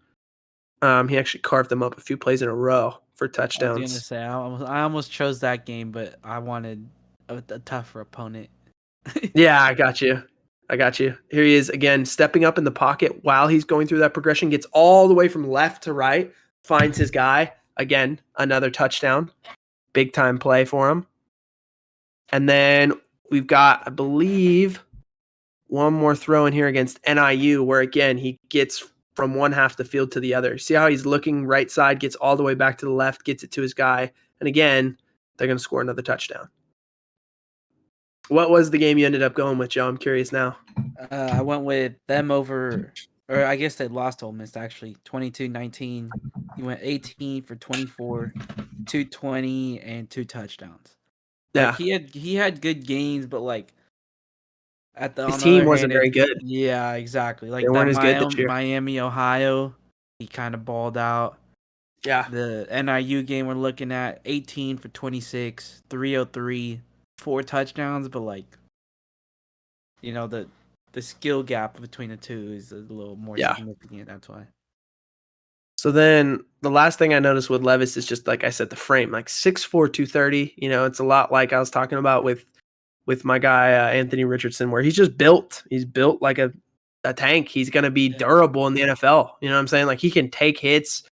Speaker 3: He actually carved them up a few plays in a row for touchdowns.
Speaker 2: I was gonna say I almost chose that game, but I wanted a tougher opponent.
Speaker 3: Yeah, I got you. Here he is again, stepping up in the pocket while he's going through that progression, gets all the way from left to right, finds his guy. Again, another touchdown. Big time play for him. And then we've got, I believe, one more throw in here against NIU where, again, he gets from one half of the field to the other. See how he's looking right side, gets all the way back to the left, gets it to his guy. And again, they're going to score another touchdown. What was the game you ended up going with, Joe? I'm curious now.
Speaker 2: I went with them over, or I guess they lost to Ole Miss, actually, 22-19. He went 18 for 24, 220, and 2 touchdowns.
Speaker 3: Yeah.
Speaker 2: Like, he had good gains, but like
Speaker 3: his team wasn't very good.
Speaker 2: Yeah, exactly. Like
Speaker 3: they weren't as good this year.
Speaker 2: Miami, Ohio, he kind of balled out.
Speaker 3: Yeah.
Speaker 2: The NIU game we're looking at, 18 for 26, 303, 4 touchdowns, but like, you know, the skill gap between the two is a little more significant. That's why.
Speaker 3: So then the last thing I noticed with Levis is just, like I said, the frame, like 6'4", 230. You know, it's a lot like I was talking about with my guy, Anthony Richardson, where he's just built. He's built like a tank. He's going to be durable in the NFL. You know what I'm saying? Like, he can take hits.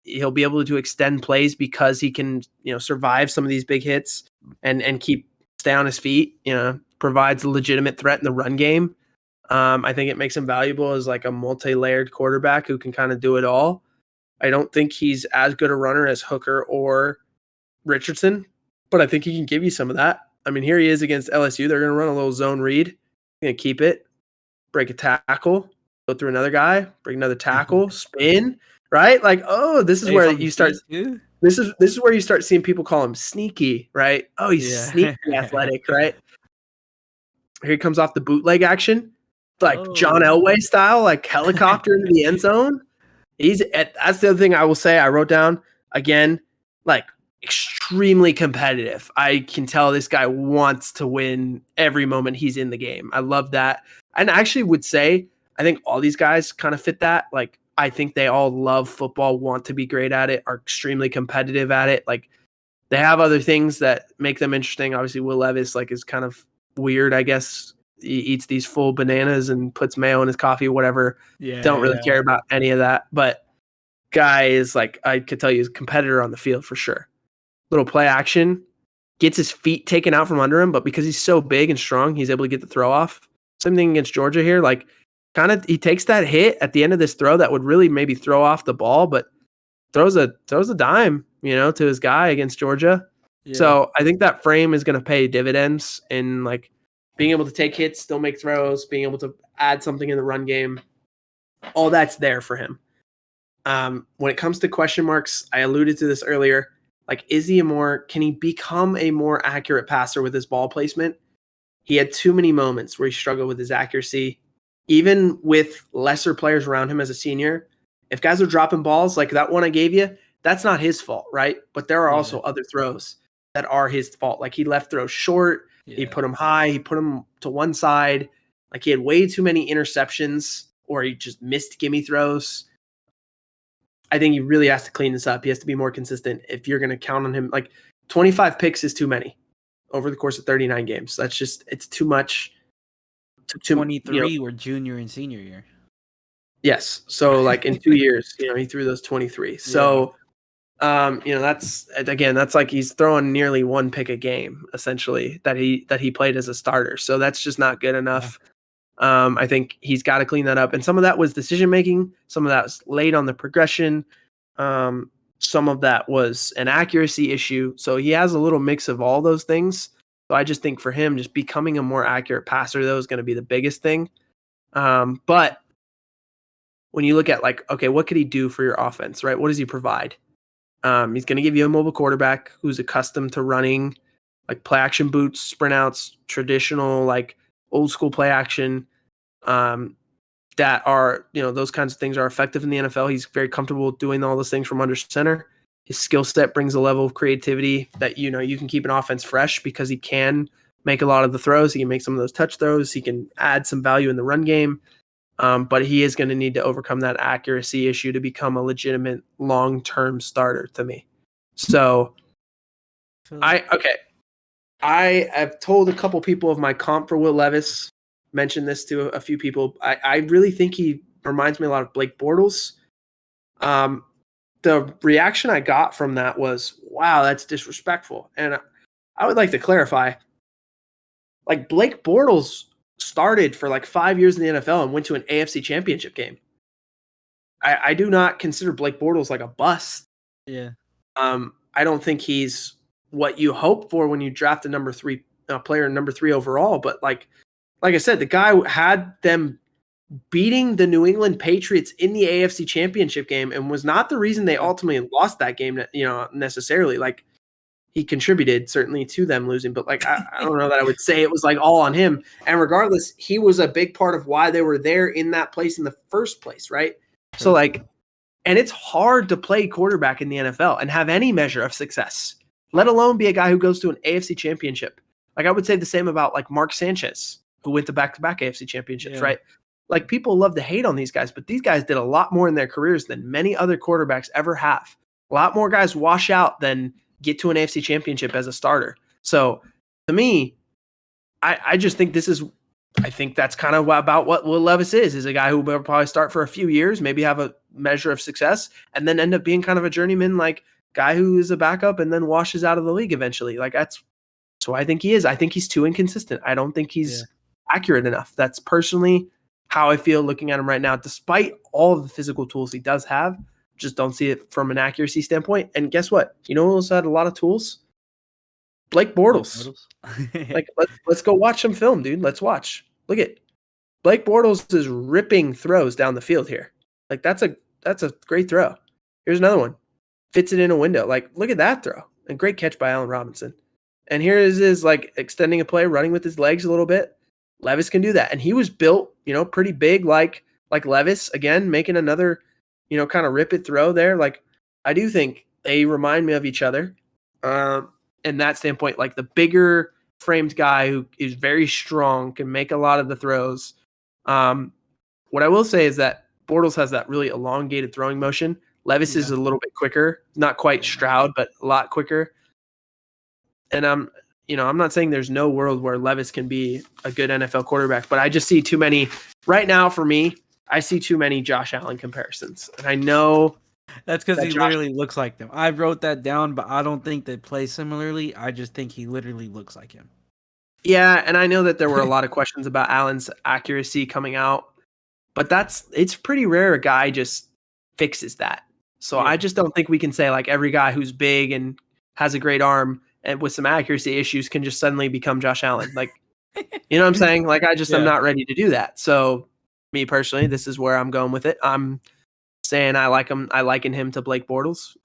Speaker 3: He'll be able to extend plays because he can, you know, survive some of these big hits and stay on his feet, you know, provides a legitimate threat in the run game. I think it makes him valuable as like a multi-layered quarterback who can kind of do it all. I don't think he's as good a runner as Hooker or Richardson, but I think he can give you some of that. I mean, here he is against LSU. They're going to run a little zone read. Going to keep it, break a tackle, go through another guy, break another tackle, spin, right? Like, oh, this is where you start. This is where you start seeing people call him sneaky, right? Oh, he's sneaky athletic, right? Here he comes off the bootleg action, like John Elway style, like helicopter into the end zone. That's the other thing I will say. I wrote down again, like extremely competitive. I can tell this guy wants to win every moment he's in the game. I love that. And I actually would say, I think all these guys kind of fit that. Like, I think they all love football, want to be great at it, are extremely competitive at it. Like, they have other things that make them interesting. Obviously, Will Levis, like, is kind of weird, I guess. He eats these full bananas and puts mayo in his coffee or whatever. Don't really care about any of that. But guy is, like, I could tell you, is a competitor on the field for sure. Little play action, gets his feet taken out from under him, but because he's so big and strong, he's able to get the throw off. Same thing against Georgia here. Like, kind of, he takes that hit at the end of this throw that would really maybe throw off the ball, but throws a dime, you know, to his guy against Georgia. Yeah. So I think that frame is going to pay dividends in, like, being able to take hits, still make throws, being able to add something in the run game. All that's there for him. When it comes to question marks, I alluded to this earlier. Like, can he become a more accurate passer with his ball placement? He had too many moments where he struggled with his accuracy. Even with lesser players around him as a senior, if guys are dropping balls like that one I gave you, that's not his fault, right? But there are also other throws that are his fault. Like, he left throws short. Yeah. He put them high. He put them to one side. Like, he had way too many interceptions, or he just missed gimme throws. I think he really has to clean this up. He has to be more consistent if you're going to count on him. Like 25 picks is too many over the course of 39 games. That's just, it's too much.
Speaker 2: 23 were junior and senior year.
Speaker 3: Yes. So like in 2 years, he threw those 23. So, that's like he's throwing nearly one pick a game essentially that he played as a starter. So that's just not good enough. Yeah. I think he's got to clean that up. And some of that was decision making. Some of that was late on the progression. Some of that was an accuracy issue. So he has a little mix of all those things. So I just think for him, just becoming a more accurate passer, though, is going to be the biggest thing. But when you look at like, okay, what could he do for your offense, right? What does he provide? He's going to give you a mobile quarterback who's accustomed to running like play action boots, sprint outs, traditional, like old school play action, that are, those kinds of things are effective in the NFL. He's very comfortable doing all those things from under center. His skill set brings a level of creativity that, you can keep an offense fresh because he can make a lot of the throws. He can make some of those touch throws. He can add some value in the run game. But he is going to need to overcome that accuracy issue to become a legitimate long-term starter to me. So I have told a couple people of my comp for Will Levis, mentioned this to a few people. I really think he reminds me a lot of Blake Bortles. The reaction I got from that was, wow, that's disrespectful. And I would like to clarify, like Blake Bortles started for like 5 years in the NFL and went to an AFC championship game. I do not consider Blake Bortles like a bust.
Speaker 2: Yeah.
Speaker 3: I don't think he's what you hope for when you draft a number 3 player, number 3 overall. But like I said, the guy had them beating the New England Patriots in the AFC championship game and was not the reason they ultimately lost that game, necessarily. Like, he contributed certainly to them losing, but like, I don't know that I would say it was like all on him. And regardless, he was a big part of why they were there in that place in the first place. Right. So like, and it's hard to play quarterback in the NFL and have any measure of success, let alone be a guy who goes to an AFC championship. Like, I would say the same about like Mark Sanchez, who went to back-to-back AFC championships. Right. Like, people love to hate on these guys, but these guys did a lot more in their careers than many other quarterbacks ever have. A lot more guys wash out than get to an AFC championship as a starter. So to me, I just think I think that's kind of about what Will Levis is a guy who will probably start for a few years, maybe have a measure of success, and then end up being kind of a journeyman, like guy who is a backup and then washes out of the league eventually. Like, that's so I think he is. I think he's too inconsistent. I don't think he's accurate enough. That's personally how I feel looking at him right now, despite all of the physical tools he does have. Just don't see it from an accuracy standpoint. And guess what? You know who also had a lot of tools? Blake Bortles. Like, let's go watch some film, dude. Let's watch. Look at Blake Bortles is ripping throws down the field here. Like, that's a great throw. Here's another one. Fits it in a window. Like, look at that throw. And great catch by Allen Robinson. And here is his like extending a play, running with his legs a little bit. Levis can do that. And he was built, pretty big like Levis, again, making another kind of rip it throw there. Like, I do think they remind me of each other. In that standpoint, like the bigger framed guy who is very strong, can make a lot of the throws. What I will say is that Bortles has that really elongated throwing motion. Levis is a little bit quicker, not quite Stroud, but a lot quicker. And I'm not saying there's no world where Levis can be a good NFL quarterback, but I just see too many right now for me. I see too many Josh Allen comparisons. And I know
Speaker 2: that's because he literally looks like them. I wrote that down, but I don't think they play similarly. I just think he literally looks like him.
Speaker 3: Yeah, and I know that there were a lot of questions about Allen's accuracy coming out, but it's pretty rare a guy just fixes that. So I just don't think we can say like every guy who's big and has a great arm and with some accuracy issues can just suddenly become Josh Allen. Like, you know what I'm saying? Like, I'm not ready to do that. So me personally, this is where I'm going with it. I'm saying I liken him to Blake Bortles.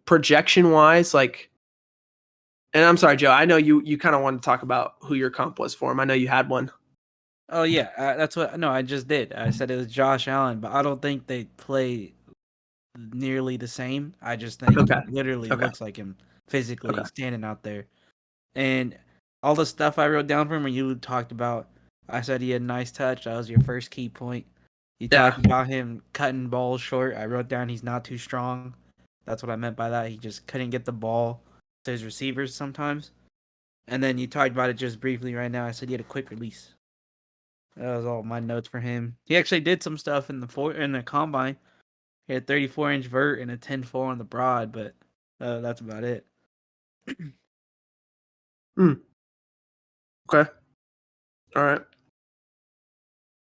Speaker 3: Projection wise, like, and I'm sorry, Joe, I know you kind of wanted to talk about who your comp was for him. I know you had one.
Speaker 2: Oh yeah, I just did. I said it was Josh Allen, but I don't think they play nearly the same. I just think it literally looks like him physically standing out there. And all the stuff I wrote down from when you talked about, I said he had a nice touch. That was your first key point. You talked about him cutting balls short. I wrote down he's not too strong. That's what I meant by that. He just couldn't get the ball to his receivers sometimes. And then you talked about it just briefly right now. I said he had a quick release. That was all my notes for him. He actually did some stuff in the combine. He had 34-inch vert and a 10-4 on the broad, but that's about it.
Speaker 3: Okay. All right.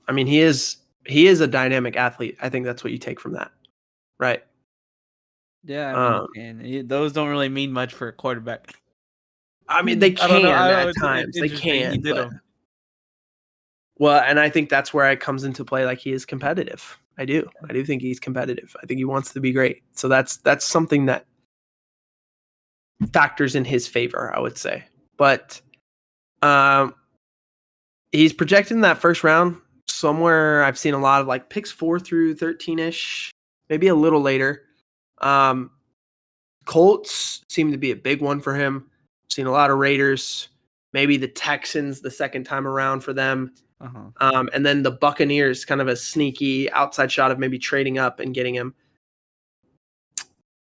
Speaker 3: I mean, he is a dynamic athlete. I think that's what you take from that, right?
Speaker 2: Yeah, I mean, those don't really mean much for a quarterback.
Speaker 3: I mean, they can at times. They can. Well, and I think that's where it comes into play. Like, he is competitive. I do think he's competitive. I think he wants to be great. So that's something that factors in his favor, I would say. But he's projected in that first round somewhere. I've seen a lot of like picks 4 through 13-ish, maybe a little later. Colts seem to be a big one for him. Seen a lot of Raiders, maybe the Texans the second time around for them. And then the Buccaneers, kind of a sneaky outside shot of maybe trading up and getting him.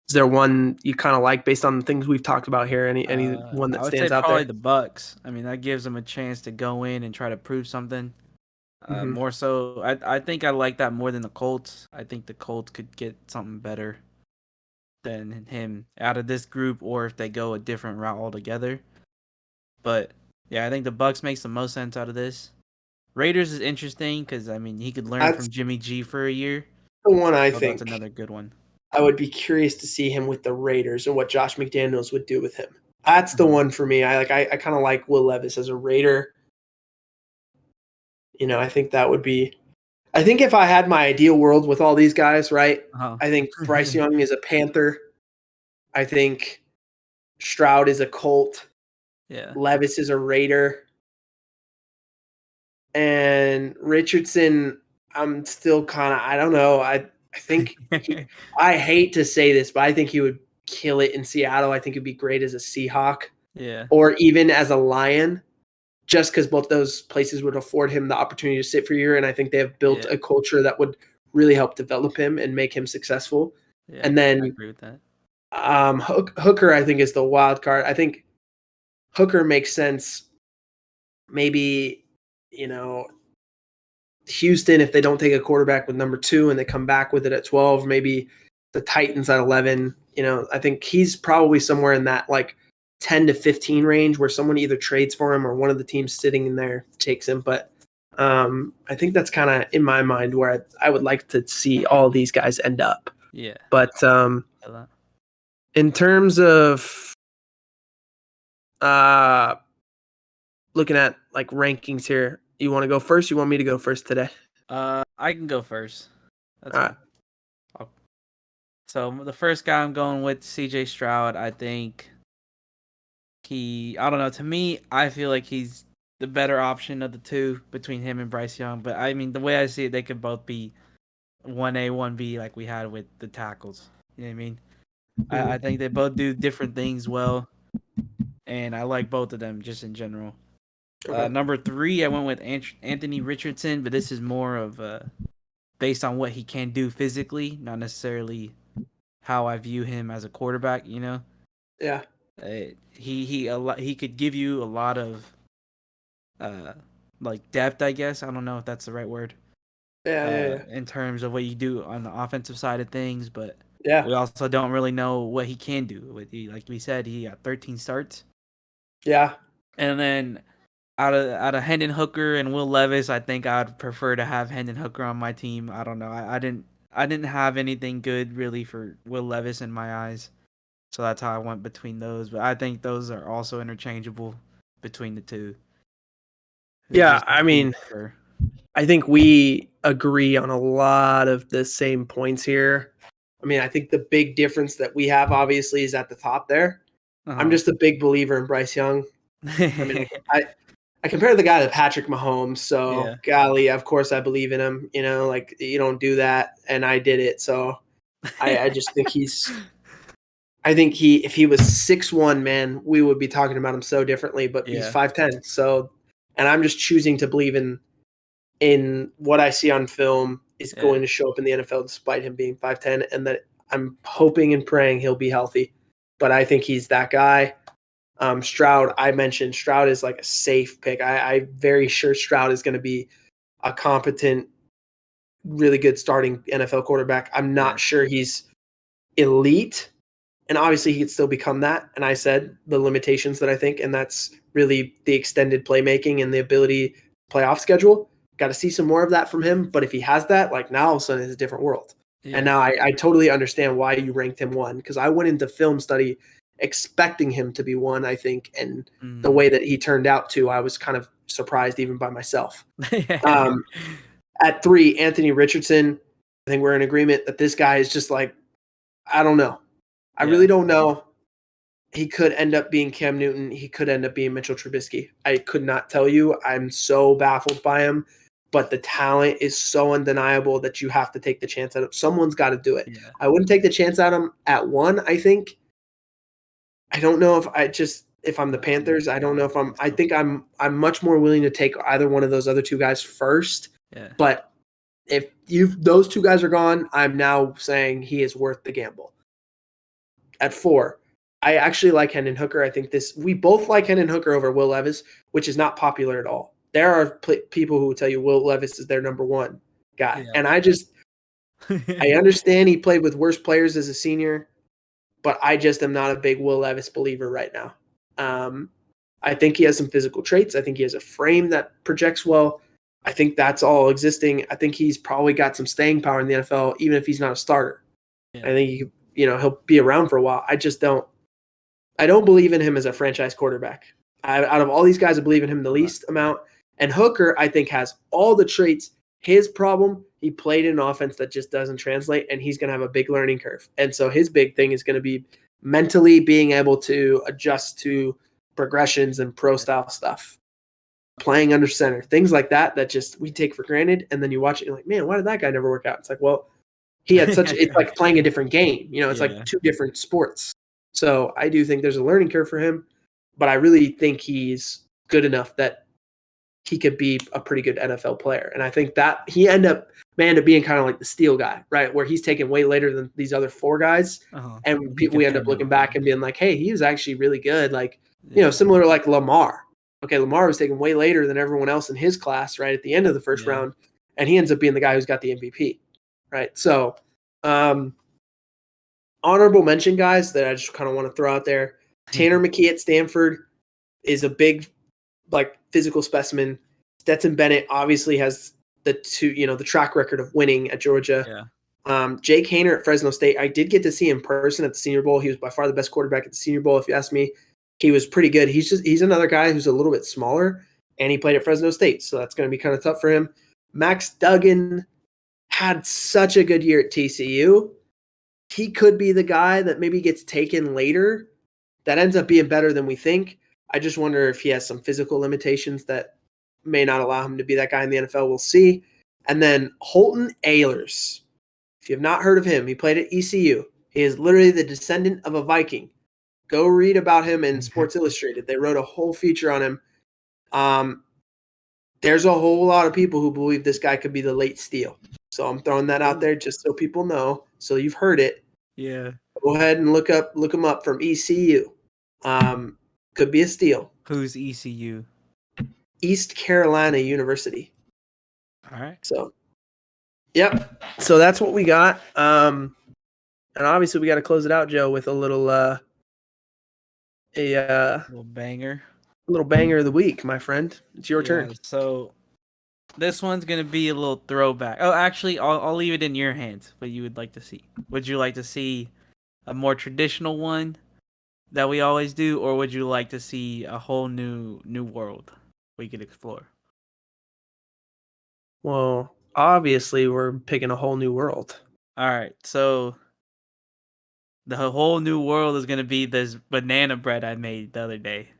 Speaker 3: Is there one you kind of like based on the things we've talked about here? Any one that stands out there?
Speaker 2: Probably the Bucks. I mean, that gives them a chance to go in and try to prove something. More so, I think I like that more than the Colts. I think the Colts could get something better than him out of this group, or if they go a different route altogether. But yeah, I think the Bucks makes the most sense out of this. Raiders is interesting because I mean he could learn from Jimmy G for a year.
Speaker 3: The one I think
Speaker 2: that's another good one.
Speaker 3: I would be curious to see him with the Raiders and what Josh McDaniels would do with him. That's the one for me. I kind of like Will Levis as a Raider. You know, I think that would be. I think if I had my ideal world with all these guys, right? I think Bryce Young is a Panther. I think Stroud is a Colt.
Speaker 2: Yeah.
Speaker 3: Levis is a Raider. And Richardson, I'm still kind of, I don't know. I think, I hate to say this, but I think he would kill it in Seattle. I think he'd be great as a Seahawk.
Speaker 2: Yeah.
Speaker 3: Or even as a Lion, just because both those places would afford him the opportunity to sit for a year. And I think they have built a culture that would really help develop him and make him successful.
Speaker 2: Yeah,
Speaker 3: and then
Speaker 2: I agree with that.
Speaker 3: Hooker, I think, is the wild card. I think Hooker makes sense. Maybe, you know, Houston, if they don't take a quarterback with number 2 and they come back with it at 12, maybe the Titans at 11. You know, I think he's probably somewhere in that like 10 to 15 range where someone either trades for him or one of the teams sitting in there takes him. But I think that's kind of in my mind where I would like to see all these guys end up.
Speaker 2: Yeah.
Speaker 3: But in terms of looking at like rankings here, you want to go first? You want me to go first today?
Speaker 2: I can go first.
Speaker 3: That's all right.
Speaker 2: So the first guy I'm going with, CJ Stroud. I think I don't know. To me, I feel like he's the better option of the two between him and Bryce Young. But I mean, the way I see it, they could both be 1A, 1B like we had with the tackles. You know what I mean? I think they both do different things well. And I like both of them just in general. Okay. Number 3, I went with Anthony Richardson, but this is more of based on what he can do physically, not necessarily how I view him as a quarterback. You know?
Speaker 3: Yeah.
Speaker 2: He could give you a lot of like depth, I guess. I don't know if that's the right word.
Speaker 3: Yeah.
Speaker 2: In terms of what you do on the offensive side of things, but
Speaker 3: we
Speaker 2: also don't really know what he can do. Like we said, he got 13 starts.
Speaker 3: Yeah.
Speaker 2: And then out of Hendon Hooker and Will Levis, I think I'd prefer to have Hendon Hooker on my team. I don't know. I didn't have anything good really for Will Levis in my eyes. So that's how I went between those. But I think those are also interchangeable between the two.
Speaker 3: Yeah, I mean, I think we agree on a lot of the same points here. I mean, I think the big difference that we have obviously is at the top there. I'm just a big believer in Bryce Young. I mean, I compare the guy to Patrick Mahomes, so golly, of course I believe in him. You know, like you don't do that, and I did it. So I just think if he was 6'1", man, we would be talking about him so differently. But he's 5'10", so, and I'm just choosing to believe in what I see on film is going to show up in the NFL despite him being 5'10", and that I'm hoping and praying he'll be healthy. But I think he's that guy. Stroud, I mentioned Stroud is like a safe pick. I'm very sure Stroud is going to be a competent, really good starting NFL quarterback. I'm not sure he's elite, and obviously he could still become that. And I said the limitations that I think, and that's really the extended playmaking and the ability to play off schedule. Got to see some more of that from him. But if he has that, like now all of a sudden it's a different world. Yeah. And now I totally understand why you ranked him 1, because I went into film study expecting him to be 1, I think, and the way that he turned out to, I was kind of surprised even by myself. At 3, Anthony Richardson, I think we're in agreement that this guy is just like, I don't know. I really don't know. He could end up being Cam Newton. He could end up being Mitchell Trubisky. I could not tell you. I'm so baffled by him. But the talent is so undeniable that you have to take the chance at him. Someone's got to do it. Yeah. I wouldn't take the chance at him at 1, I think. I don't know if I'm the Panthers, I don't know if I think I'm much more willing to take either one of those other 2 guys first. Yeah. But if those 2 guys are gone, I'm now saying he is worth the gamble. At 4, I actually like Hendon Hooker. I think we both like Hendon Hooker over Will Levis, which is not popular at all. There are people who will tell you Will Levis is their number 1 guy. Yeah. And I understand he played with worse players as a senior, but I just am not a big Will Levis believer right now. I think he has some physical traits. I think he has a frame that projects well. I think that's all existing. I think he's probably got some staying power in the NFL, even if he's not a starter. Yeah. I think he'll be around for a while. I don't believe in him as a franchise quarterback. Out of all these guys, I believe in him the least amount. And Hooker, I think, has all the traits. His problem, he played in an offense that just doesn't translate, and he's going to have a big learning curve. And so his big thing is going to be mentally being able to adjust to progressions and pro-style stuff, playing under center, things like that just we take for granted. And then you watch it, you're like, man, why did that guy never work out? It's like, well, he had it's like playing a different game. It's like 2 different sports. So I do think there's a learning curve for him, but I really think he's good enough that he could be a pretty good NFL player. And I think that he may end up being kind of like the steal guy, right? Where he's taken way later than these other 4 guys. And we end up looking back and being like, hey, he was actually really good. Like, similar to like Lamar. Okay, Lamar was taken way later than everyone else in his class, right, at the end of the first round. And he ends up being the guy who's got the MVP, right? So honorable mention guys that I just kind of want to throw out there. Tanner McKee at Stanford is a big, like, physical specimen. Stetson Bennett obviously has the track record of winning at Georgia. Yeah. Jake Haener at Fresno State. I did get to see him in person at the Senior Bowl. He was by far the best quarterback at the Senior Bowl, if you ask me. He was pretty good. He's another guy who's a little bit smaller, and he played at Fresno State, so that's going to be kind of tough for him. Max Duggan had such a good year at TCU. He could be the guy that maybe gets taken later that ends up being better than we think. I just wonder if he has some physical limitations that may not allow him to be that guy in the NFL. We'll see. And then Holton Ahlers. If you have not heard of him, he played at ECU. He is literally the descendant of a Viking. Go read about him in Sports Illustrated. They wrote a whole feature on him. There's a whole lot of people who believe this guy could be the late steal. So I'm throwing that out there just so people know. So you've heard it.
Speaker 2: Yeah.
Speaker 3: Go ahead and look him up from ECU. Could be a steal.
Speaker 2: Who's ECU?
Speaker 3: East Carolina University.
Speaker 2: All right.
Speaker 3: So, yep. So that's what we got. And obviously we got to close it out, Joe, with a little
Speaker 2: banger.
Speaker 3: A little banger of the week, my friend. It's your turn.
Speaker 2: So this one's gonna be a little throwback. Oh, actually, I'll leave it in your hands. What you would like to see? Would you like to see a more traditional one that we always do, or would you like to see a whole new world we could explore?
Speaker 3: Well, obviously, we're picking a whole new world.
Speaker 2: All right, so the whole new world is gonna be this banana bread I made the other day.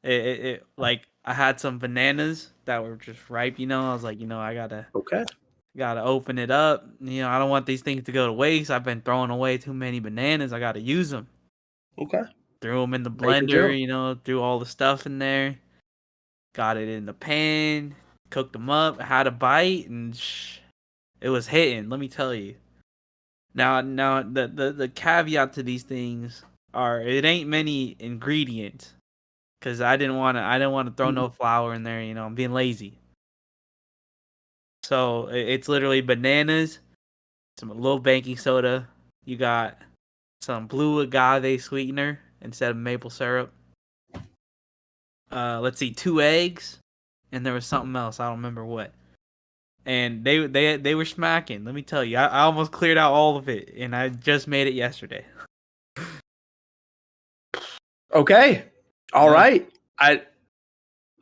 Speaker 2: It like I had some bananas that were just ripe, I was like, I gotta open it up. I don't want these things to go to waste. I've been throwing away too many bananas. I gotta use them.
Speaker 3: Okay.
Speaker 2: Threw them in the blender, threw all the stuff in there. Got it in the pan, cooked them up, had a bite, and It was hitting, let me tell you. Now the caveat to these things are it ain't many ingredients, because I didn't want to throw no flour in there. I'm being lazy. So it's literally bananas, some little baking soda. You got some blue agave sweetener instead of maple syrup. Let's see, 2 eggs, and there was something else. I don't remember what. And they were smacking. Let me tell you, I almost cleared out all of it, and I just made it yesterday.
Speaker 3: Okay, all right.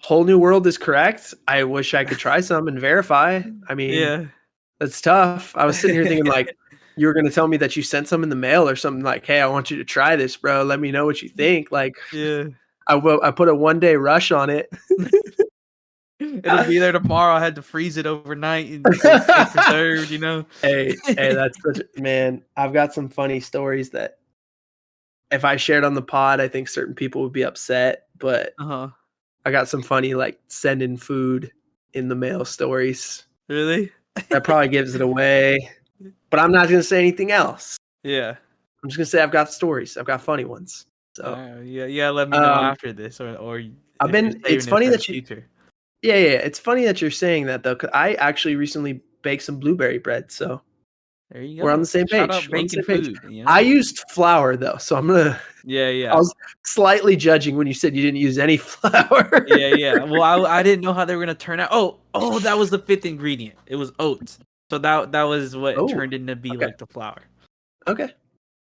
Speaker 3: Whole New World is correct. I wish I could try some and verify. I mean,
Speaker 2: yeah,
Speaker 3: that's tough. I was sitting here thinking like you were going to tell me that you sent some in the mail or something like, hey, I want you to try this, bro. Let me know what you think. Like,
Speaker 2: yeah.
Speaker 3: I put a 1-day rush on it.
Speaker 2: It'll be there tomorrow. I had to freeze it overnight and stay preserved,
Speaker 3: Hey, that's man. I've got some funny stories that if I shared on the pod, I think certain people would be upset. But I got some funny like sending food in the mail stories.
Speaker 2: Really?
Speaker 3: That probably gives it away. But I'm not going to say anything else.
Speaker 2: Yeah.
Speaker 3: I'm just going to say I've got stories. I've got funny ones. So
Speaker 2: yeah. Let me know after this, or
Speaker 3: I've been. It's funny that you. Yeah. It's funny that you're saying that though, because I actually recently baked some blueberry bread. So
Speaker 2: there you go.
Speaker 3: We're on the same page.
Speaker 2: Shout out baking food.
Speaker 3: I used flour though, so I'm gonna.
Speaker 2: Yeah.
Speaker 3: I was slightly judging when you said you didn't use any flour.
Speaker 2: Yeah. Well, I didn't know how they were gonna turn out. Oh, that was the 5th ingredient. It was oats. So that was what turned into be like the flour.
Speaker 3: Okay.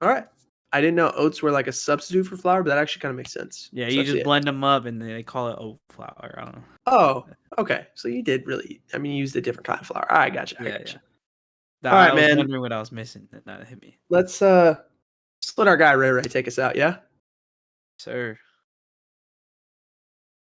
Speaker 3: All right. I didn't know oats were like a substitute for flour, but that actually kind of makes sense.
Speaker 2: Yeah, you just blend them up and they call it oat flour. I don't know.
Speaker 3: Oh, okay. So you did really. I mean, you used a different kind of flour. I gotcha.
Speaker 2: Yeah.
Speaker 3: All right, man.
Speaker 2: I was wondering what I was missing. That hit me.
Speaker 3: Let's let our guy Ray take us out. Yeah.
Speaker 2: Sir.